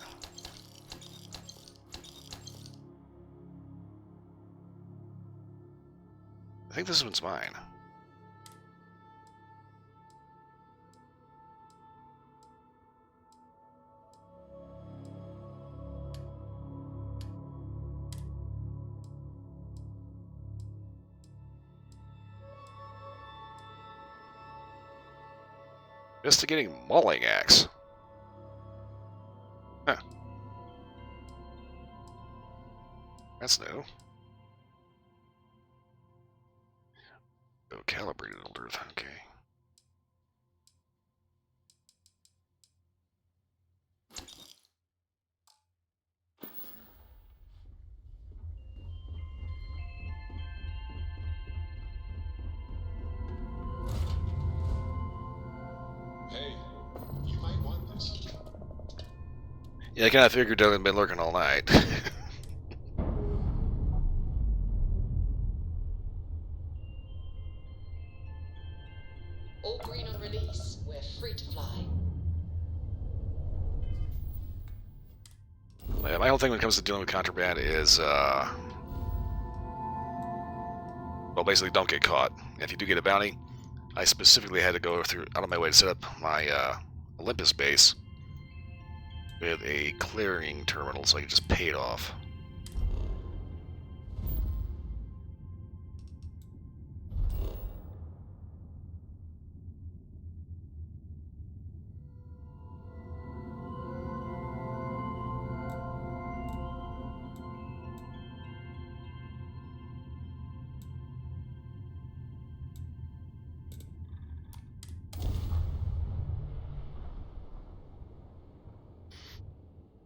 I think this one's mine. Investigating mauling axe. Huh. That's new. Oh, calibrated alert. Okay. Hey, you might want this. Yeah, I kind of figured Doug had been lurking all night. All green on release. We're free to fly. My whole thing when it comes to dealing with contraband is, well, basically don't get caught. If you do get a bounty, I specifically had to go out of my way to set up my Olympus base with a clearing terminal so I could just pay it off.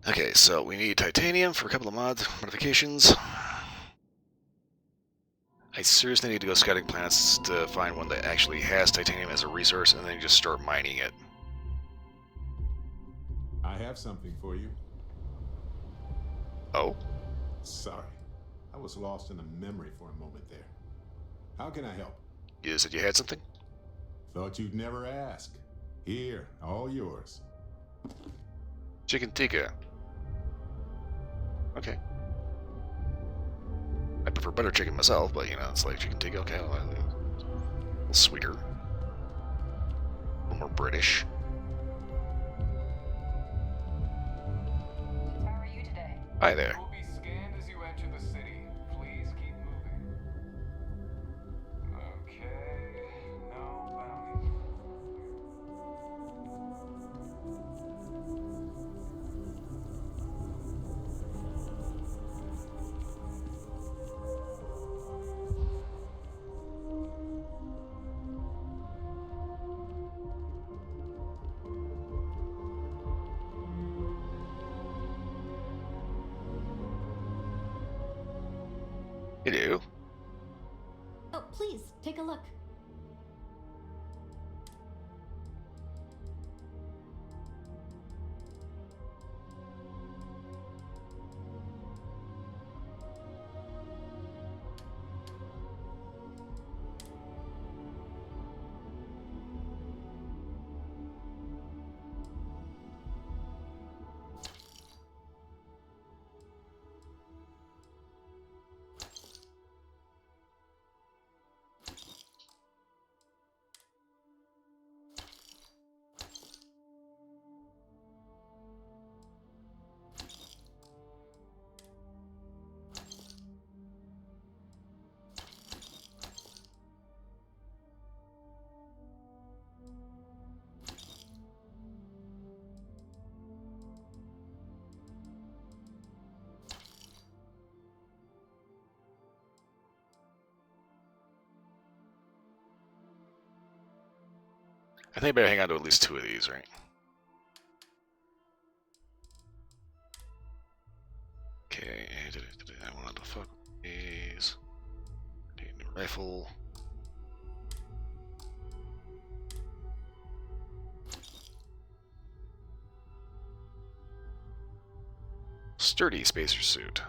Okay, so we need titanium for a couple of modifications. I seriously need to go scouting planets to find one that actually has titanium as a resource and then just start mining it. I have something for you. Oh? Sorry. I was lost in a memory for a moment there. How can I help? You said you had something? Thought you'd never ask. Here, all yours. Chicken tikka. Okay. I prefer butter chicken myself, but you know, it's like chicken tikka, okay, a little sweeter. A little more British. How are you today? Hi there. You will be scanned as you enter the city. Please keep moving. Okay, no bounty. You do? Oh, please, take a look. I think I better hang on to at least 2 of these, right? Okay, I want to fuck these. Need a new rifle. Sturdy spacer suit.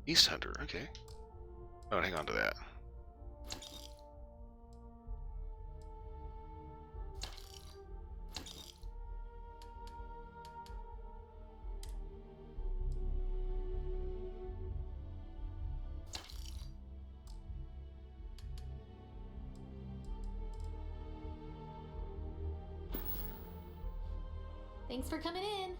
East Hunter, okay. Oh, hang on to that. Thanks for coming in.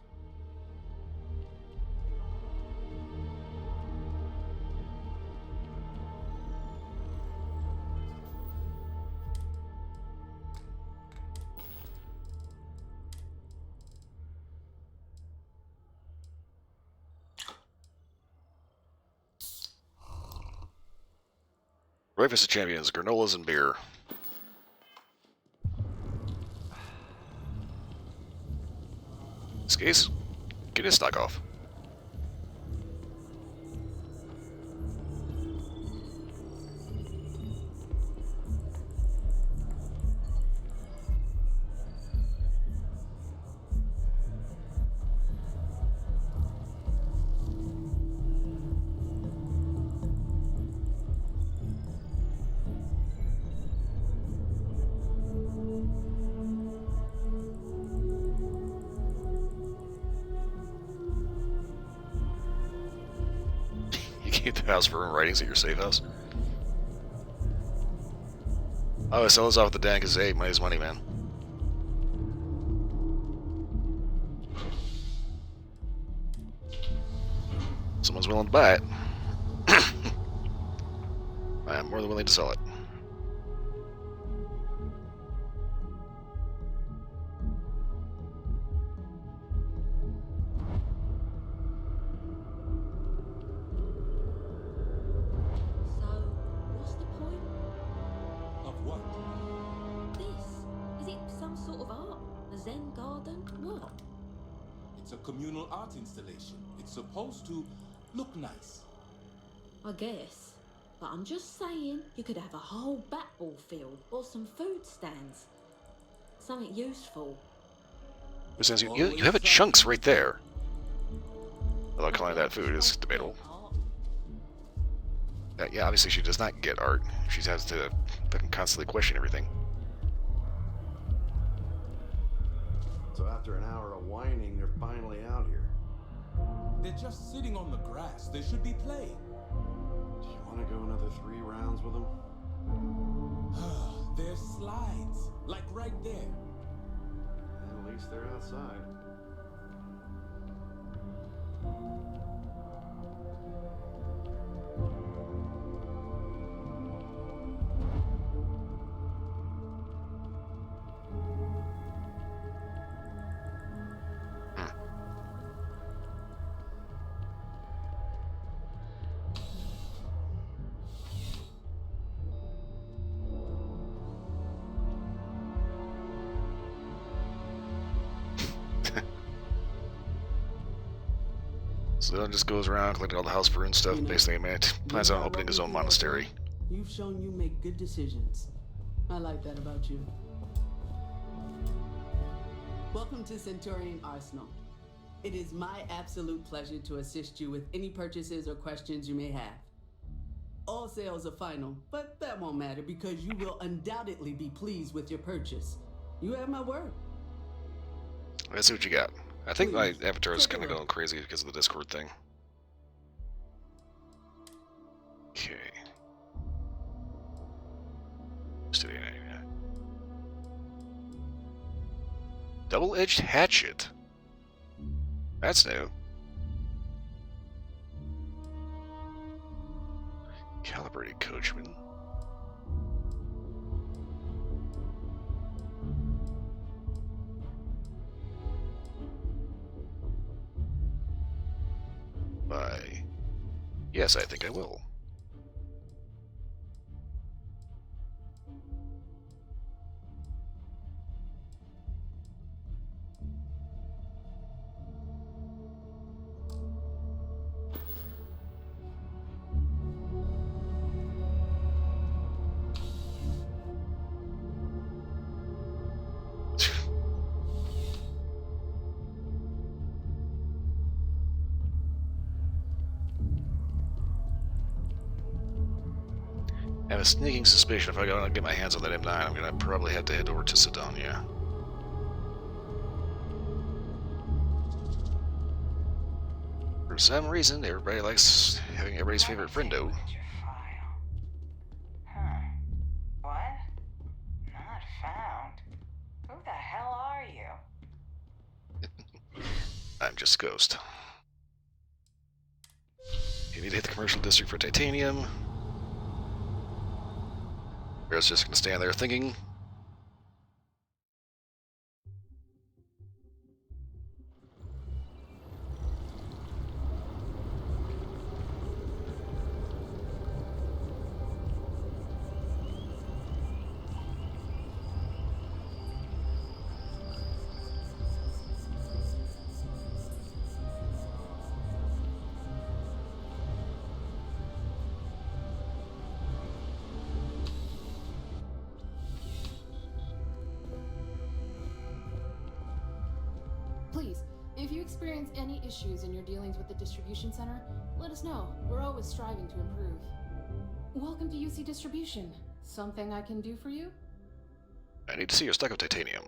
Breakfast of Champions, granolas and beer. In this case, get his stock off. You keep the house for writings at your safe house. Oh, I sell this off at the den because, hey, money's money, man. Someone's willing to buy it. I'm more than willing to sell it. What's the point? Of what? This? Is it some sort of art? A Zen garden? What? It's a communal art installation. It's supposed to look nice. I guess. But I'm just saying, you could have a whole bat-ball field or some food stands. Something useful. You have a chunks right there. Although calling that food is debatable. Yeah, obviously she does not get art. She has to fucking constantly question everything. So after an hour of whining, they're finally out here. They're just sitting on the grass. They should be playing. Do you want to go another 3 rounds with them? There's slides, like right there. At least they're outside. So Dylan just goes around collecting all the house food stuff. Basically, man, plans on opening his own monastery. You've shown you make good decisions. I like that about you. Welcome to Centurion Arsenal. It is my absolute pleasure to assist you with any purchases or questions you may have. All sales are final, but that won't matter because you will undoubtedly be pleased with your purchase. You have my word. Let's see what you got. I think my avatar is kind of going crazy because of the Discord thing. Okay. Let's do it. Double-edged hatchet. That's new. coachman. Why? Yes, I think I will. I have a sneaking suspicion if I don't get my hands on that M9, I'm gonna probably have to head over to Sidonia. For some reason, everybody likes having everybody's favorite friendo. Huh. What? Not found. Who the hell are you? I'm just Ghost. You need to hit the commercial district for titanium. Bear's just gonna stand there thinking. Please, if you experience any issues in your dealings with the distribution center, let us know. We're always striving to improve. Welcome to UC Distribution. Something I can do for you? I need to see your stock of titanium.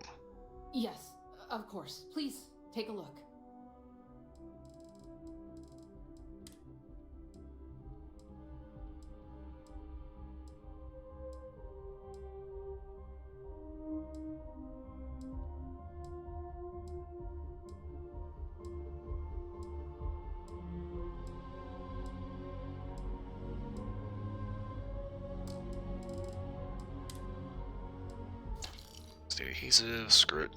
Yes, of course. Please, take a look. Stay adhesive, screw it.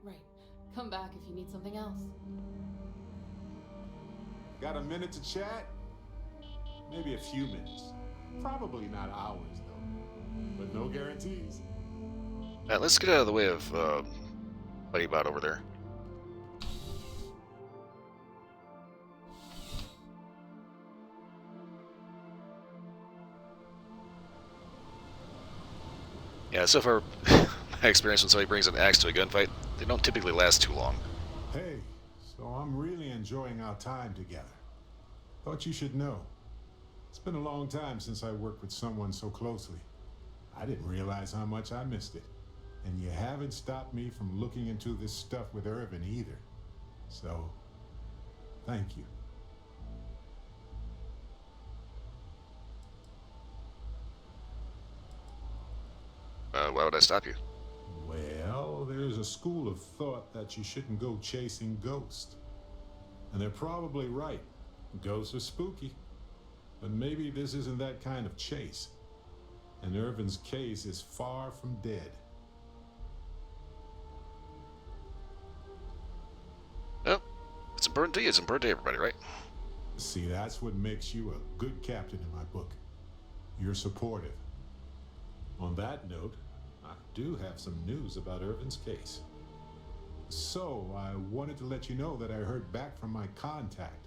Right. Come back if you need something else. Got a minute to chat? Maybe a few minutes. Probably not hours, though. But no guarantees. Alright, let's get out of the way of Buddybot over there. Yeah, so far, my experience when somebody brings an axe to a gunfight, they don't typically last too long. Hey, so I'm really enjoying our time together. Thought you should know. It's been a long time since I worked with someone so closely. I didn't realize how much I missed it. And you haven't stopped me from looking into this stuff with Irvin either. So, thank you. Why would I stop you? Well, there's a school of thought that you shouldn't go chasing ghosts. And they're probably right. Ghosts are spooky. But maybe this isn't that kind of chase. And Irvin's case is far from dead. Well, it's important to you, it's important to everybody, right? See, that's what makes you a good captain in my book. You're supportive. On that note, I do have some news about Irvin's case. So, I wanted to let you know that I heard back from my contact,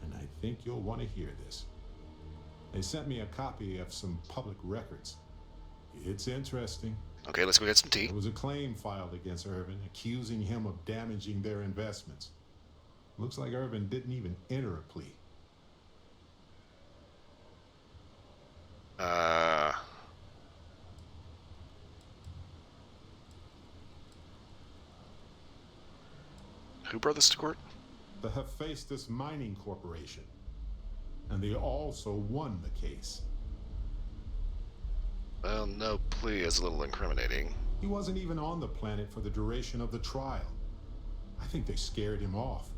and I think you'll want to hear this. They sent me a copy of some public records. It's interesting. Okay, let's go get some tea. There was a claim filed against Irvin, accusing him of damaging their investments. Looks like Irvin didn't even enter a plea. Who brought this to court? The Hephaestus Mining Corporation. And they also won the case. Well, no plea is a little incriminating. He wasn't even on the planet for the duration of the trial. I think they scared him off.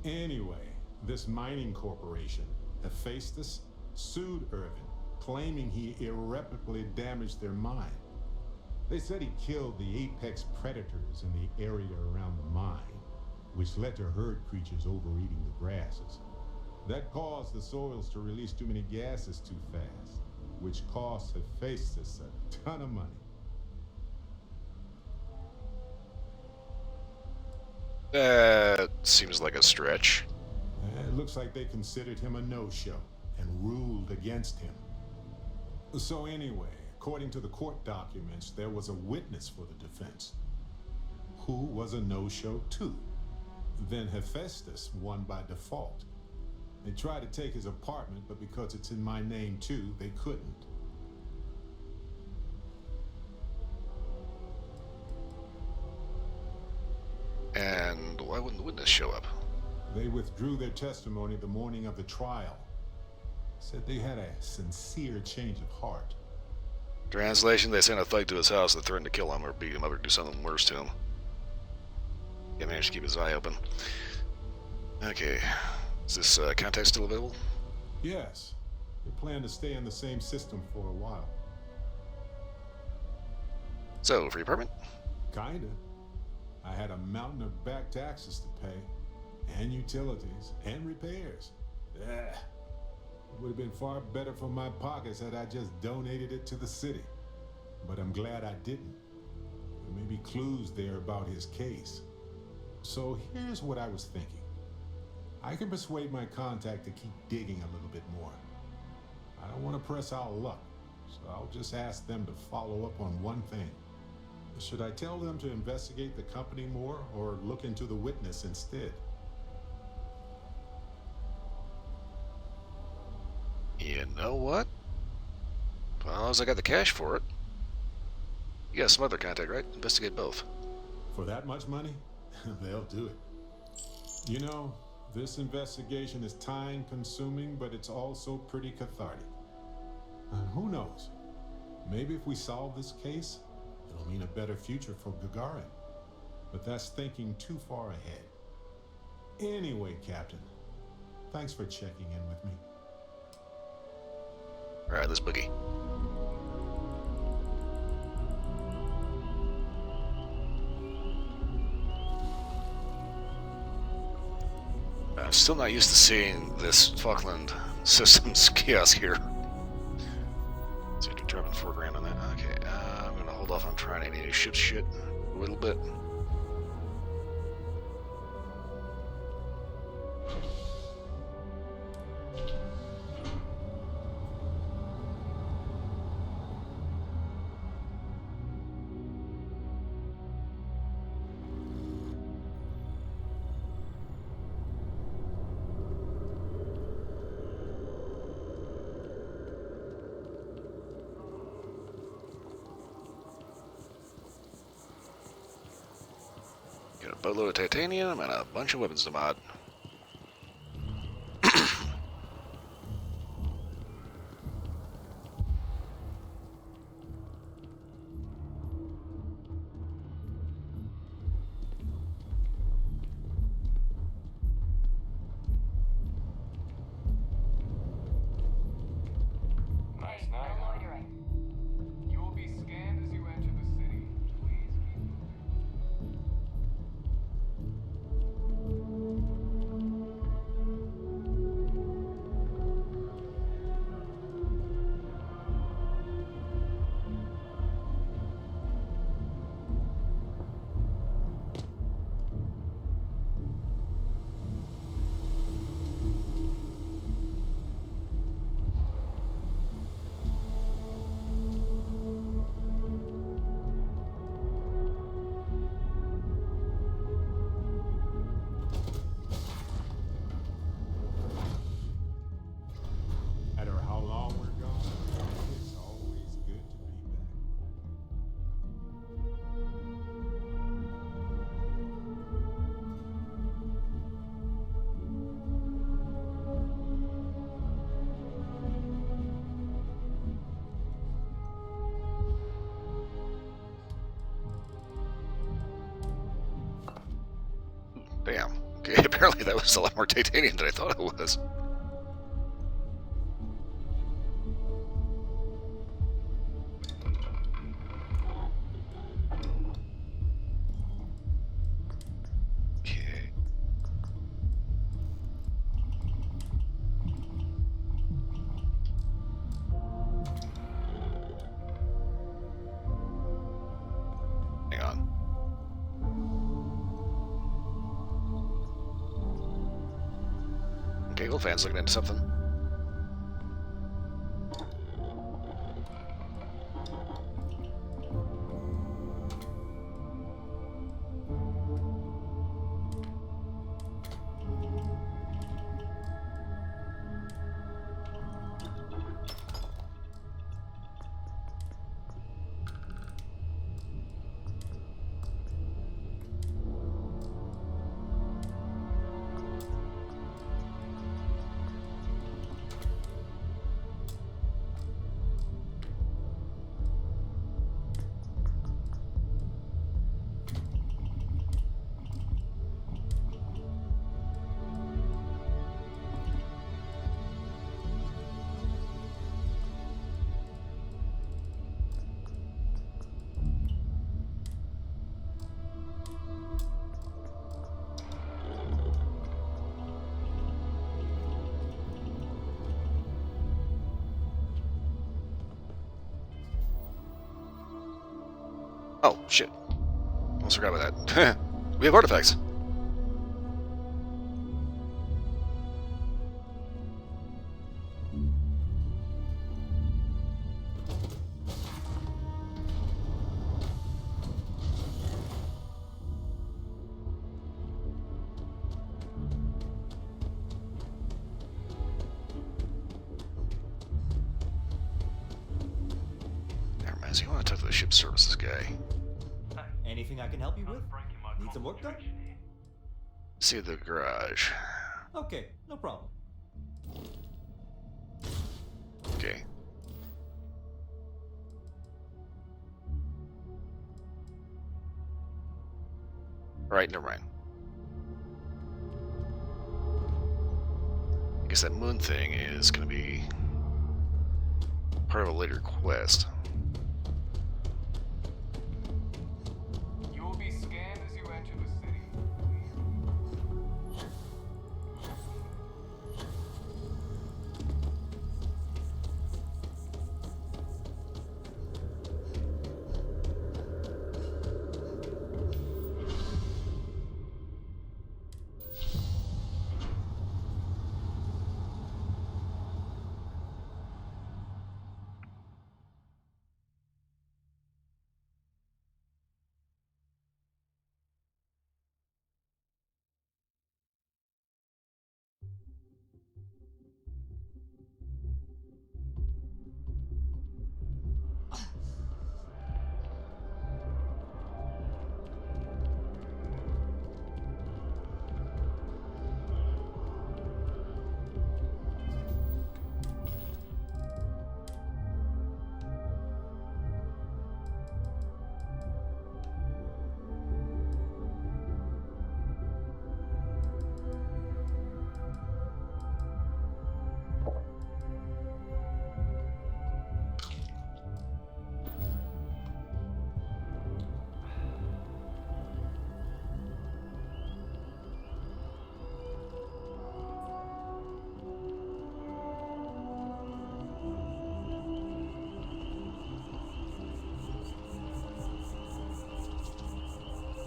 Anyway, this mining corporation, Hephaestus, sued Irvin, claiming he irreparably damaged their mine. They said he killed the apex predators in the area around the mine, which led to herd creatures overeating the grasses. That caused the soils to release too many gases too fast, which cost Hephaestus a ton of money. That seems like a stretch. It looks like they considered him a no-show and ruled against him. So anyway, according to the court documents, there was a witness for the defense, who was a no-show too. Then Hephaestus won by default. They tried to take his apartment, but because it's in my name too, they couldn't. And why wouldn't the witness show up? They withdrew their testimony the morning of the trial. Said they had a sincere change of heart. Translation, they sent a thug to his house that threatened to kill him or beat him up or do something worse to him. He managed to keep his eye open. Okay. Is this contact still available? Yes. They plan to stay in the same system for a while. So, free apartment? Kinda. I had a mountain of back taxes to pay, and utilities, and repairs. It would have been far better for my pockets had I just donated it to the city. But I'm glad I didn't. There may be clues there about his case. So here's what I was thinking. I can persuade my contact to keep digging a little bit more. I don't want to press our luck, so I'll just ask them to follow up on one thing. Should I tell them to investigate the company more or look into the witness instead? You know what? Well, as I got the cash for it. You got some other contact, right? Investigate both. For that much money? They'll do it. You know, this investigation is time-consuming, but it's also pretty cathartic. And who knows? Maybe if we solve this case, it'll mean a better future for Gagarin. But that's thinking too far ahead. Anyway, Captain, thanks for checking in with me. Alright, let's boogie. I'm still not used to seeing this Falkland Systems kiosk here. So you're dropping $4 grand on that. Okay, I'm gonna hold off on trying any ship shit a little bit. Got a boatload of titanium and a bunch of weapons to mod. Nice night, huh? You will be scanned as you enter the city. Please keep moving. Damn. Okay, apparently that was a lot more titanium than I thought it was. Okay. Hang on. Okay, Wolfan's looking into something. Oh, shit. Almost forgot about that. We have artifacts. Never mind, so you want to talk to the ship services guy. Anything I can help you with? Need some work done? See the garage. Okay, no problem. Okay. Alright, never mind. I guess that moon thing is going to be part of a later quest. You will be scanned as you enter the city.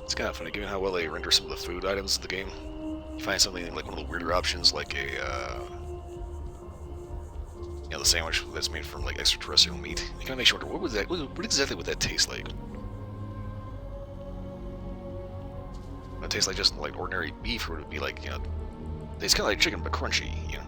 It's kind of funny, given how well they render some of the food items in the game. You find something like one of the weirder options, like a, you know, the sandwich that's made from like extraterrestrial meat. You kind of make you wonder, what was that? What exactly would that taste like? Would it taste like just like ordinary beef, or would it be like, you know, it's kind of like chicken but crunchy, you know?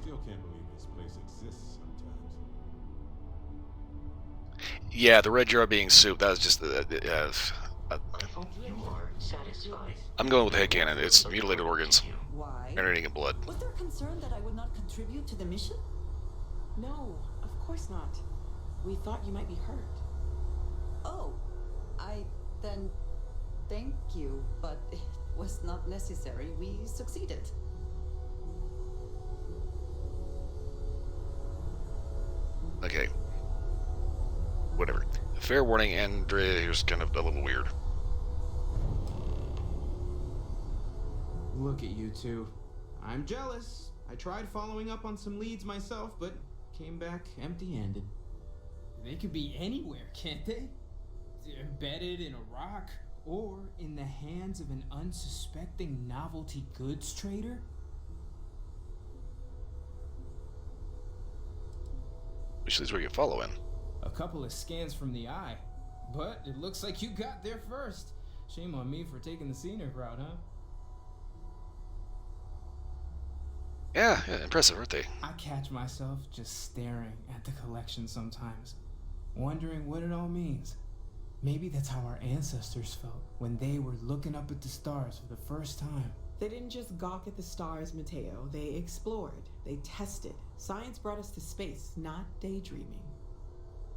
Still can't believe this place exists sometimes. Yeah, the red jar being soup, that was just You are satisfied. I'm going with the headcanon. It's mutilated organs. Why? Marinating in blood. Was there concern that I would not contribute to the mission? No, of course not. We thought you might be hurt. Oh, then thank you, but it was not necessary. We succeeded. Okay. Whatever. Fair warning, Andrea here's kind of a little weird. Look at you two. I'm jealous. I tried following up on some leads myself, but came back empty-handed. They could be anywhere, can't they? Embedded in a rock, or in the hands of an unsuspecting novelty goods trader? Which is where you follow in. A couple of scans from the eye, but it looks like you got there first. Shame on me for taking the scenic route, huh? Yeah, impressive, aren't they? I catch myself just staring at the collection sometimes, wondering what it all means. Maybe that's how our ancestors felt when they were looking up at the stars for the first time. They didn't just gawk at the stars, Mateo. They explored. They tested. Science brought us to space, not daydreaming.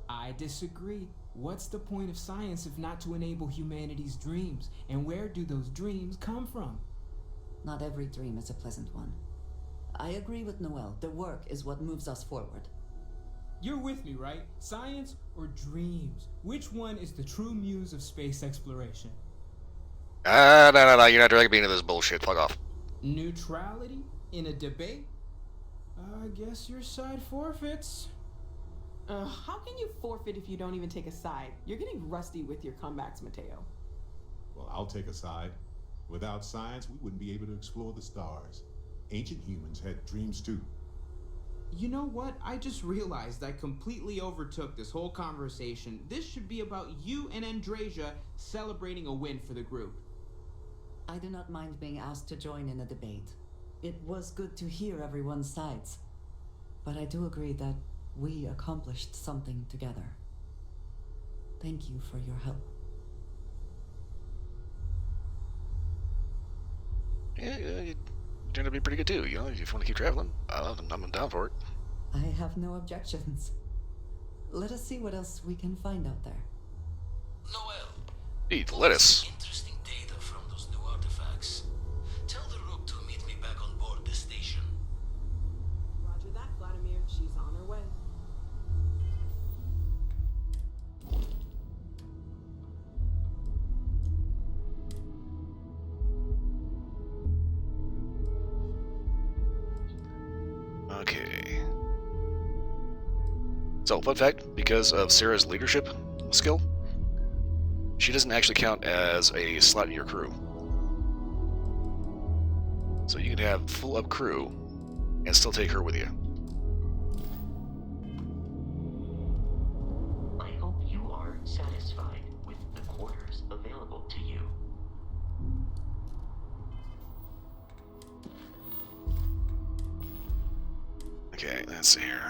I disagree. What's the point of science if not to enable humanity's dreams? And where do those dreams come from? Not every dream is a pleasant one. I agree with Noel. The work is what moves us forward. You're with me, right? Science or dreams? Which one is the true muse of space exploration? No, you're not dragging me into this bullshit. Fuck off. Neutrality in a debate? I guess your side forfeits. How can you forfeit if you don't even take a side? You're getting rusty with your comebacks, Mateo. Well, I'll take a side. Without science, we wouldn't be able to explore the stars. Ancient humans had dreams too. You know what? I just realized I completely overtook this whole conversation. This should be about you and Andrasia celebrating a win for the group. I do not mind being asked to join in a debate. It was good to hear everyone's sides. But I do agree that we accomplished something together. Thank you for your help. Yeah, you turned out to be pretty good too. You know, if you want to keep traveling, I'm down for it. I have no objections. Let us see what else we can find out there. Noel. Eat lettuce. Interesting data from those new artifacts. Tell the Rook to meet me back on board the station. Roger that, Vladimir. She's on her way. Okay. So, fun fact, because of Sarah's leadership skill, she doesn't actually count as a slot in your crew. So you can have full up crew and still take her with you. I hope you are satisfied with the quarters available to you. Okay, let's see here.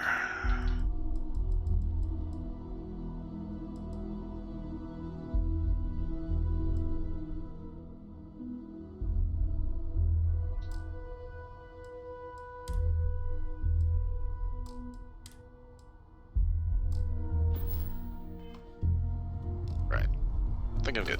Right. I think I'm good.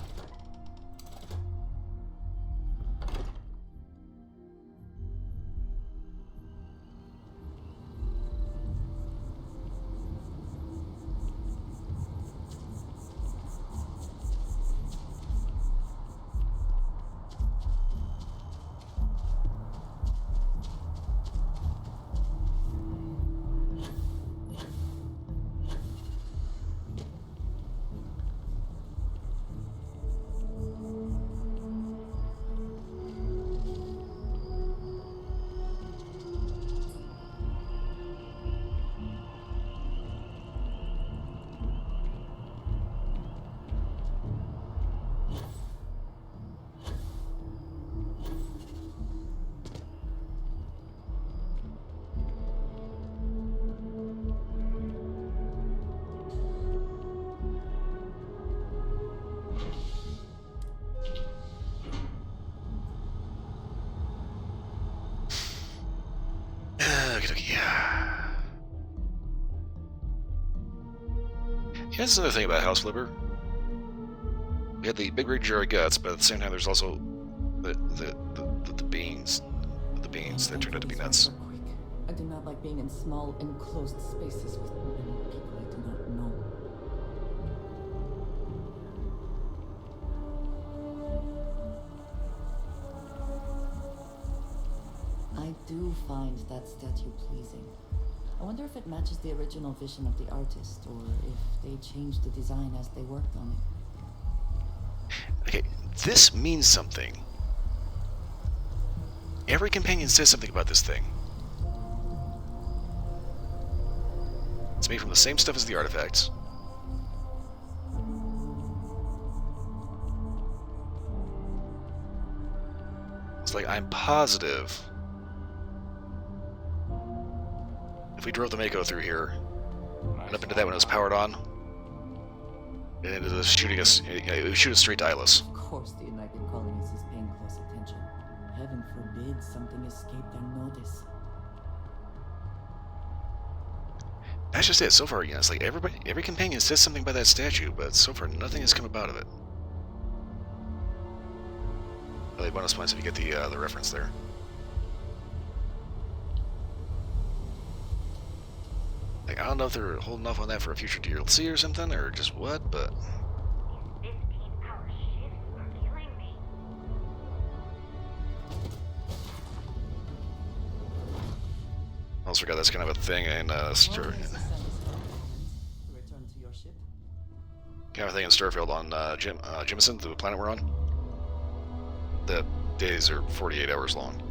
Yeah, that's another thing about House Flipper. We had the big rig jar of guts, but at the same time, there's also the beans. The beans that turned out to be nuts. I do not like being in small, enclosed spaces with many people I do not know. I do find that statue pleasing. I wonder if it matches the original vision of the artist, or if they changed the design as they worked on it. Okay, this means something. Every companion says something about this thing. It's made from the same stuff as the artifacts. It's like, I'm positive if we drove the Mako through here, and up into that when it was powered on, and it was shooting us, it would shoot us straight to Eyeless. Of course the United Colonies is paying close attention. Heaven forbid something escaped their notice. That's just it. So far, it's like every companion says something about that statue, but so far nothing has come about of it. Really bonus points if you get the reference there. Like, I don't know if they're holding off on that for a future DLC or something, or just what, but... I also forgot that's kind of a thing in Starfield. Kind of a thing in Starfield on Jemison, the planet we're on. The days are 48 hours long.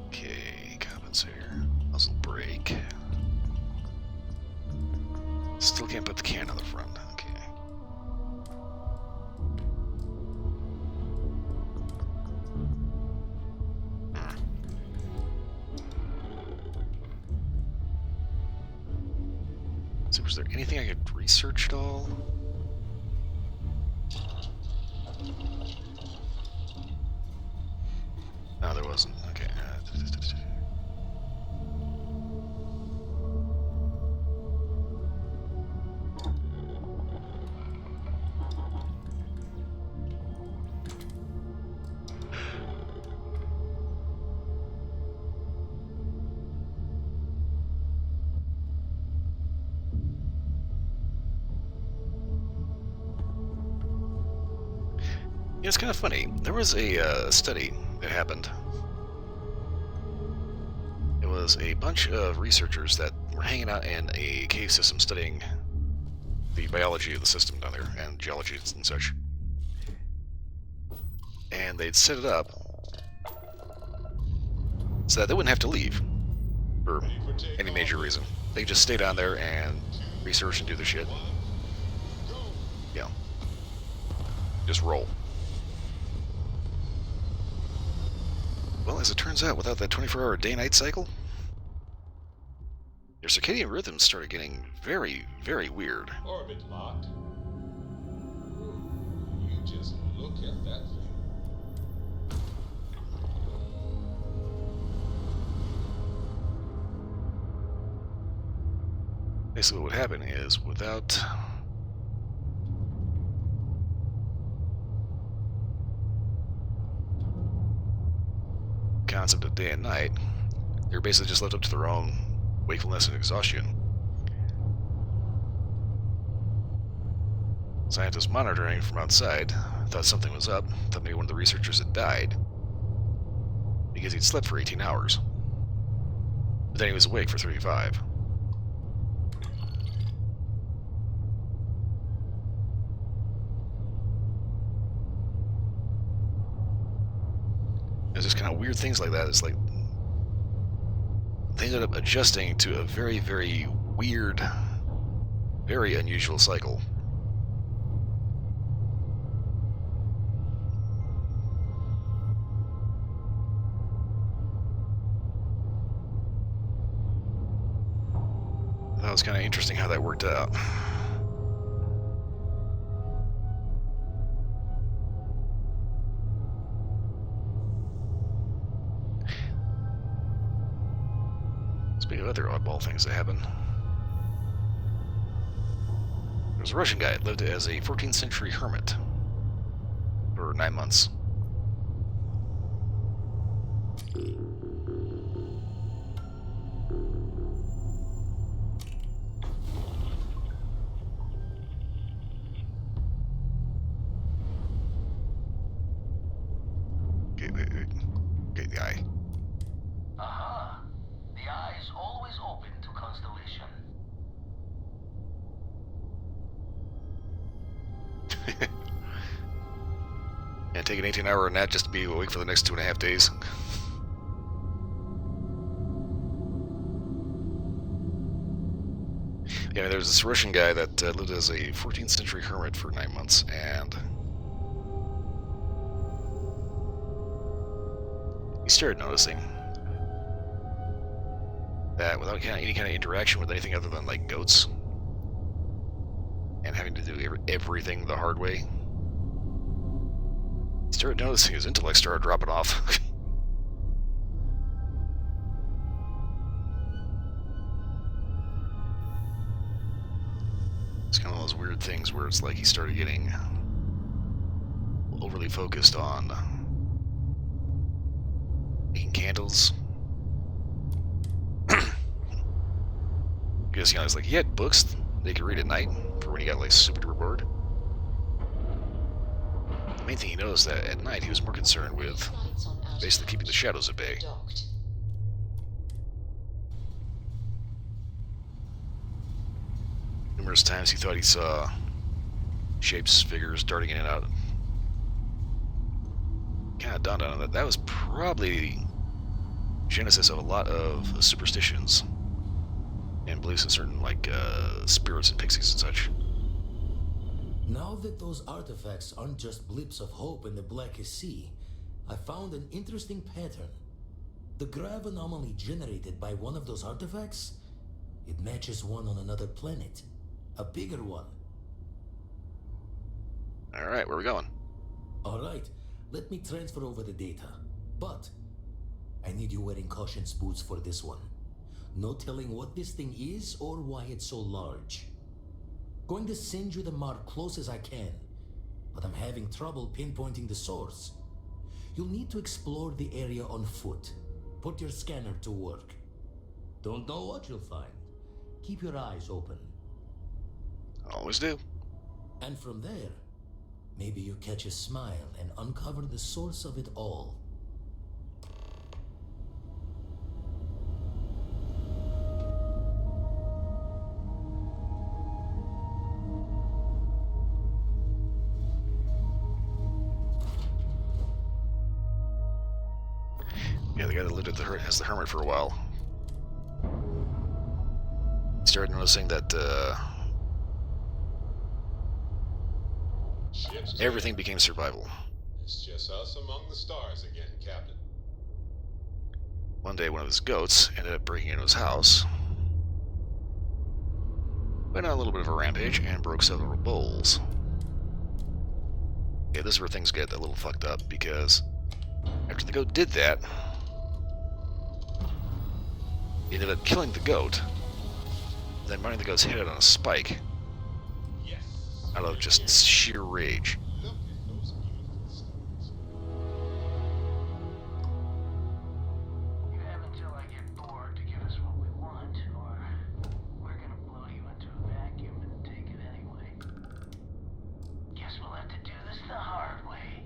Okay, compensator, muzzle brake. Still can't put the can on the front. Okay. So was there anything I could research at all? No, there wasn't. Okay. It's kind of funny. There was a study that happened. It was a bunch of researchers that were hanging out in a cave system studying the biology of the system down there and geology and such. And they'd set it up so that they wouldn't have to leave for any major reason. They could just stay down there and research and do their shit. Yeah. Just roll. Well, as it turns out, without that 24-hour day-night cycle, your circadian rhythms started getting very, very weird. Orbit locked. You just look at that thing. Basically, what would happen is, without concept of day and night, they're basically just left up to their own wakefulness and exhaustion. Scientists monitoring from outside thought something was up, thought maybe one of the researchers had died because he'd slept for 18 hours. But then he was awake for 35. It's just kind of weird things like that. It's like they ended up adjusting to a very, very weird, very unusual cycle. That was kind of interesting how that worked out. Speaking of other oddball things that happen, there was a Russian guy that lived as a 14th century hermit for 9 months. Okay, the eye. Aha! The eye is always open to constellation. And take an 18-hour nap just to be awake for the next 2.5 days. Yeah, I mean, there's this Russian guy that lived as a 14th century hermit for 9 months, and he started noticing that without any kind of interaction with anything other than like goats, and having to do everything the hard way, he started noticing his intellect started dropping off. It's kind of those weird things where it's like he started getting overly focused on making candles. Because, you know, it's like he had books they could read at night for when he got like super duper bored. The main thing he noticed that at night he was more concerned with basically keeping the shadows at bay. Numerous times he thought he saw shapes, figures darting in and out. Kind of dawned on him that that was probably the genesis of a lot of superstitions and beliefs in certain, like, spirits and pixies and such. Now that those artifacts aren't just blips of hope in the blackest sea, I found an interesting pattern. The grav anomaly generated by one of those artifacts, it matches one on another planet. A bigger one. Alright, where are we going? Alright, let me transfer over the data. But I need you wearing caution's boots for this one. No telling what this thing is or why it's so large. Going to send you the mark close as I can, but I'm having trouble pinpointing the source. You'll need to explore the area on foot. Put your scanner to work. Don't know what you'll find. Keep your eyes open. Always do. And from there, maybe you catch a smile and uncover the source of it all. Yeah, the guy that lived as the hermit for a while started noticing that everything became survival. It's just us among the stars again, Captain. One day, one of his goats ended up breaking into his house, went on a little bit of a rampage, and broke several bowls. Yeah, this is where things get a little fucked up, because after the goat did that, he ended up killing the goat, then mounting the goat's head on a spike, out of just sheer rage. You have until I get bored to give us what we want, or we're gonna blow you into a vacuum and take it anyway. Guess we'll have to do this the hard way.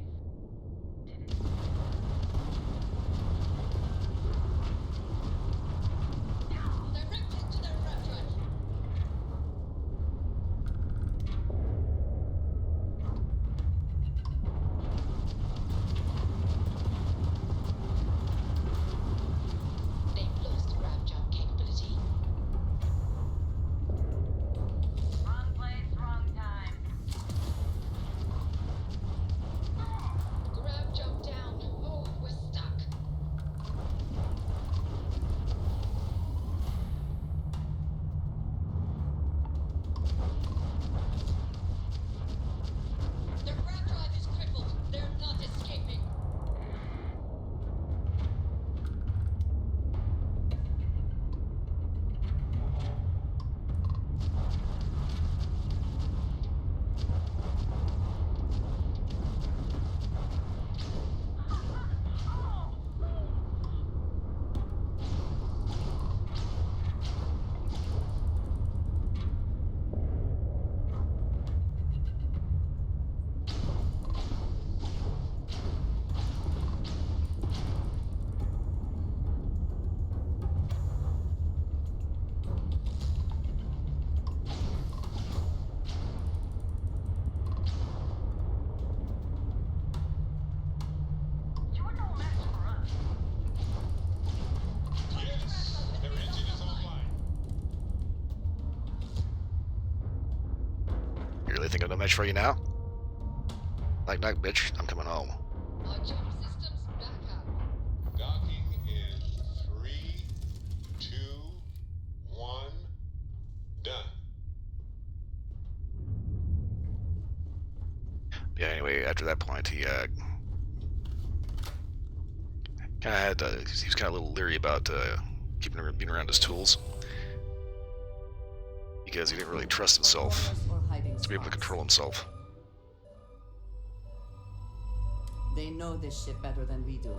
think I'm no match for you now? Night, night, bitch. I'm coming home. Our jump systems back up. Docking in 3, 2, 1, done. Yeah, anyway, after that point, he kind of had, he was kind of a little leery about being around his tools. Because he didn't really trust himself to be able to control himself. They know this shit better than we do.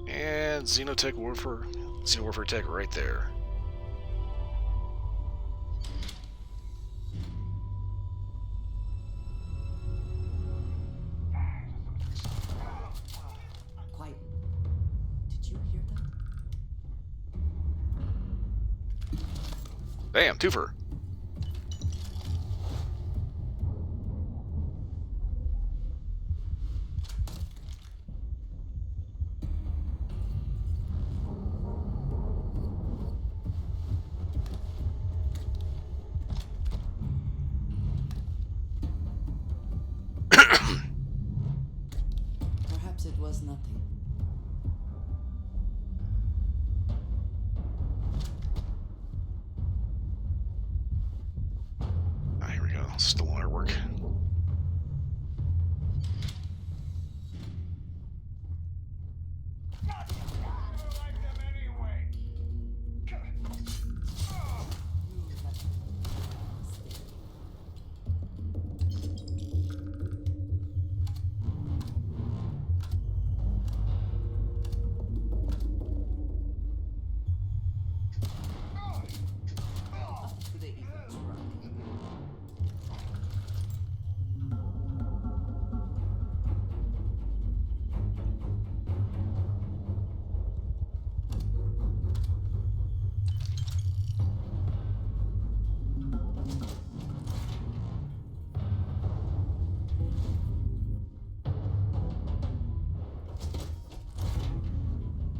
And Xenotech Warfare, Xenowarfare Tech right there. Quiet. Did you hear that? Bam, twofer. Perhaps it was nothing. Ah, here we go. Stolen artwork. They even try.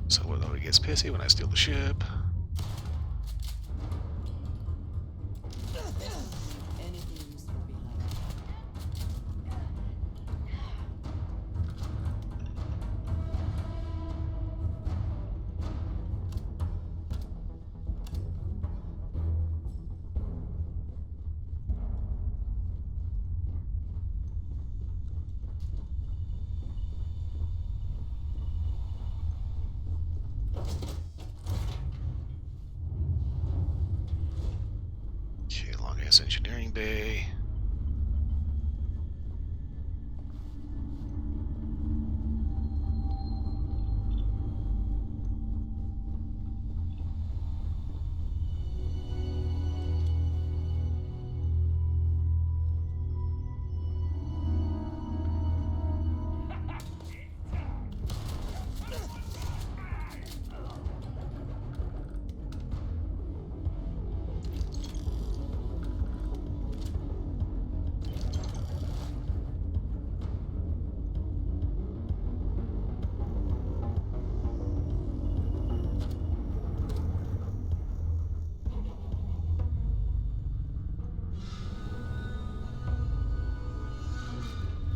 So he gets pissy when I steal the ship. Anything useful behind. Okay, long ass engineering bay.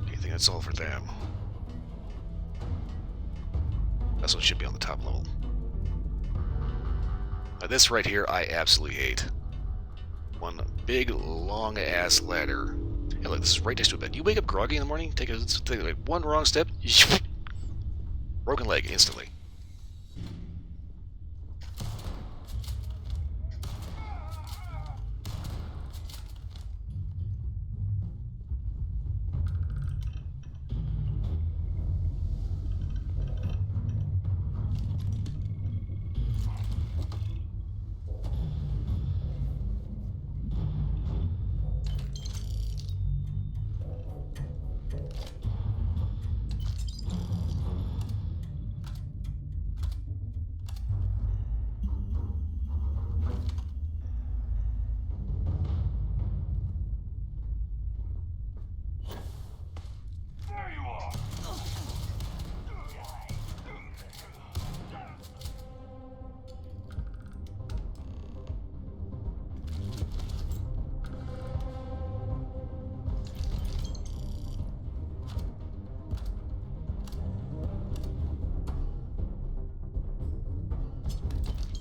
I think that's all for them. That's what should be on the top level. Now this right here, I absolutely hate. One big, long-ass ladder. Hey, look, this is right next to a bed. You wake up groggy in the morning, take like one wrong step, broken leg instantly.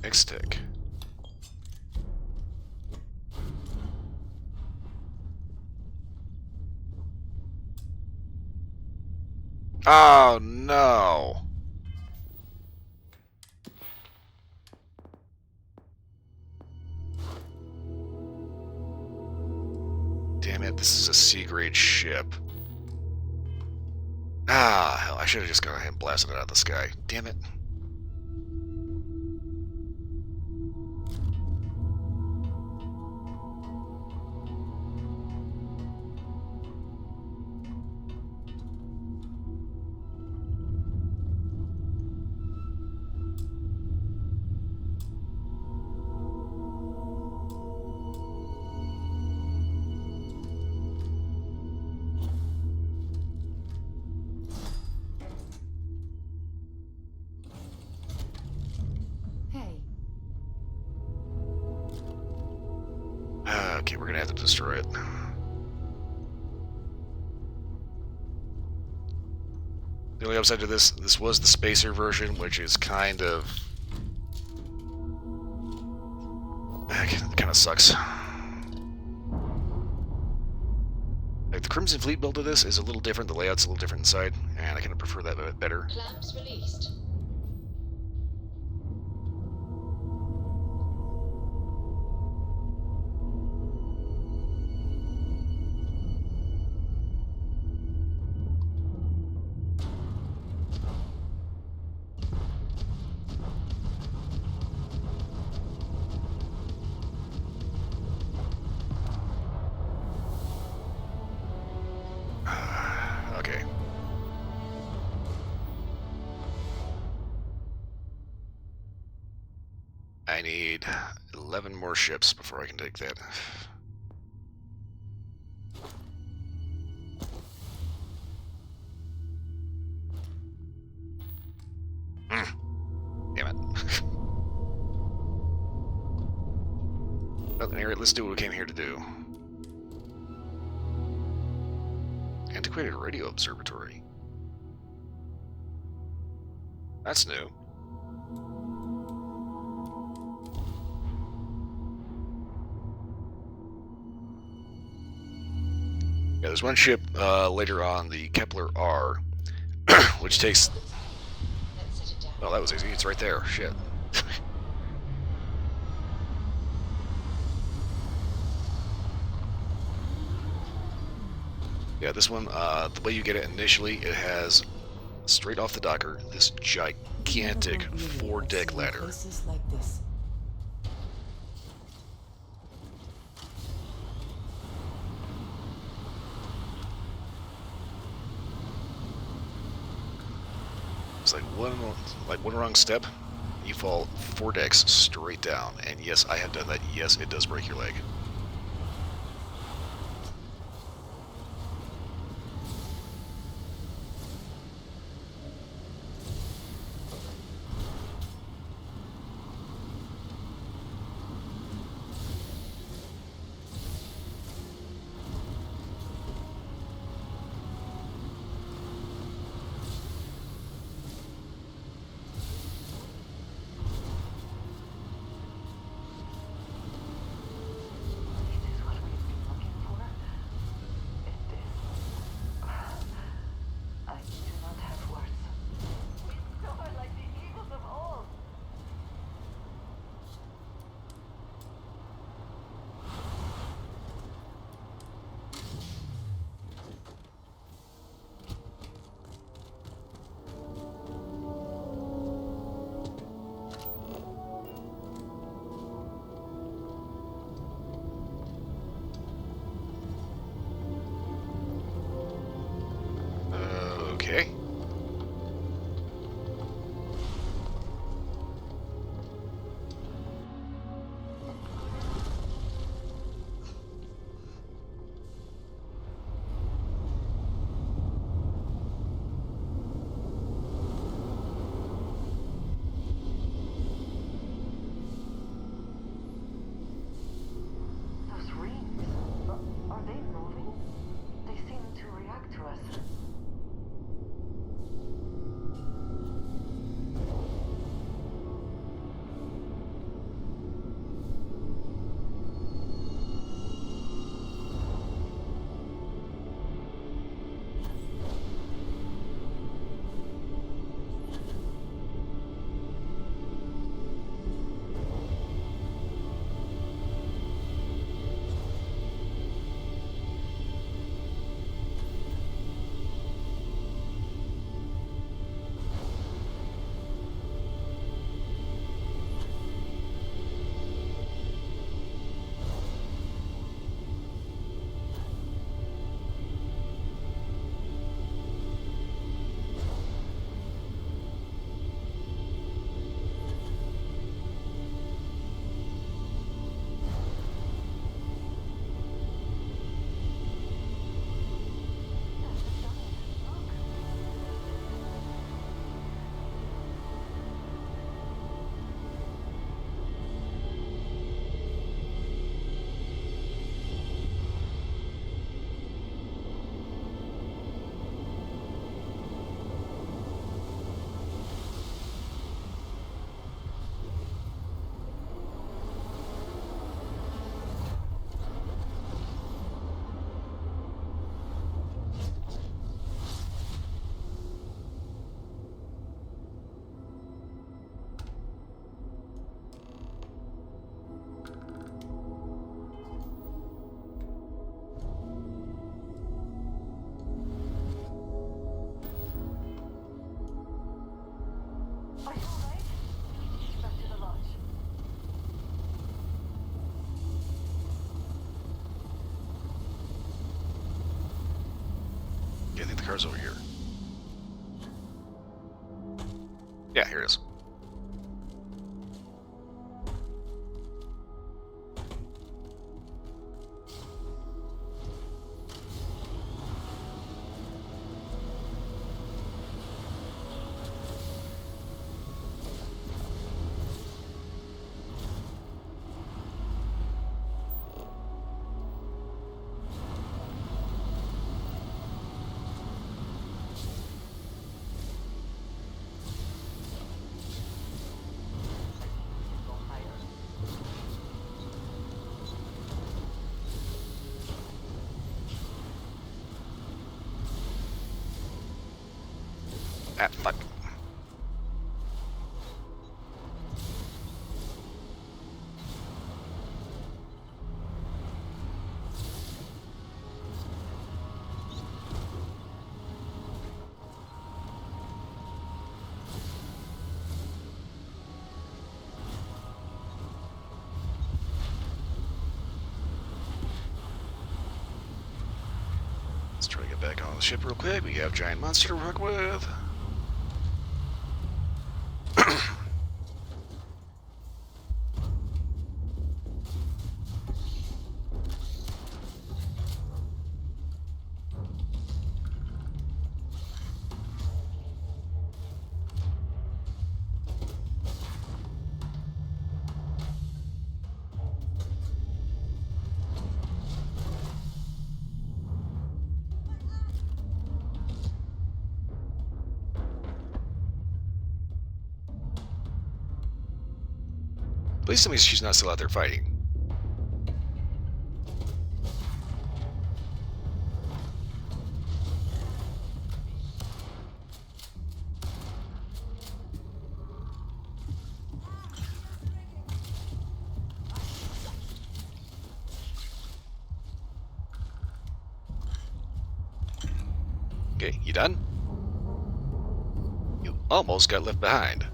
X-Tech. Oh no! Damn it, this is a C-grade ship. Ah, hell, I should have just gone ahead and blasted it out of the sky. Damn it. Hey. Okay, we're gonna have to destroy it. The only upside to this was the spacer version, which is kind of... kind of sucks. Like, the Crimson Fleet build of this is a little different, the layout's a little different inside, and I kind of prefer that a bit better. Clamps released. Okay. I need 11 more ships before I can take that. Damn it. Well, anyway, let's do what we came here to do. Antiquated radio observatory. That's new. Yeah, there's one ship later on, the Kepler R, which takes... Oh, that was easy. It's right there. Shit. Yeah, this one, the way you get it initially, it has, straight off the docker, this gigantic 4-deck ladder. Like this. It's like one wrong step, you fall 4 decks straight down. And yes, I have done that. Yes, it does break your leg. Okay. Those rings, are they moving? They seem to react to us. car's over here. Yeah, here it is. Ah, fuck. Let's try to get back on the ship real quick. We have giant monster to work with. Please tell me she's not still out there fighting. Okay, you done? You almost got left behind.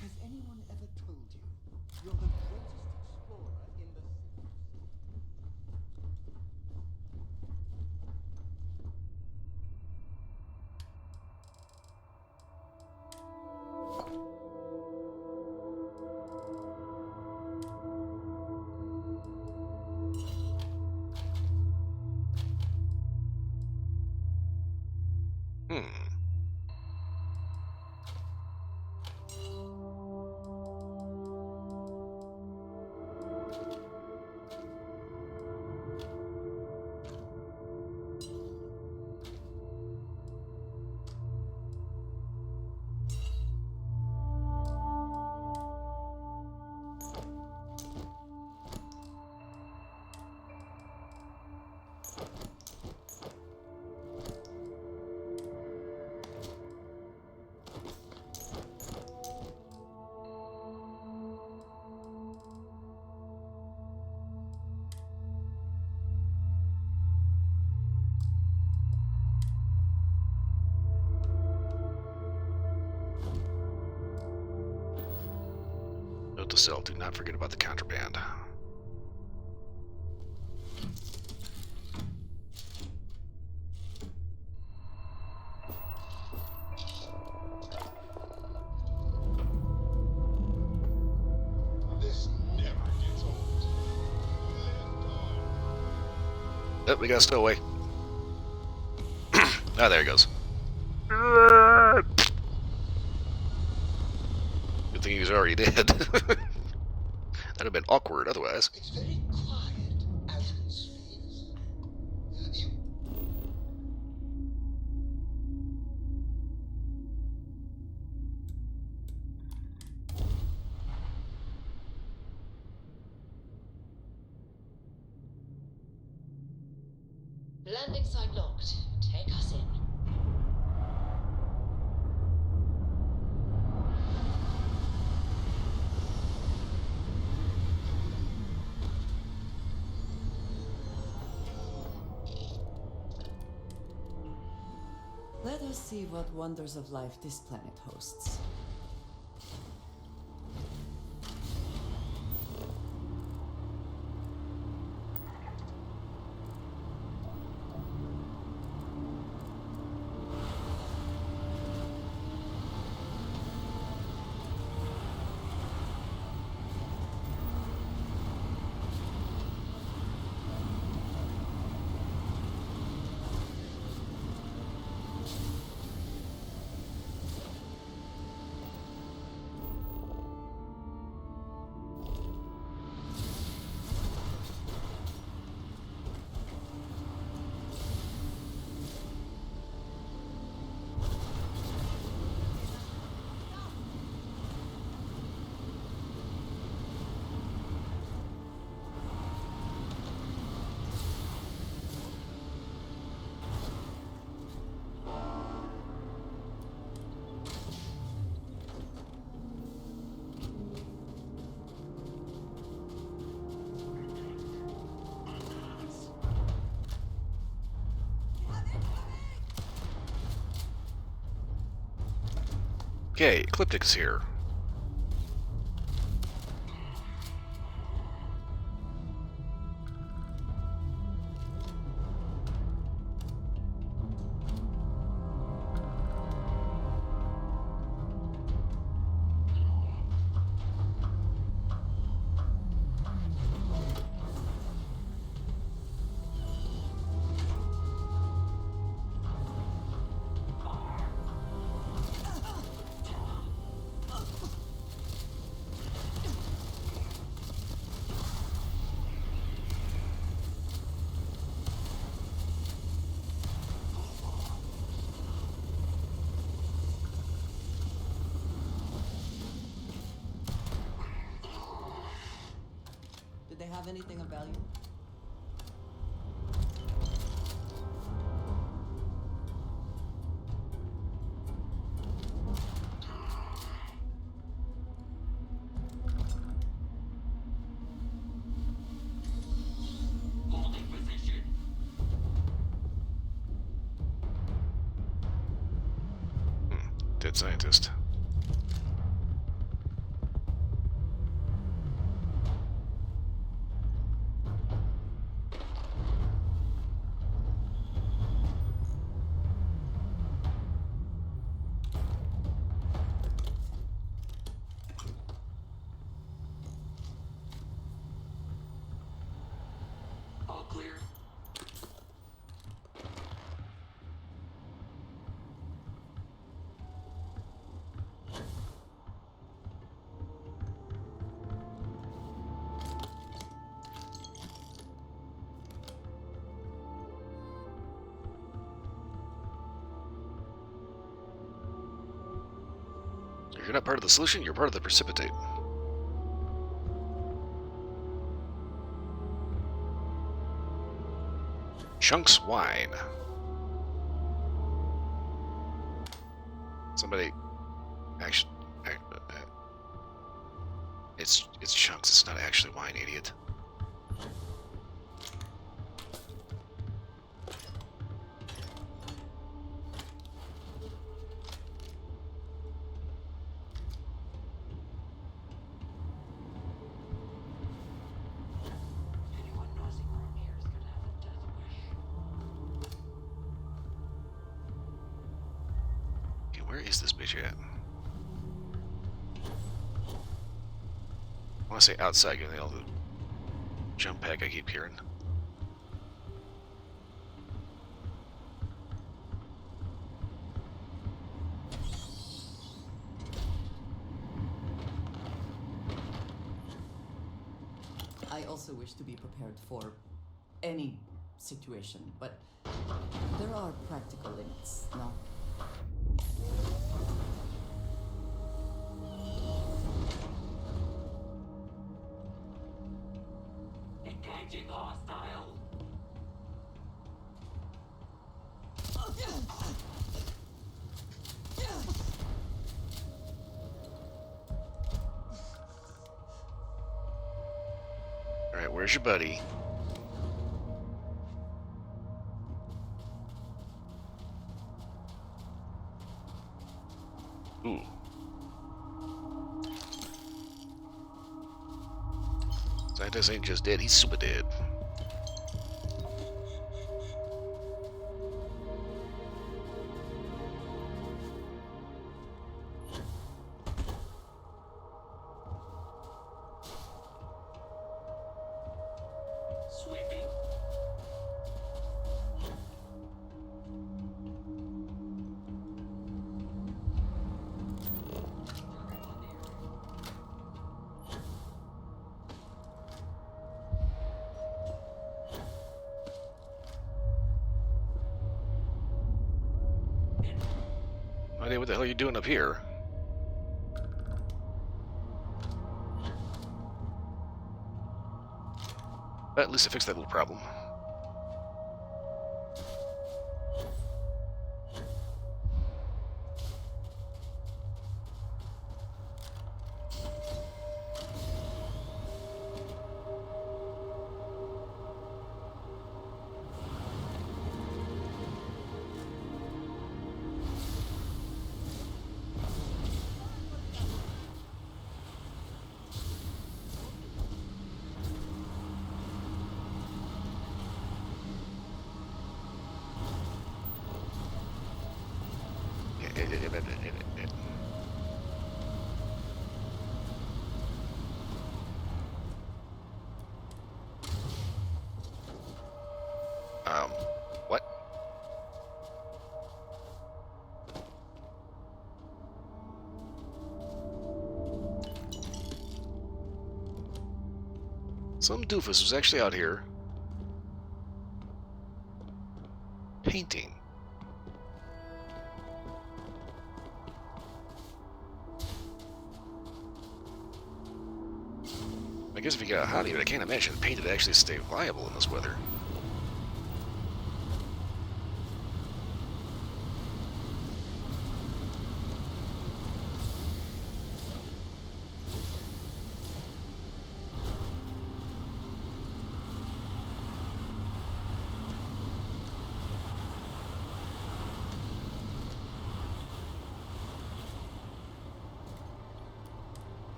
Has anyone ever told you you're the greatest explorer in the... Note to self, do not forget about the contraband. This never gets old. Oh, we got a stowaway. Ah, there he goes. Good thing he was already dead. That'd have been awkward otherwise. It's very quiet out in space. You... Landing site locked. Take us in. Let us see what wonders of life this planet hosts. Okay, Ecliptic's here. Did they have anything of value? Holding position. Dead scientist. All clear. If you're not part of the solution, you're part of the precipitate. Chunks wine. Somebody actually, it's chunks. It's not actually wine, idiot. Anyone nosing around here is gonna have a death wish. Okay, where is this bitch at? I want to say outside, given all the jump pack I keep hearing. I also wish to be prepared for any situation, but there are practical limits, no? Engaging hostile. Alright, where's your buddy? Ooh. Scientist ain't just dead, he's super dead. Sweeping. No idea what the hell you're doing up here. But at least I fixed that little problem. What? Some doofus was actually out here painting. I guess if you got a hobby, but I can't imagine paint would actually stay viable in this weather.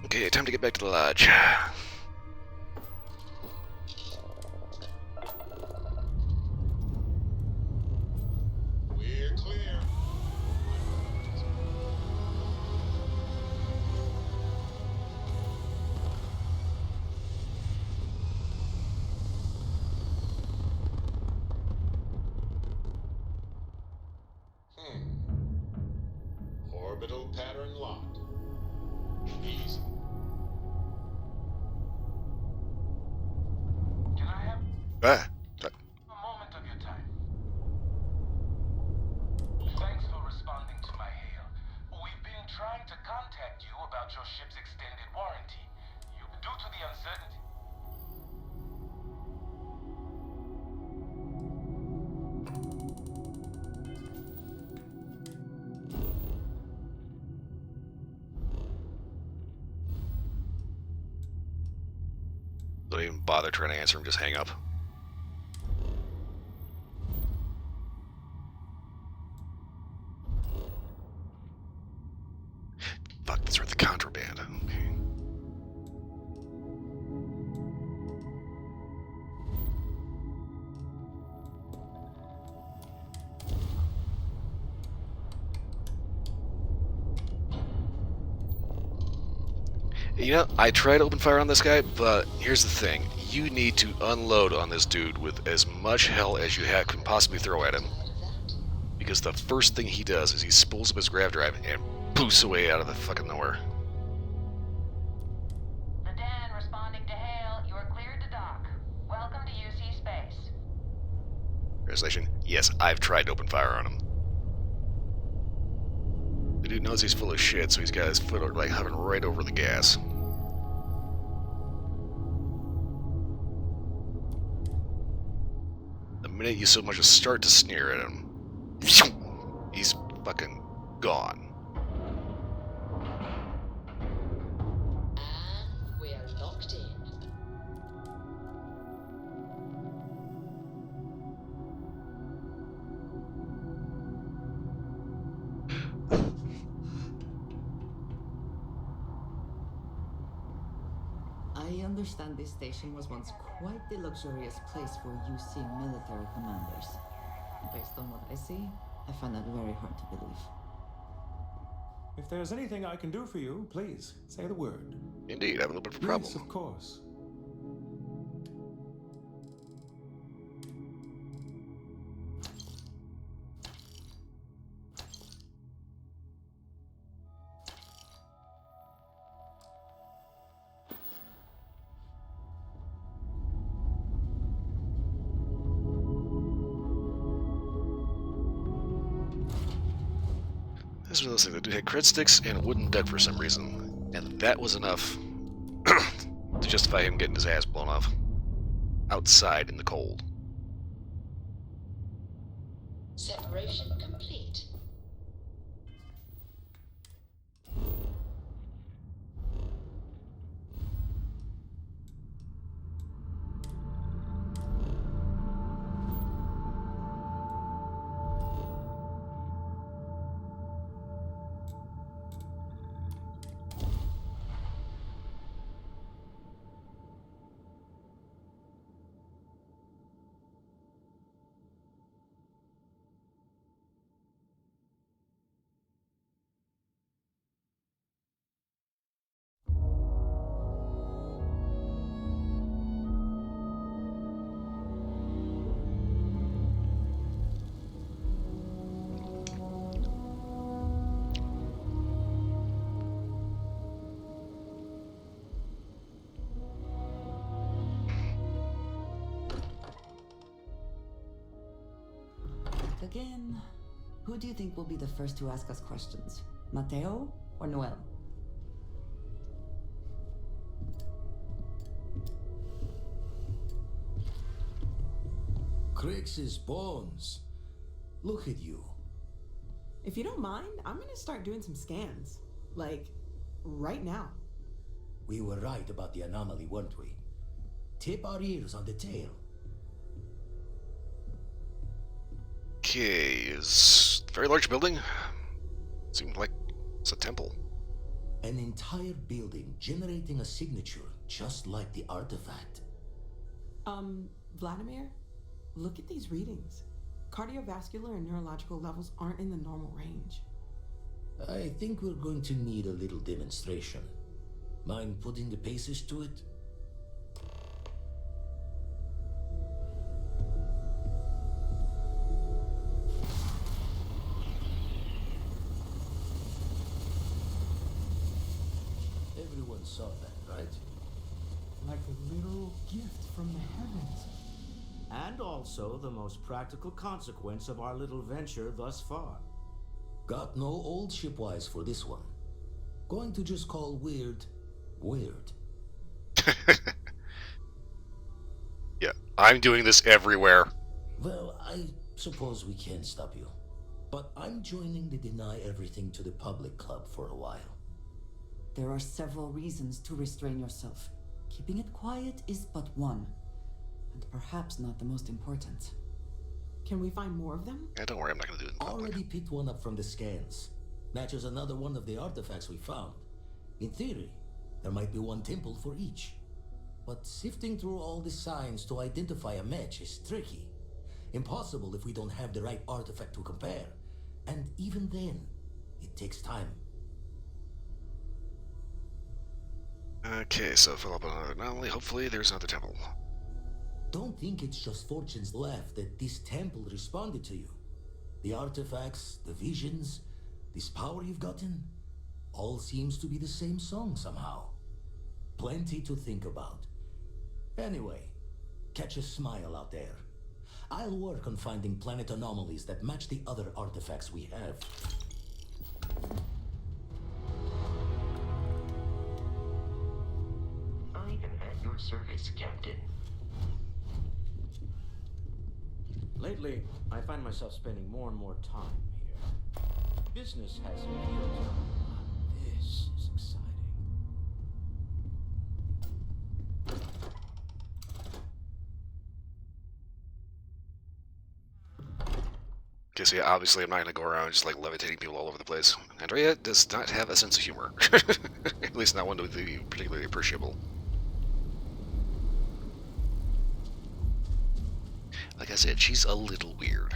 Okay, time to get back to the lodge. We're clear. Orbital pattern locked. Easy. Can I have Ah. a moment of your time? Thanks for responding to my hail. We've been trying to contact you about your ship's extended warranty. Due to the uncertainty. Don't even bother trying to answer him, just hang up. Fuck, that's right, the contraband. Okay. You know, I tried to open fire on this guy, but here's the thing. You need to unload on this dude with as much hell as you can possibly throw at him. Because the first thing he does is he spools up his grav drive and poofs away out of the fucking nowhere. The Dan responding to hail. You are cleared to dock. Welcome to UC space. Translation, yes, I've tried to open fire on him. The dude knows he's full of shit, so he's got his foot like hovering right over the gas. The minute you so much as start to sneer at him, he's fucking gone. And we're locked in. I understand this station was once quite the luxurious place for UC military commanders. Based on what I see, I find that very hard to believe. If there's anything I can do for you, please say the word. Indeed, I have a little bit of a problem. Yes, of course. This was those things. The dude had cred sticks and a wooden duck for some reason, and that was enough to justify him getting his ass blown off outside in the cold. Separation complete. Again, who do you think will be the first to ask us questions? Mateo or Noel? Crix's bones. Look at you. If you don't mind, I'm gonna start doing some scans. Like, right now. We were right about the anomaly, weren't we? Tip our ears on the tail. Okay, is a very large building. Seems like it's a temple. An entire building generating a signature just like the artifact. Vladimir, look at these readings. Cardiovascular and neurological levels aren't in the normal range. I think we're going to need a little demonstration. Mind putting the paces to it? Everyone saw that, right? Like a literal gift from the heavens. And also the most practical consequence of our little venture thus far. Got no old shipwise for this one. going to just call weird, weird. Yeah, I'm doing this everywhere. Well, I suppose we can't stop you. But I'm joining the Deny Everything to the Public Club for a while. There are several reasons to restrain yourself. Keeping it quiet is but one, and perhaps not the most important. Can we find more of them? Yeah, don't worry, I'm not gonna do it in public. Already picked one up from the scans. Matches another one of the artifacts we found. In theory, there might be one temple for each. But sifting through all the signs to identify a match is tricky. Impossible if we don't have the right artifact to compare. And even then, it takes time. Okay, so fill up another anomaly. Hopefully there's another temple. Don't think it's just fortunes left that this temple responded to you. The artifacts, the visions, this power you've gotten, all seems to be the same song somehow. Plenty to think about. Anyway, catch a smile out there. I'll work on finding planet anomalies that match the other artifacts we have. I am at your service, Captain. Lately, I find myself spending more and more time here. Business has appealed to me. This is exciting. Okay, so yeah, obviously I'm not gonna go around just like levitating people all over the place. Andrea does not have a sense of humor. At least not one to be particularly appreciable. Like I said, she's a little weird.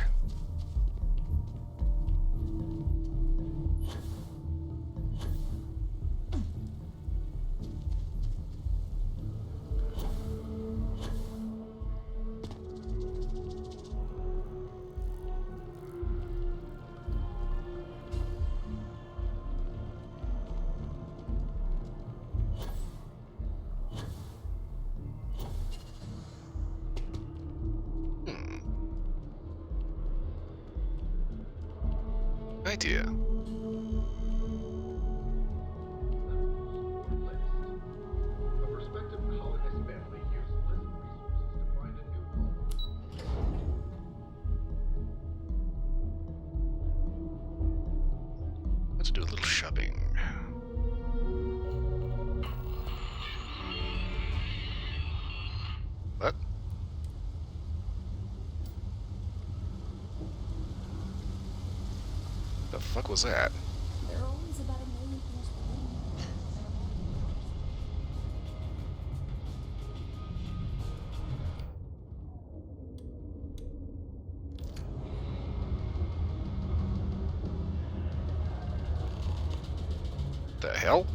Idea. Let's do a little shopping. What? The fuck was that? There are always about a million things to do. The hell?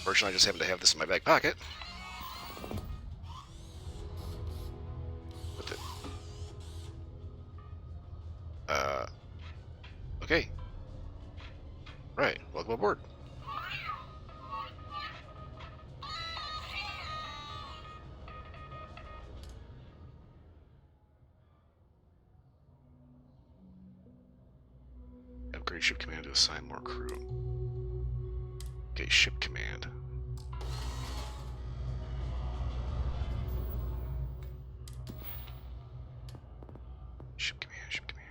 Fortunately, I just happen to have this in my back pocket. What the? Okay. Right, welcome aboard. Upgrade ship command to assign more crew. Okay, ship command. Ship command, ship command.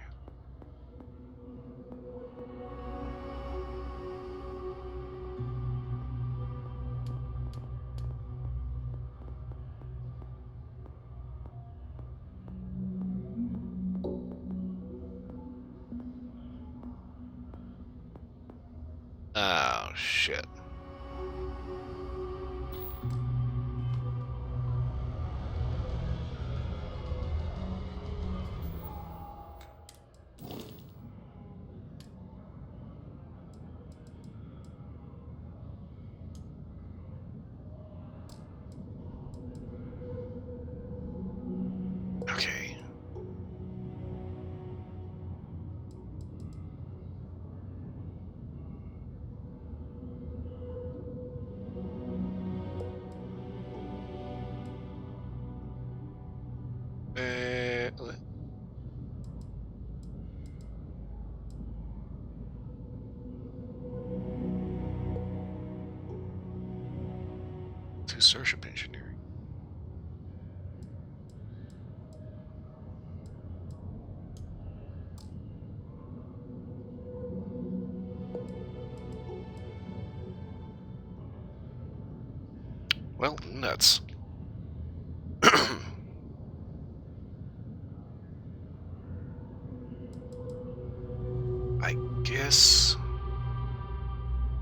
Oh, shit. Okay. To starship engineering. Well, nuts. I guess,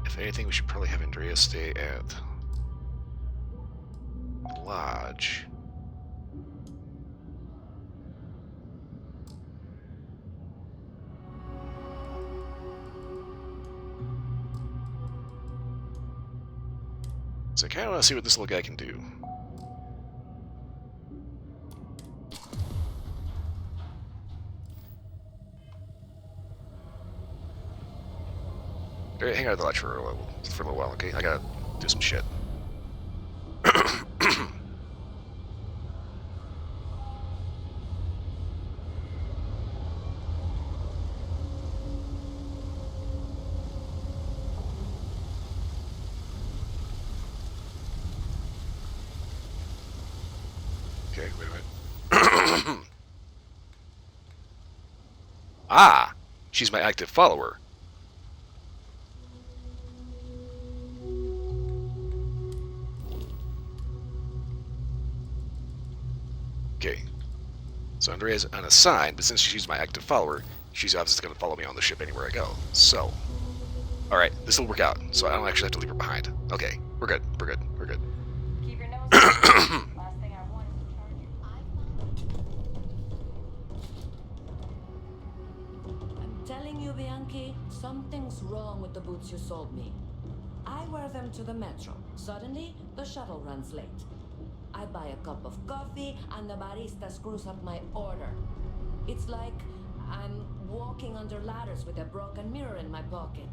if anything, we should probably have Andrea stay at the lodge. So I kind of want to see what this little guy can do. Alright, hang out at the lodge for a little while, okay? I gotta do some shit. Okay, wait a minute. Ah! She's my active follower. Okay. So Andrea's unassigned, but since she's my active follower, she's obviously going to follow me on the ship anywhere I go. So, alright, this will work out, so I don't actually have to leave her behind. Okay, we're good, we're good, we're good. Keep your nose clean. Last thing I want is to charge you. I'm telling you, Bianchi, something's wrong with the boots you sold me. I wear them to the metro. Suddenly, the shuttle runs late. I buy a cup of coffee, and the barista screws up my order. It's like I'm walking under ladders with a broken mirror in my pocket.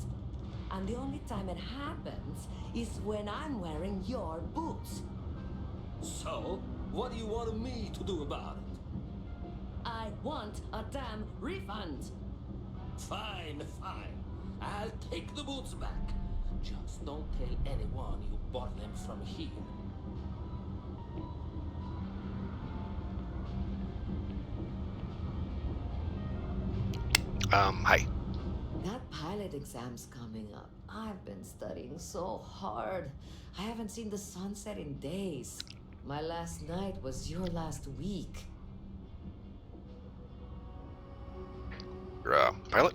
And the only time it happens is when I'm wearing your boots. So, what do you want me to do about it? I want a damn refund. Fine, fine. I'll take the boots back. Just don't tell anyone you bought them from here. Hi. That pilot exam's coming up. I've been studying so hard. I haven't seen the sunset in days. My last night was your last week. You're a pilot?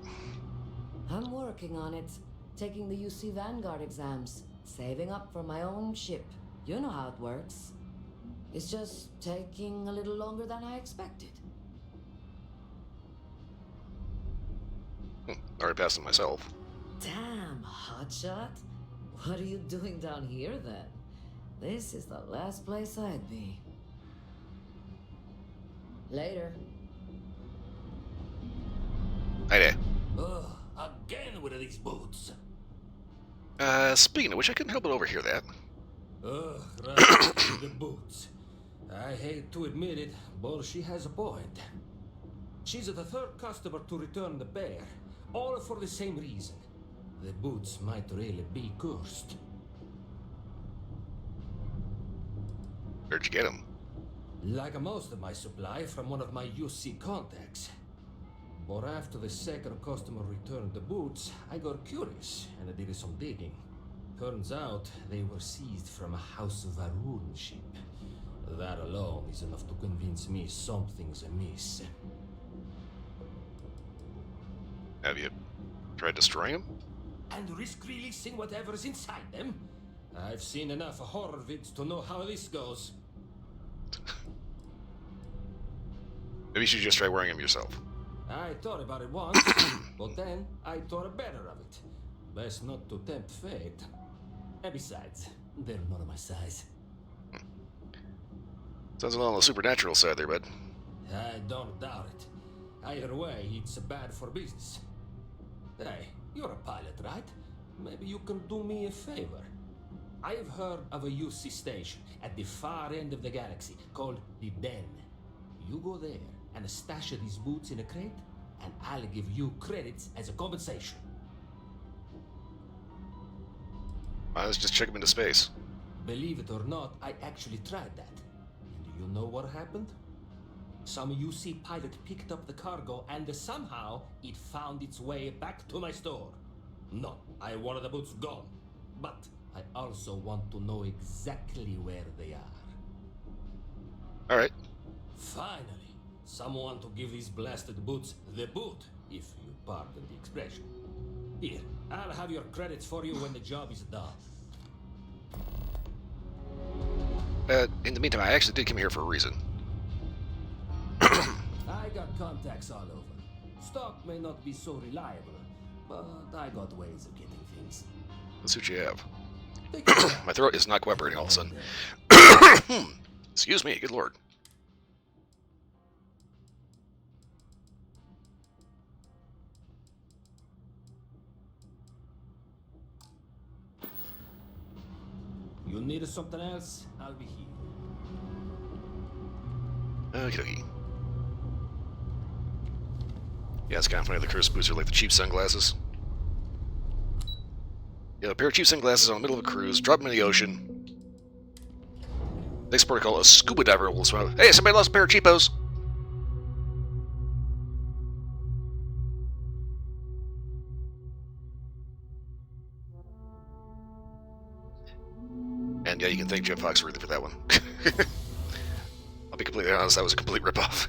I'm working on it. Taking the UC Vanguard exams. Saving up for my own ship. You know how it works. It's just taking a little longer than I expected. Already passed it myself. Damn, hotshot. What are you doing down here then? This is the last place I'd be. Later. Hi there. Ugh, again with these boots. Speaking of which, I couldn't help but overhear that. Ugh, right, the boots. I hate to admit it, but she has a point. She's the third customer to return the bear, all for the same reason. The boots might really be cursed. Where'd you get them? Like most of my supply from one of my UC contacts. But after the second customer returned the boots, I got curious and I did some digging. Turns out they were seized from a House of Varun ship. That alone is enough to convince me something's amiss. Have you tried destroying them? And risk releasing whatever's inside them? I've seen enough horror vids to know how this goes. Maybe you should just try wearing them yourself. I thought about it once, but then I thought better of it. Best not to tempt fate. And besides, they're not of my size. Sounds a little on the supernatural side there, bud. I don't doubt it. Either way, it's bad for business. Hey, you're a pilot, right? Maybe you can do me a favor. I've heard of a UC station at the far end of the galaxy called the Den. You go there and stash these boots in a crate, and I'll give you credits as a compensation. Let's just check them into space. Believe it or not, I actually tried that. And do you know what happened? Some UC pilot picked up the cargo and somehow it found its way back to my store. No, I want the boots gone. But I also want to know exactly where they are. Alright. Finally, someone to give these blasted boots the boot, if you pardon the expression. Here, I'll have your credits for you when the job is done. In the meantime, I actually did come here for a reason. I got contacts all over. Stock may not be so reliable, but I got ways of getting things. Let's see what you have. My throat is not cooperating all of a sudden. Excuse me, good lord. You need something else? I'll be here. Okie dokie. Yeah, it's kind of funny. The cursed boots are like the cheap sunglasses. Yeah, a pair of cheap sunglasses on the middle of a cruise, drop them in the ocean. Next protocol, a scuba diver will swim. Hey, somebody lost a pair of cheapos! And yeah, you can thank Jim Foxworthy for that one. I'll be completely honest, that was a complete ripoff.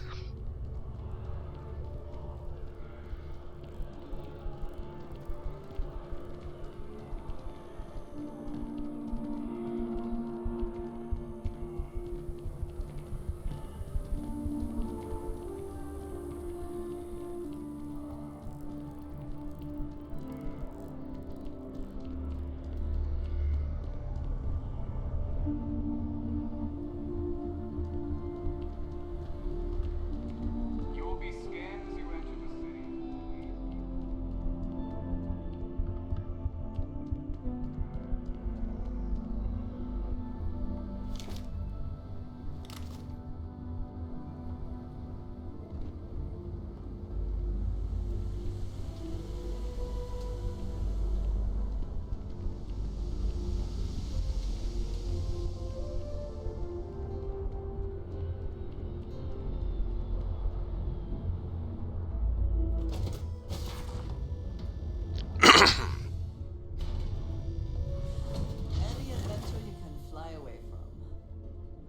Any adventure you can fly away from.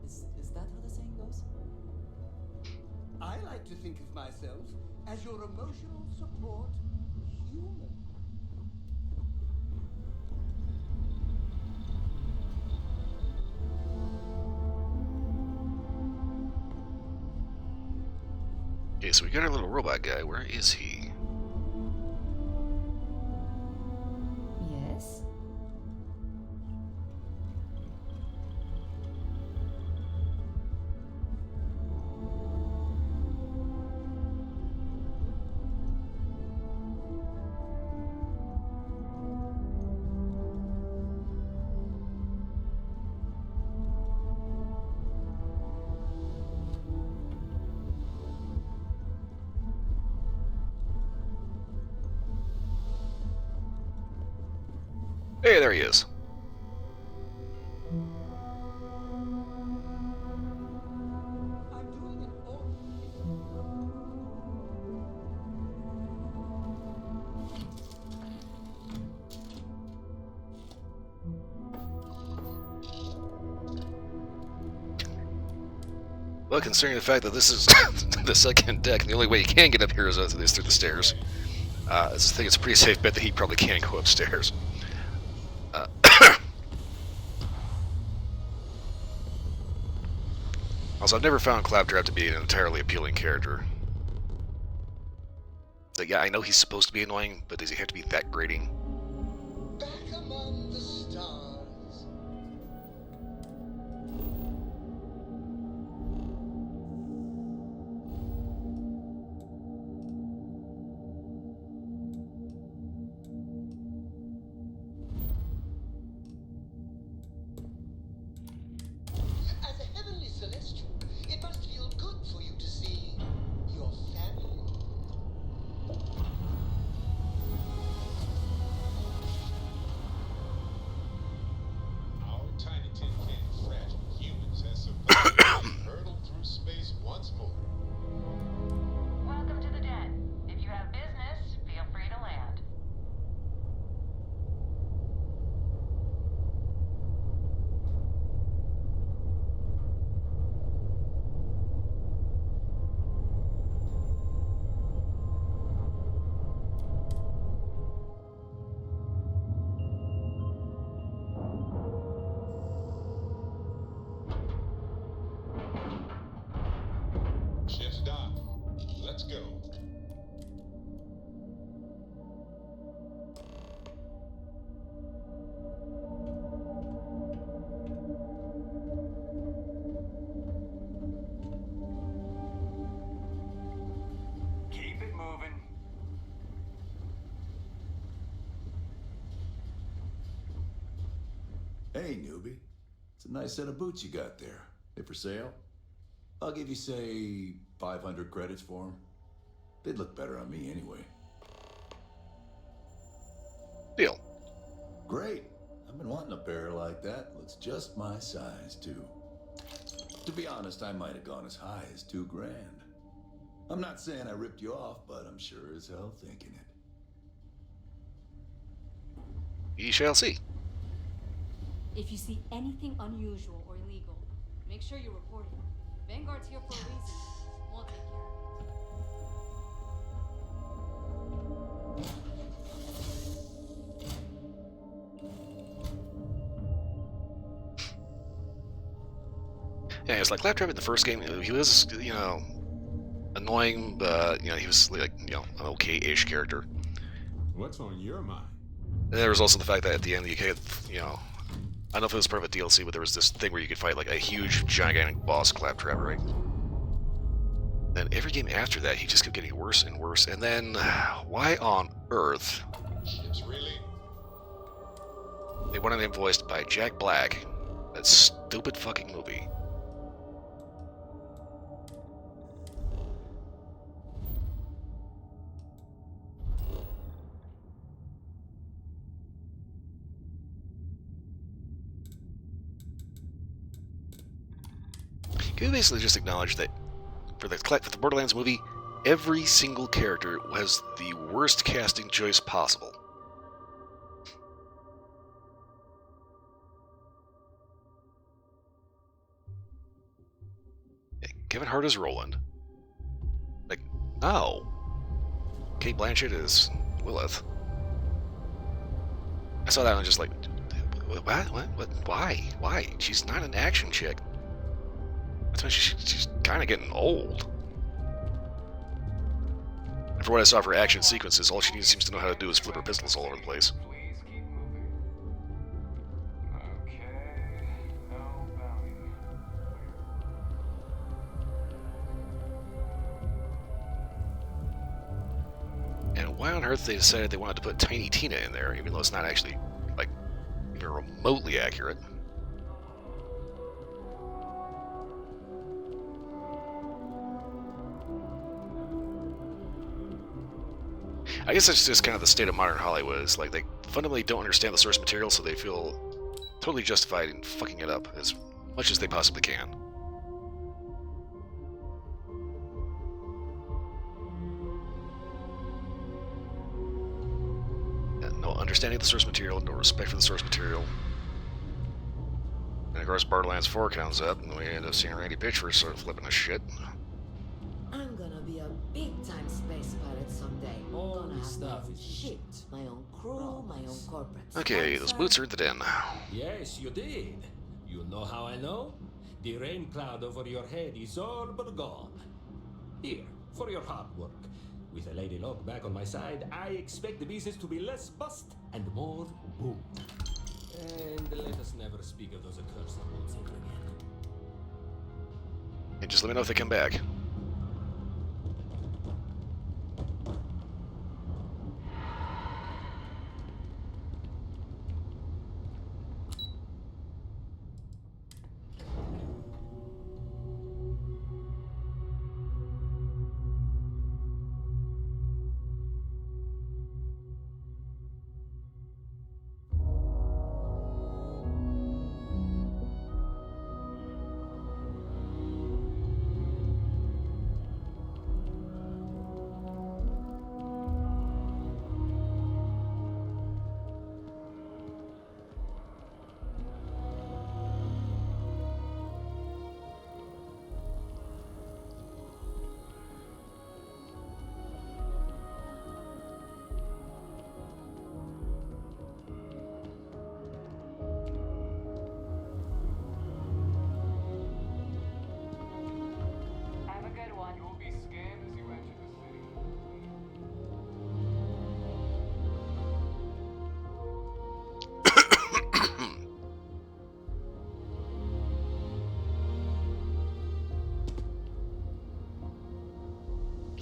Is that how the saying goes? I like to think of myself as your emotional support human. Okay, so we got our little robot guy. Where is he? Yes? Hey, there he is. Well, considering the fact that this is the second deck, and the only way you can get up here is through the stairs, I think it's a pretty safe bet that he probably can't go upstairs. Also, I've never found Claptrap to be an entirely appealing character. Like, yeah, I know he's supposed to be annoying, but does he have to be that grating? Back among the stars. As a heavenly celestial, it must feel good for you to see your family. Hey, newbie. It's a nice set of boots you got there. They for sale? I'll give you, say, 500 credits for them. They'd look better on me anyway. Deal. Great. I've been wanting a pair like that. Looks just my size, too. To be honest, I might have gone as high as $2,000. I'm not saying I ripped you off, but I'm sure as hell thinking it. We shall see. If you see anything unusual or illegal, make sure you report it. Vanguard's here for a reason. We'll take care of it. Yeah, it's like Claptrap in the first game. He was, annoying, but he was like, an okay-ish character. What's on your mind? And there was also the fact that at the end you could, I don't know if it was part of a DLC, but there was this thing where you could fight like a huge, gigantic boss Claptrap, right? Then every game after that, he just kept getting worse and worse. And then, why on earth? Ships really? They wanted him voiced by Jack Black. That stupid fucking movie. Can we basically just acknowledge that for the Borderlands movie, every single character has the worst casting choice possible? Kevin Hart is Roland. Like, no. Kate Blanchett is Lilith. I saw that and I was just like, what? Why? She's not an action chick. That's why she's kind of getting old. And for what I saw of her action sequences, all she seems to know how to do is flip her pistols all over the place. And why on earth they decided they wanted to put Tiny Tina in there, even though it's not actually, like, even remotely accurate. I guess that's just kind of the state of modern Hollywood. It's like they fundamentally don't understand the source material, so they feel totally justified in fucking it up as much as they possibly can. And no understanding of the source material, no respect for the source material. And of course, Borderlands 4 comes up, and we end up seeing Randy Pitchford sort of flipping his shit. I'm gonna be a big-time space pirate someday. All Gonna this have stuff my own is ship, my own crew, my own corporate Okay, those sponsor. boots are at the den. Yes, you did. You know how I know? The rain cloud over your head is all but gone. Here, for your hard work. With a Lady Luck back on my side, I expect the business to be less bust and more boom. And let us never speak of those accursed boots ever again. And just let me know if they come back. Have a good one. You will be scanned as you enter the city.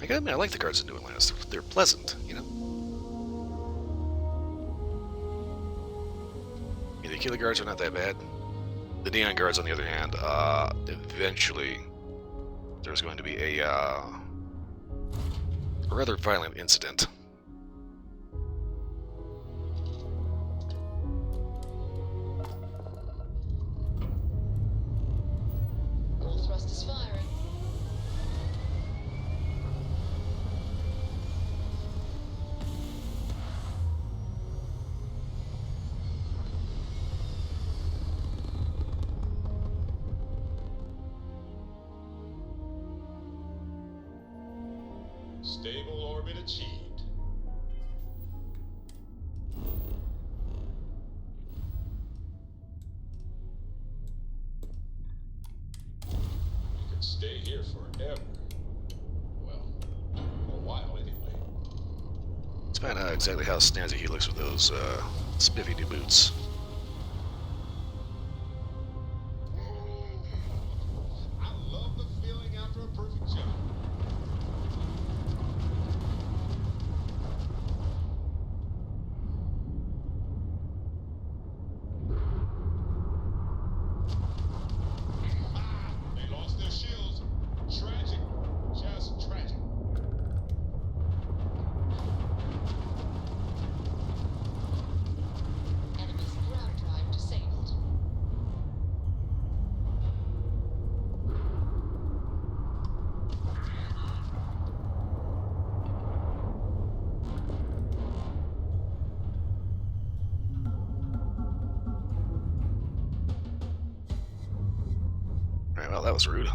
I gotta admit, I like the guards in New Atlantis. They're pleasant, you know? I mean, they Tequila guards are not that bad. The neon guards, on the other hand, eventually there's going to be a rather violent incident. All thrusters firing. Stable orbit achieved. We could stay here forever. Well, for a while anyway. Let's find out exactly how snazzy he looks with those spiffy new boots. I love the feeling after a perfect jump. They lost their shields. Tragic. Just tragic. Enemy's ground drive disabled. Alright, well, that was rude.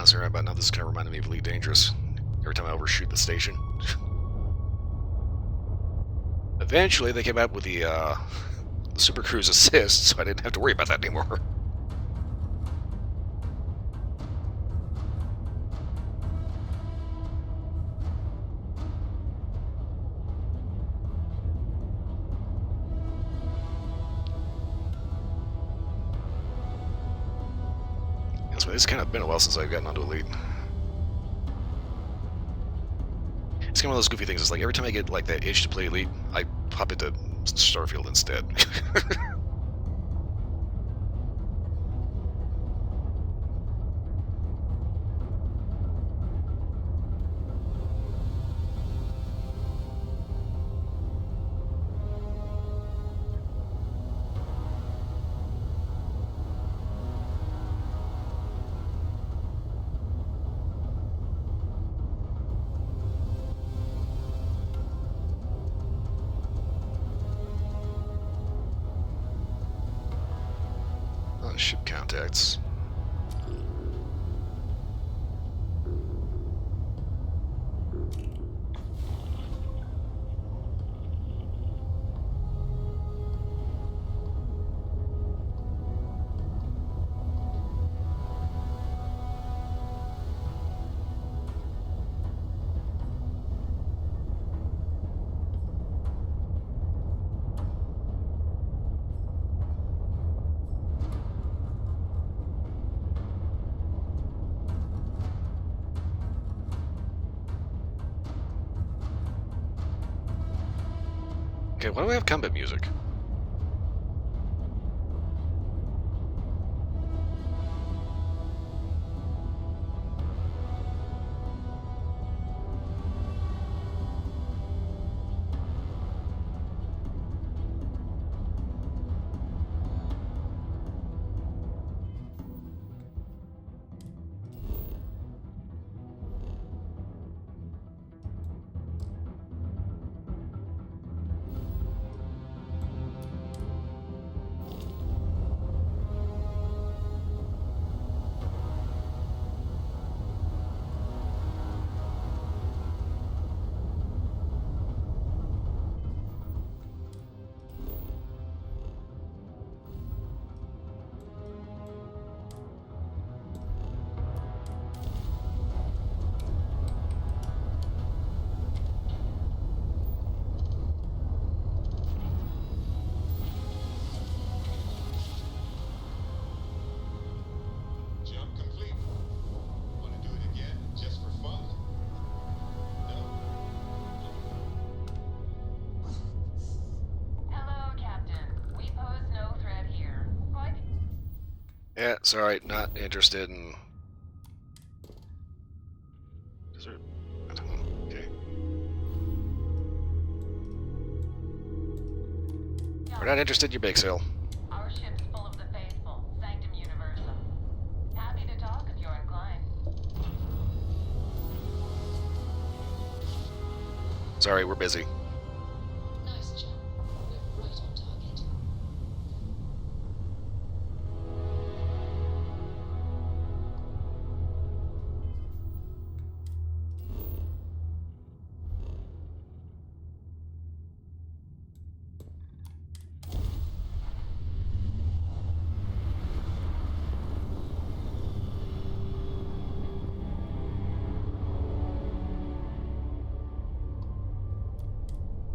messing around, but now this is kind of reminding me of Elite Dangerous. Every time I overshoot the station. Eventually, they came out with the Super Cruise Assist, so I didn't have to worry about that anymore. It's kind of been a while since I've gotten onto Elite. It's kind of one of those goofy things. It's like every time I get like that itch to play Elite, I pop into Starfield instead. Ship contacts. Okay, why do I have combat music? Yeah, sorry, not interested in... Is there... I don't know. Okay. We're not interested in your bake sale. Our ship's full of the faithful, Sanctum Universum. Happy to talk if you're inclined. Sorry, we're busy. Nice job. We're right on target.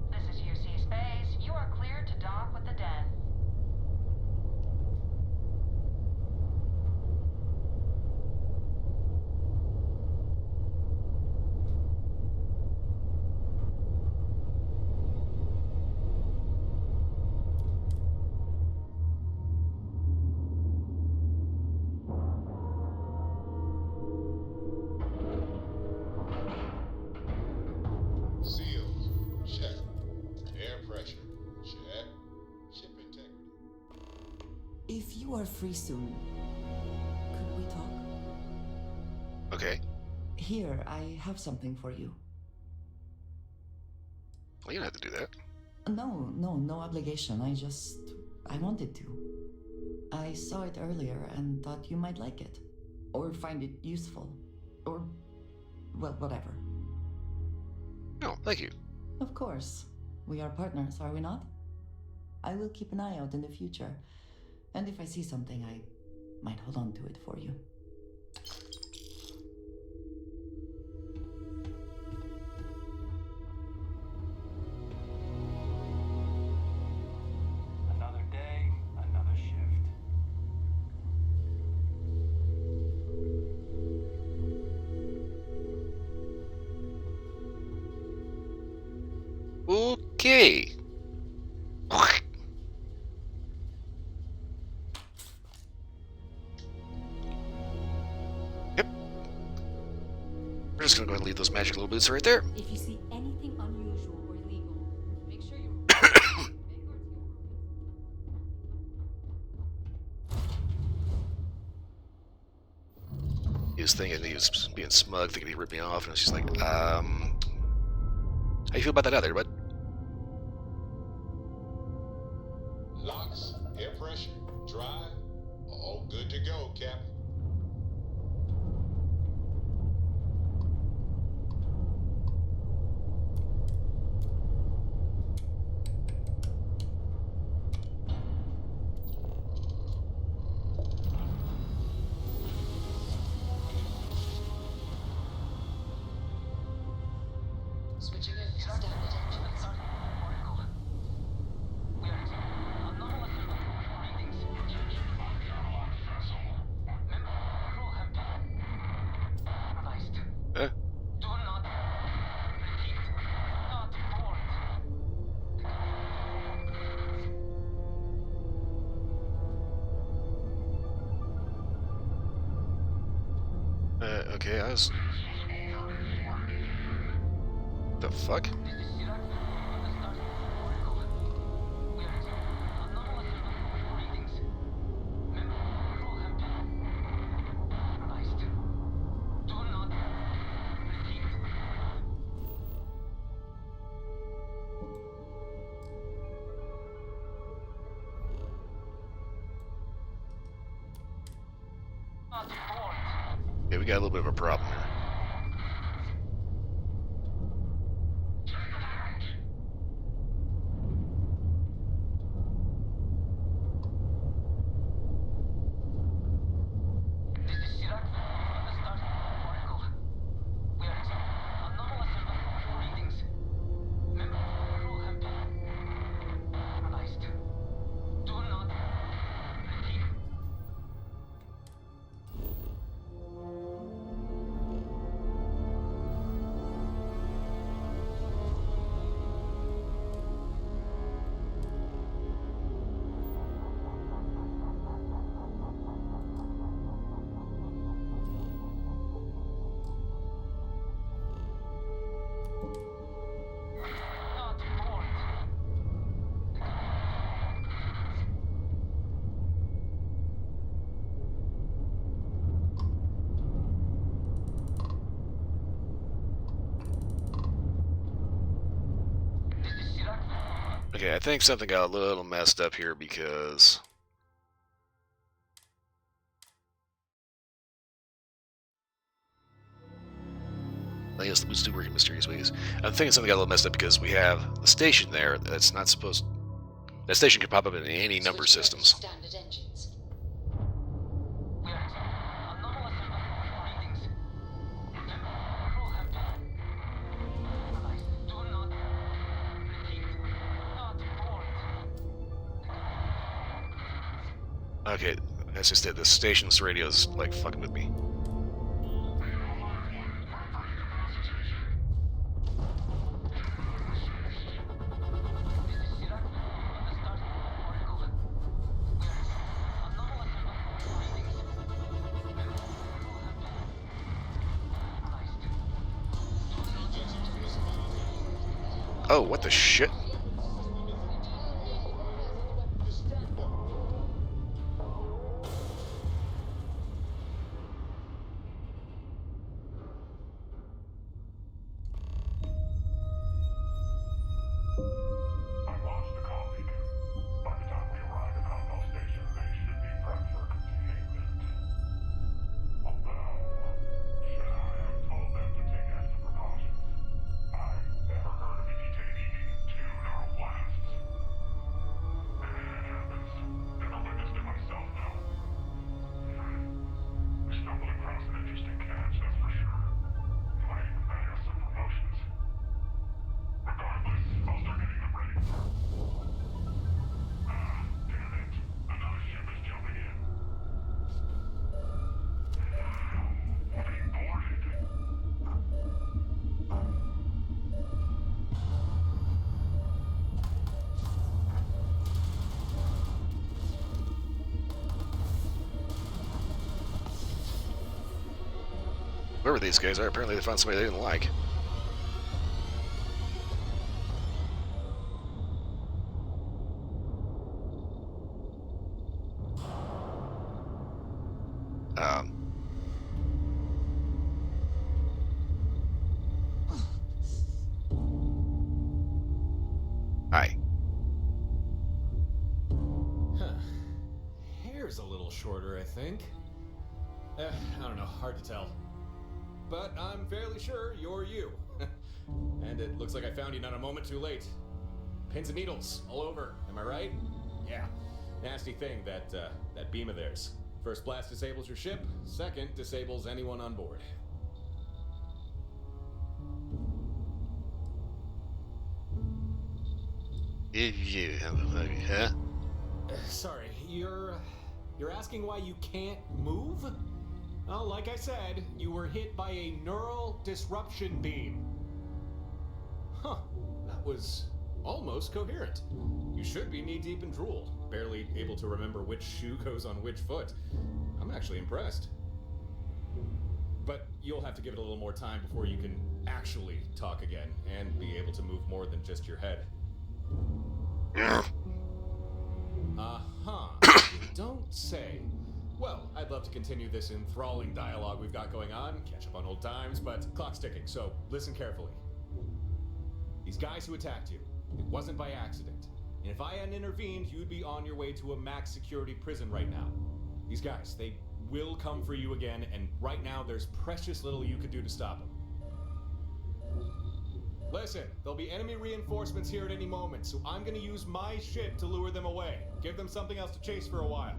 This is UC Space. You are cleared to dock with the den. Seals, check. Air pressure, check. Ship integrity. If you are free soon, could we talk? Okay. Here, I have something for you. Well, you don't have to do that. No obligation. I wanted to. I saw it earlier and thought you might like it. or find it useful, or, well, whatever. Oh, thank you. Of course. We are partners, are we not? I will keep an eye out in the future, and if I see something, I might hold on to it for you. Another day, another shift. Okay. Yep. We're just gonna go ahead and leave those magic little boots right there. If you see anything unusual or illegal, make sure you He was thinking he was being smug, thinking he ripped me off, and she's like, how you feel about that other, bud? Locks, air pressure, drive, all good to go, Captain. Switching over to standard engines. Huh? Okay, I was... The fuck? Yeah, we got a little bit of a problem here. Okay, I think something got a little messed up here because... I guess the boots do work in mysterious ways. I'm thinking something got a little messed up because we have the station there that's not supposed... That station could pop up in any number systems. Standard engines. Okay, that's just it. The station's radio is like fucking with me. Oh, what the shit? Whoever these guys are, apparently they found somebody they didn't like. Hi. Huh. Hair's a little shorter, I think. I don't know, hard to tell. But I'm fairly sure you're you. And it looks like I found you not a moment too late. Pins and needles all over, am I right? Yeah. Nasty thing, that beam of theirs. First blast disables your ship, second disables anyone on board. Huh? Sorry, you're asking why you can't move? Well, like I said, you were hit by a neural disruption beam. Huh, that was almost coherent. You should be knee-deep in drool, barely able to remember which shoe goes on which foot. I'm actually impressed. But you'll have to give it a little more time before you can actually talk again and be able to move more than just your head. Don't say. Well, I'd love to continue this enthralling dialogue we've got going on, catch up on old times, but clock's ticking, so listen carefully. These guys who attacked you, it wasn't by accident. And if I hadn't intervened, you'd be on your way to a max security prison right now. These guys, they will come for you again, and right now there's precious little you could do to stop them. Listen, there'll be enemy reinforcements here at any moment, so I'm gonna use my ship to lure them away. Give them something else to chase for a while.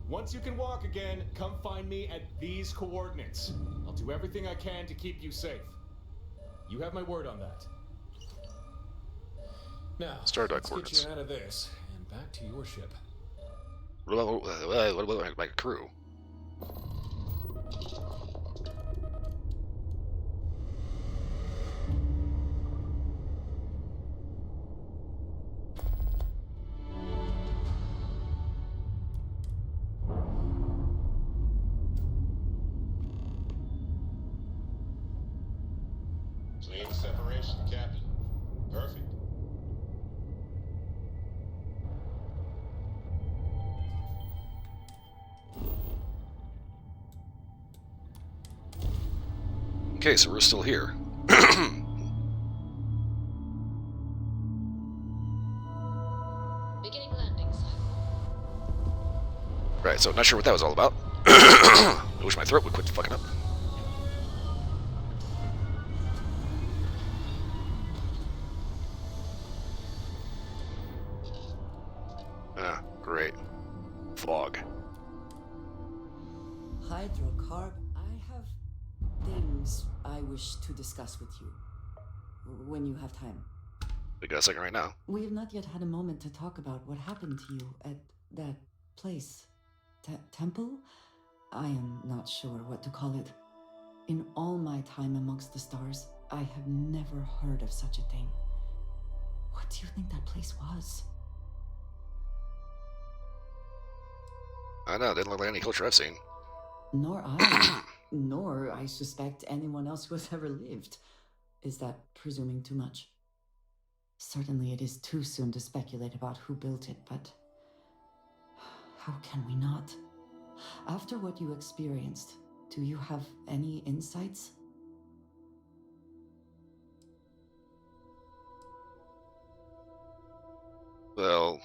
Once you can walk again, come find me at these coordinates. I'll do everything I can to keep you safe. You have my word on that. Now, let's get you out of this and back to your ship. What about my crew? Clean separation, Captain. Perfect. Okay, so we're still here. Beginning landing cycle. Right, so not sure what that was all about. I wish my throat would quit fucking up. Ah, great. Fog. Hydrocarb, I have things I wish to discuss with you. When you have time. We got a second right now. We have not yet had a moment to talk about what happened to you at that place. Temple? I am not sure what to call it. In all my time amongst the stars, I have never heard of such a thing. What do you think that place was? I know, didn't look like any culture I've seen. Nor I. Nor, I suspect, anyone else who has ever lived. Is that presuming too much? Certainly it is too soon to speculate about who built it, but how can we not? After what you experienced, do you have any insights? Well,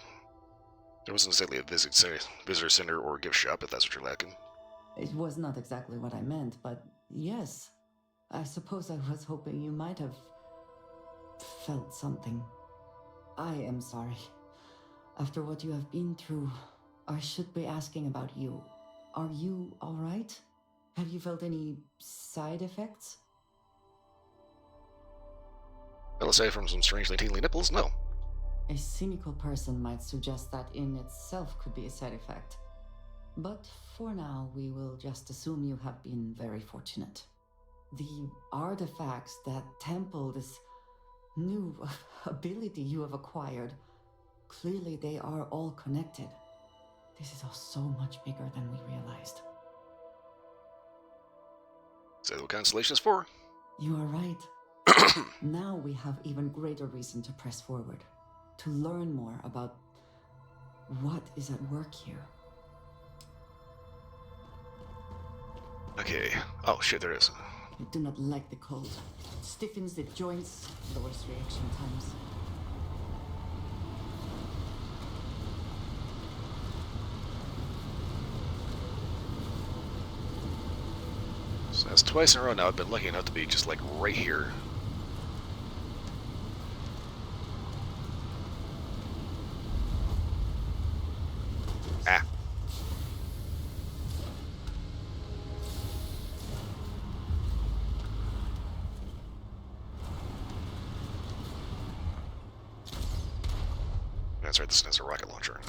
there wasn't exactly a visitor center or gift shop, if that's what you're lacking. It was not exactly what I meant, but yes. I suppose I was hoping you might have felt something. I am sorry. After what you have been through, I should be asking about you. Are you all right? Have you felt any side effects? Well, aside from some strangely tingly nipples, no. A cynical person might suggest that in itself could be a side effect. But for now, we will just assume you have been very fortunate. The artifacts, that temple, this new ability you have acquired, clearly they are all connected. This is all so much bigger than we realized. Is that what Constellation is for? You are right. Now we have even greater reason to press forward, to learn more about what is at work here. Okay. Oh shit, there is. I do not like the cold. It stiffens the joints, lowers reaction times. So that's twice in a row now. I've been lucky enough to be just like right here. Ah. That's right, this is a rocket launcher.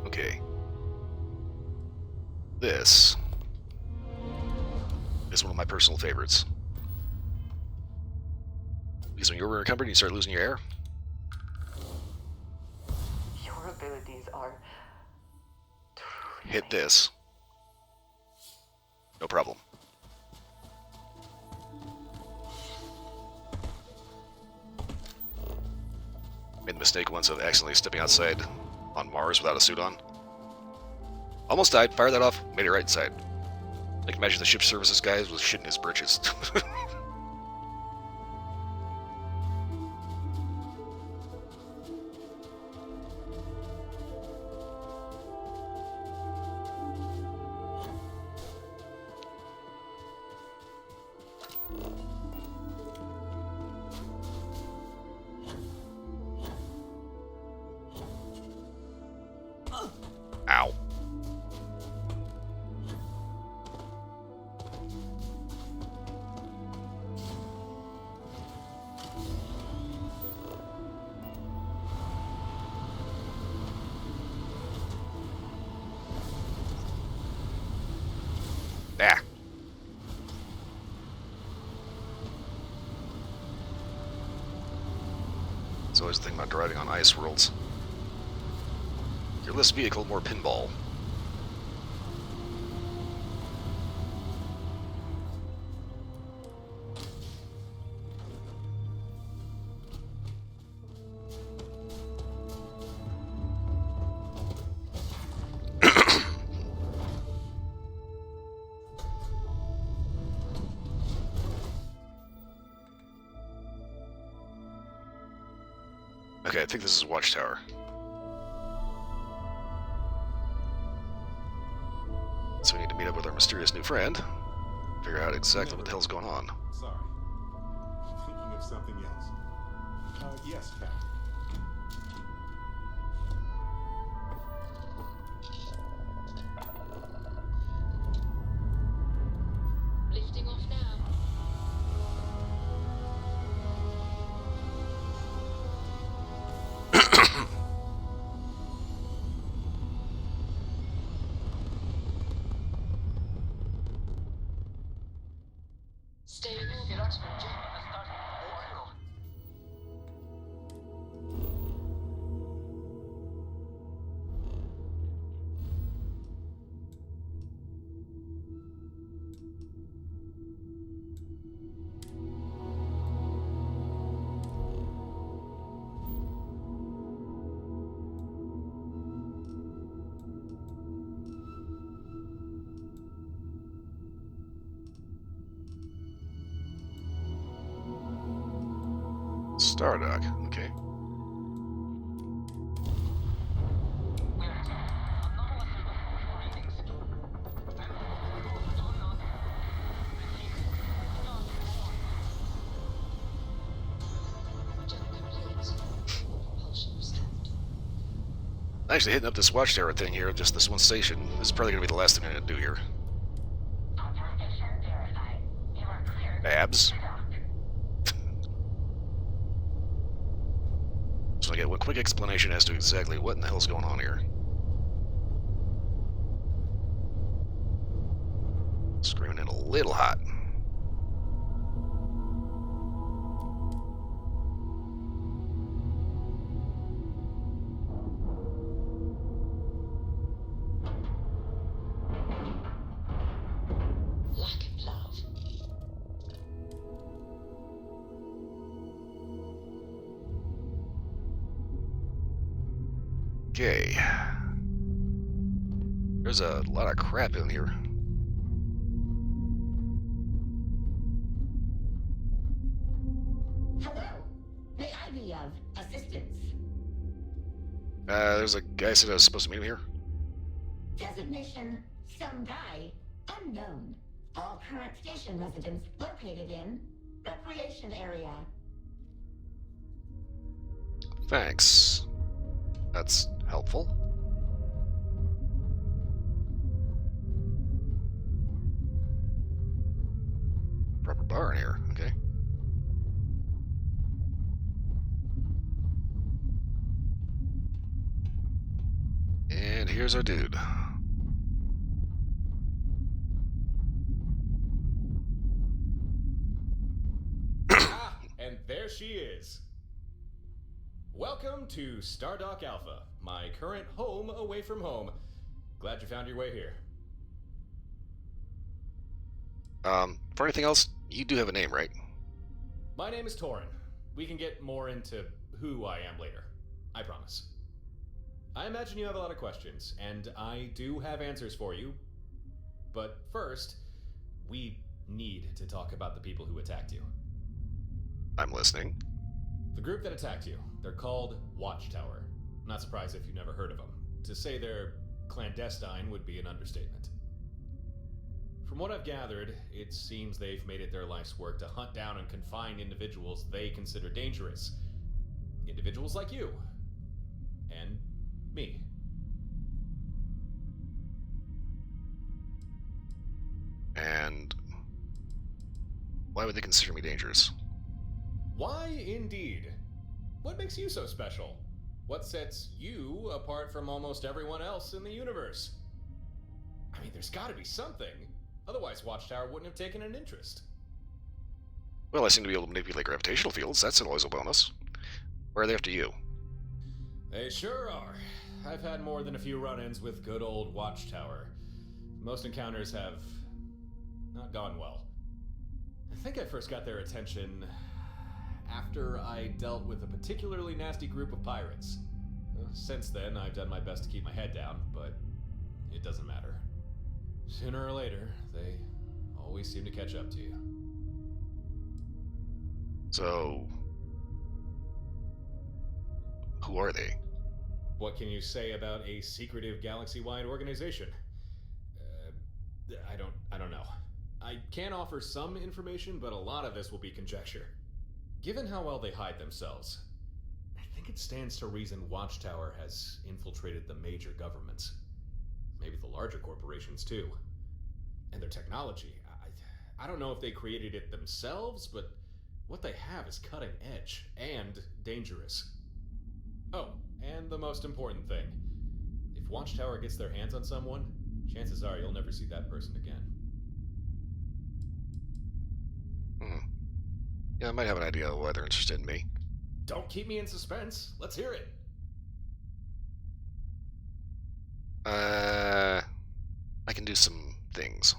Okay. This is one of my personal favorites. Because when you're encumbered and you start losing your air, Your abilities are hit this. No problem. Made the mistake once of accidentally stepping outside on Mars without a suit on. Almost died, fired that off, made it right inside. I can imagine the ship services guy was shitting his britches. Ow. Ah. It's always the thing about driving on ice worlds. You're less vehicle, more pinball. Okay, I think this is Watchtower. So we need to meet up with our mysterious new friend. Figure out exactly what the hell's going on. Sorry. Thinking of something else. Yes, Captain. Lifting off now. Stay in orbit. Stardock, okay. Actually, hitting up this watchtower thing here, just this one station, this is probably going to be the last thing I'm going to do here. Abs. So I get one quick explanation as to exactly what in the hell's going on here. Screaming in a little hot. Lack of love. Okay. There's a lot of crap in here. Hello. May I be of assistance? There's a guy said I was supposed to meet him here. Designation, some guy, unknown. All current station residents located in recreation area. Thanks. That's helpful. Proper bar in here, okay. And here's our dude. And there she is. Welcome to Stardock Alpha, my current home away from home. Glad you found your way here. For anything else, you do have a name, right? My name is Torin. We can get more into who I am later. I promise. I imagine you have a lot of questions, and I do have answers for you. But first, we need to talk about the people who attacked you. I'm listening. The group that attacked you, they're called Watchtower. Not surprised if you've never heard of them. To say they're clandestine would be an understatement. From what I've gathered, it seems they've made it their life's work to hunt down and confine individuals they consider dangerous. Individuals like you. And me. And why would they consider me dangerous? Why indeed? What makes you so special? What sets you apart from almost everyone else in the universe? I mean, there's gotta be something. Otherwise, Watchtower wouldn't have taken an interest. Well, I seem to be able to manipulate gravitational fields. That's always a bonus. Where are they after you? They sure are. I've had more than a few run-ins with good old Watchtower. Most encounters have not gone well. I think I first got their attention after I dealt with a particularly nasty group of pirates. Since then, I've done my best to keep my head down, but it doesn't matter. Sooner or later, they always seem to catch up to you. So, Who are they? What can you say about a secretive galaxy-wide organization? I don't know. I can offer some information, but a lot of this will be conjecture. Given how well they hide themselves, I think it stands to reason Watchtower has infiltrated the major governments. Maybe the larger corporations, too. And their technology. I don't know if they created it themselves, but what they have is cutting edge and dangerous. Oh, and the most important thing. If Watchtower gets their hands on someone, chances are you'll never see that person again. Yeah, I might have an idea of why they're interested in me. Don't keep me in suspense. Let's hear it. I can do some things.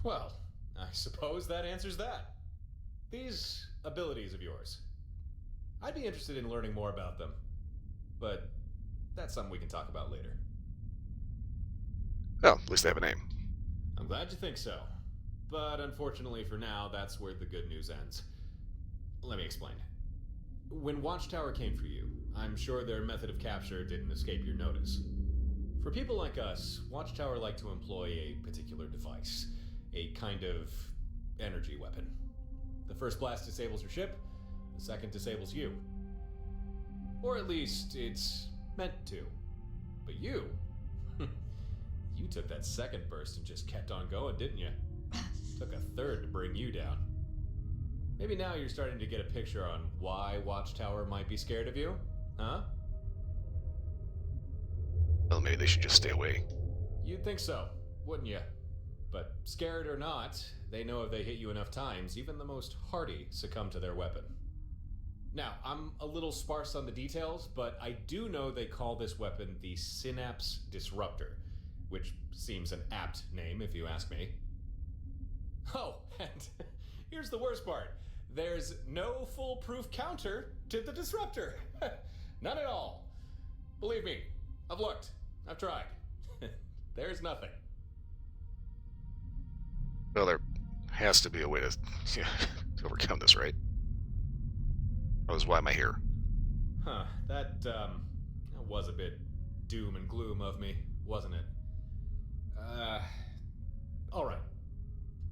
Well, I suppose that answers that. These abilities of yours. I'd be interested in learning more about them. But that's something we can talk about later. Well, at least they have a name. I'm glad you think so. But unfortunately for now, that's where the good news ends. Let me explain. When Watchtower came for you, I'm sure their method of capture didn't escape your notice. For people like us, Watchtower like to employ a particular device, a kind of energy weapon. The first blast disables your ship, the second disables you. Or at least it's meant to. But you took that second burst and just kept on going, didn't you? Took a third to bring you down. Maybe now you're starting to get a picture on why Watchtower might be scared of you, huh? Well, maybe they should just stay away. You'd think so, wouldn't you? But scared or not, they know if they hit you enough times, even the most hardy succumb to their weapon. Now, I'm a little sparse on the details, but I do know they call this weapon the Synapse Disruptor, which seems an apt name if you ask me. Oh, and here's the worst part. There's no foolproof counter to the Disruptor. None at all. Believe me, I've looked. I've tried. There's nothing. Well, there has to be a way to overcome this, right? Otherwise, why am I here? Huh, that was a bit doom and gloom of me, wasn't it? Alright.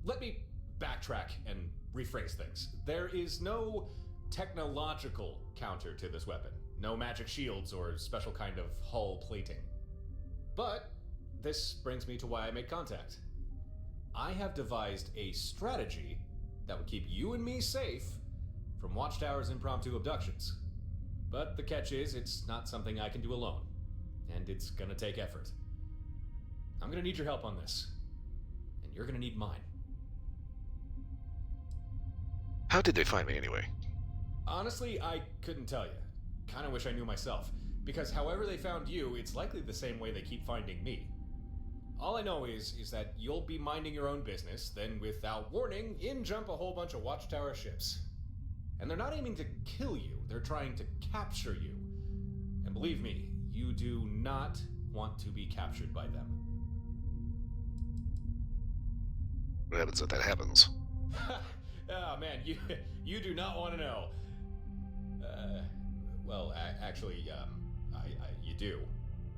Let me backtrack and rephrase things. There is no technological counter to this weapon. No magic shields or special kind of hull plating. But this brings me to why I made contact. I have devised a strategy that would keep you and me safe from Watchtower's impromptu abductions. But the catch is, it's not something I can do alone. And it's gonna take effort. I'm gonna need your help on this. And you're gonna need mine. How did they find me anyway? Honestly, I couldn't tell you. Kinda wish I knew myself. Because however they found you, it's likely the same way they keep finding me. All I know is that you'll be minding your own business, then without warning, in jump a whole bunch of Watchtower ships. And they're not aiming to kill you, they're trying to capture you. And believe me, you do not want to be captured by them. What happens if that happens? Oh man, you do not want to know. Actually, you do.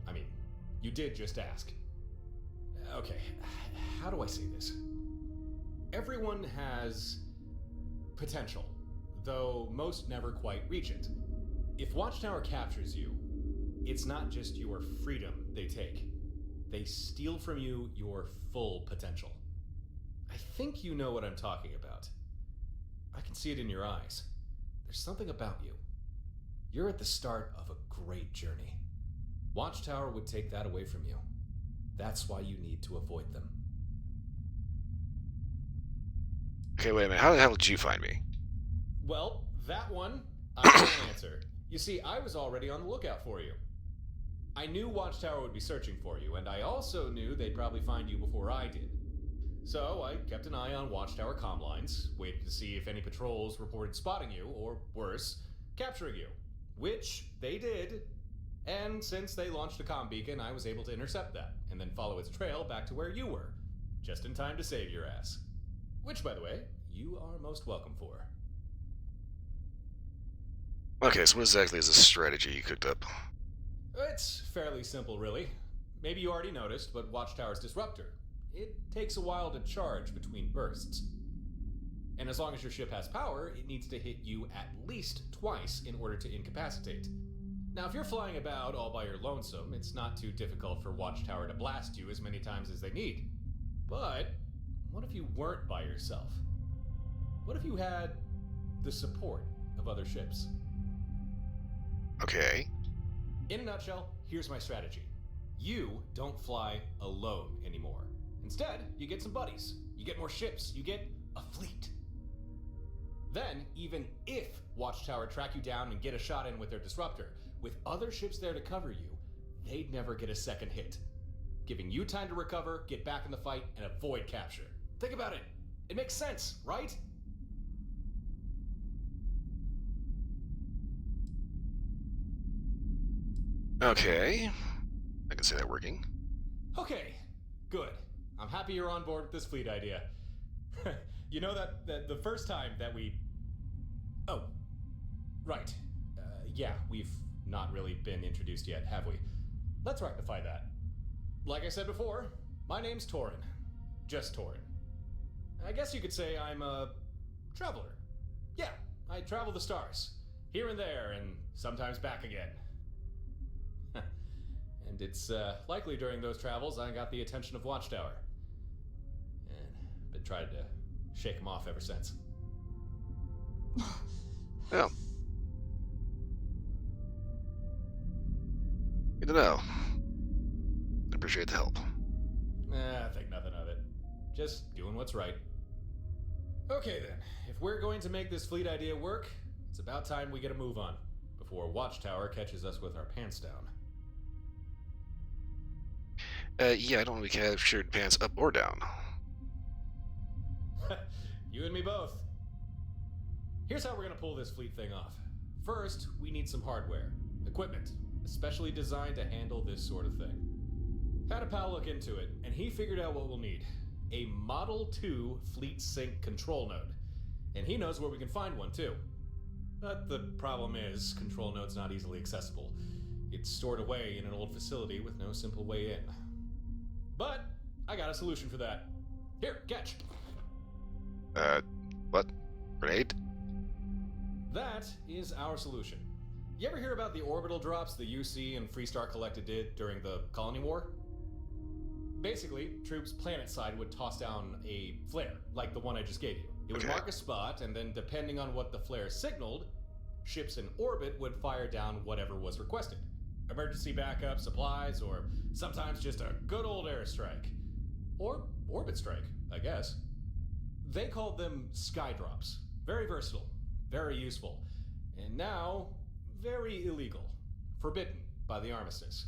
I mean, you did just ask. Okay, how do I say this? Everyone has potential, though most never quite reach it. If Watchtower captures you, it's not just your freedom they take. They steal from you your full potential. I think you know what I'm talking about. I can see it in your eyes. There's something about you. You're at the start of a great journey. Watchtower would take that away from you. That's why you need to avoid them. Okay, wait a minute. How the hell did you find me? Well, that one, I can't answer. You see, I was already on the lookout for you. I knew Watchtower would be searching for you, and I also knew they'd probably find you before I did. So I kept an eye on Watchtower comm lines, waited to see if any patrols reported spotting you, or worse, capturing you. Which they did, and since they launched a comm beacon, I was able to intercept that, and then follow its trail back to where you were, just in time to save your ass. Which, by the way, you are most welcome for. Okay, so what exactly is this strategy you cooked up? It's fairly simple, really. Maybe you already noticed, but Watchtower's disruptor. It takes a while to charge between bursts. And as long as your ship has power, it needs to hit you at least twice in order to incapacitate. Now, if you're flying about all by your lonesome, it's not too difficult for Watchtower to blast you as many times as they need. But what if you weren't by yourself? What if you had the support of other ships? Okay. In a nutshell, here's my strategy. You don't fly alone anymore. Instead, you get some buddies. You get more ships. You get a fleet. Then, even if Watchtower track you down and get a shot in with their disruptor, with other ships there to cover you, they'd never get a second hit, giving you time to recover, get back in the fight, and avoid capture. Think about it. It makes sense, right? Okay. I can see that working. Okay, good. I'm happy you're on board with this fleet idea. You know that the first time that we... Oh, right. Yeah, we've not really been introduced yet, have we? Let's rectify that. Like I said before, my name's Torin. Just Torin. I guess you could say I'm a traveler. Yeah, I travel the stars. Here and there, and sometimes back again. And it's likely during those travels I got the attention of Watchtower. And been trying to shake him off ever since. Yeah. Good to know. Appreciate the help. I think nothing of it. Just doing what's right. Okay then, if we're going to make this fleet idea work, it's about time we get a move on before Watchtower catches us with our pants down. Yeah, I don't really have shirt pants up or down. You and me both. Here's how we're gonna pull this fleet thing off. First, we need some hardware, equipment, especially designed to handle this sort of thing. Had a pal look into it, and he figured out what we'll need. A Model 2 Fleet Sync control node. And he knows where we can find one, too. But the problem is, control node's not easily accessible. It's stored away in an old facility with no simple way in. But I got a solution for that. Here, catch. What? Grenade? That is our solution. You ever hear about the orbital drops the UC and Freestar Collective did during the Colony War? Basically, troops planet-side would toss down a flare, like the one I just gave you. It would mark a spot, and then depending on what the flare signaled, ships in orbit would fire down whatever was requested. Emergency backup, supplies, or sometimes just a good old airstrike. Or orbit strike, I guess. They called them skydrops. Very versatile, very useful, and now very illegal. Forbidden by the armistice.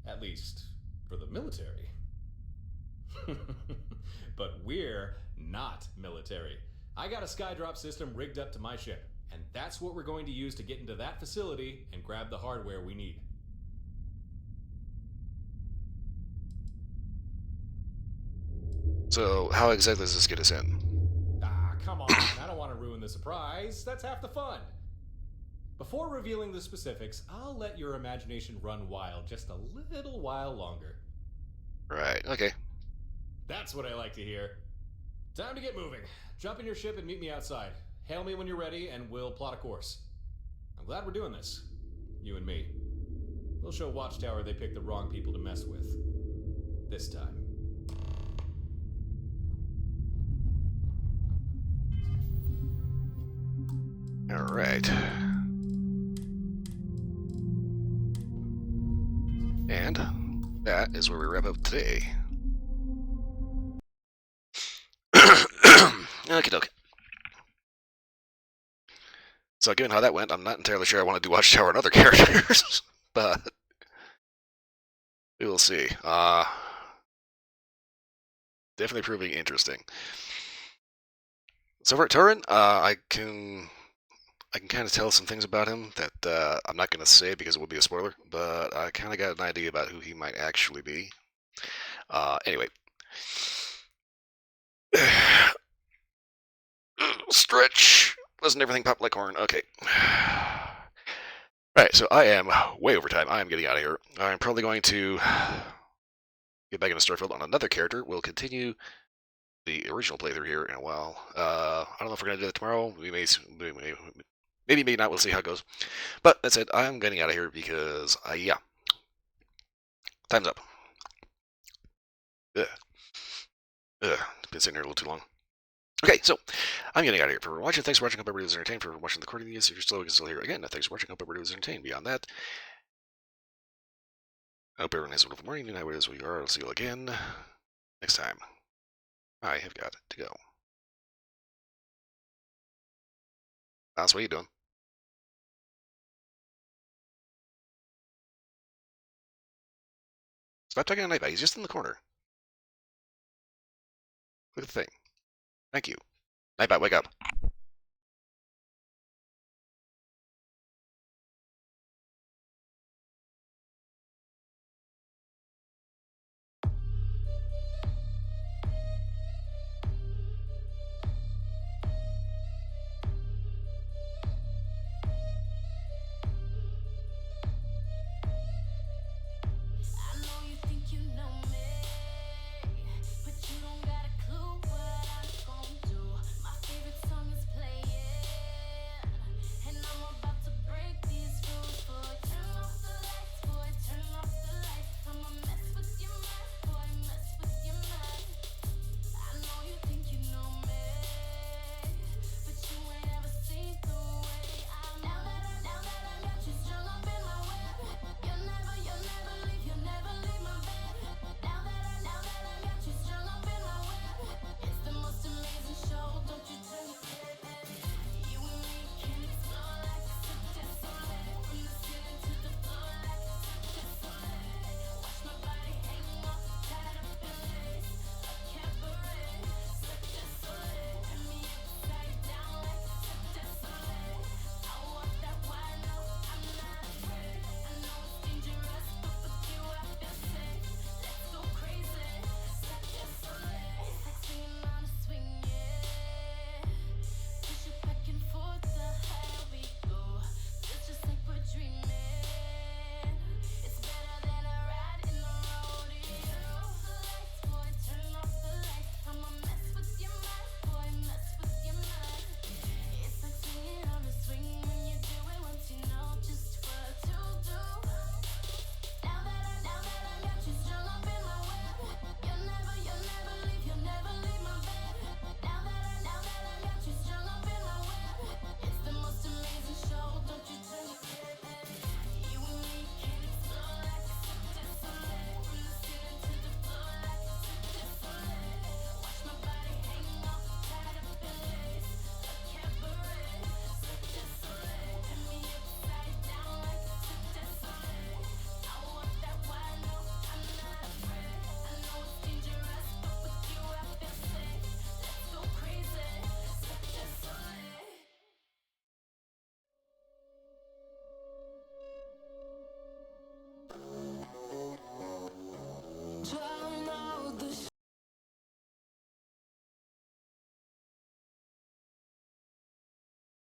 At least, for the military. But we're not military. I got a skydrop system rigged up to my ship, and that's what we're going to use to get into that facility and grab the hardware we need. So, how exactly does this get us in? Ah, come on, I don't want to ruin the surprise. That's half the fun. Before revealing the specifics, I'll let your imagination run wild just a little while longer. Right, okay. That's what I like to hear. Time to get moving. Jump in your ship and meet me outside. Hail me when you're ready, and we'll plot a course. I'm glad we're doing this. You and me. We'll show Watchtower they picked the wrong people to mess with. This time. Alright. And that is where we wrap up today. Okie dokie. So given how that went, I'm not entirely sure I want to do Watchtower and other characters, but we will see. Definitely proving interesting. So for Turin, I can kind of tell some things about him that I'm not going to say because it would be a spoiler, but I kind of got an idea about who he might actually be. Anyway. Stretch. Doesn't everything pop like corn? Okay. Alright, so I am way over time. I am getting out of here. I'm probably going to get back into Starfield on another character. We'll continue the original playthrough here in a while. I don't know if we're going to do that tomorrow. Maybe, maybe not. We'll see how it goes. But that's it. I'm getting out of here because, yeah. Time's up. Ugh. Ugh. Been sitting here a little too long. Okay, so I'm getting out of here. For watching, thanks for watching. Hope everybody was entertained. For watching the recording of this, if you're still here again, thanks for watching. Hope everybody was entertained. Beyond that, I hope everyone has a wonderful morning. You know how it is where you are. I'll see you all again next time. I have got to go. That's what are you doing? Stop talking to Nightbot. He's just in the corner. Look at the thing. Thank you. Nightbot, wake up.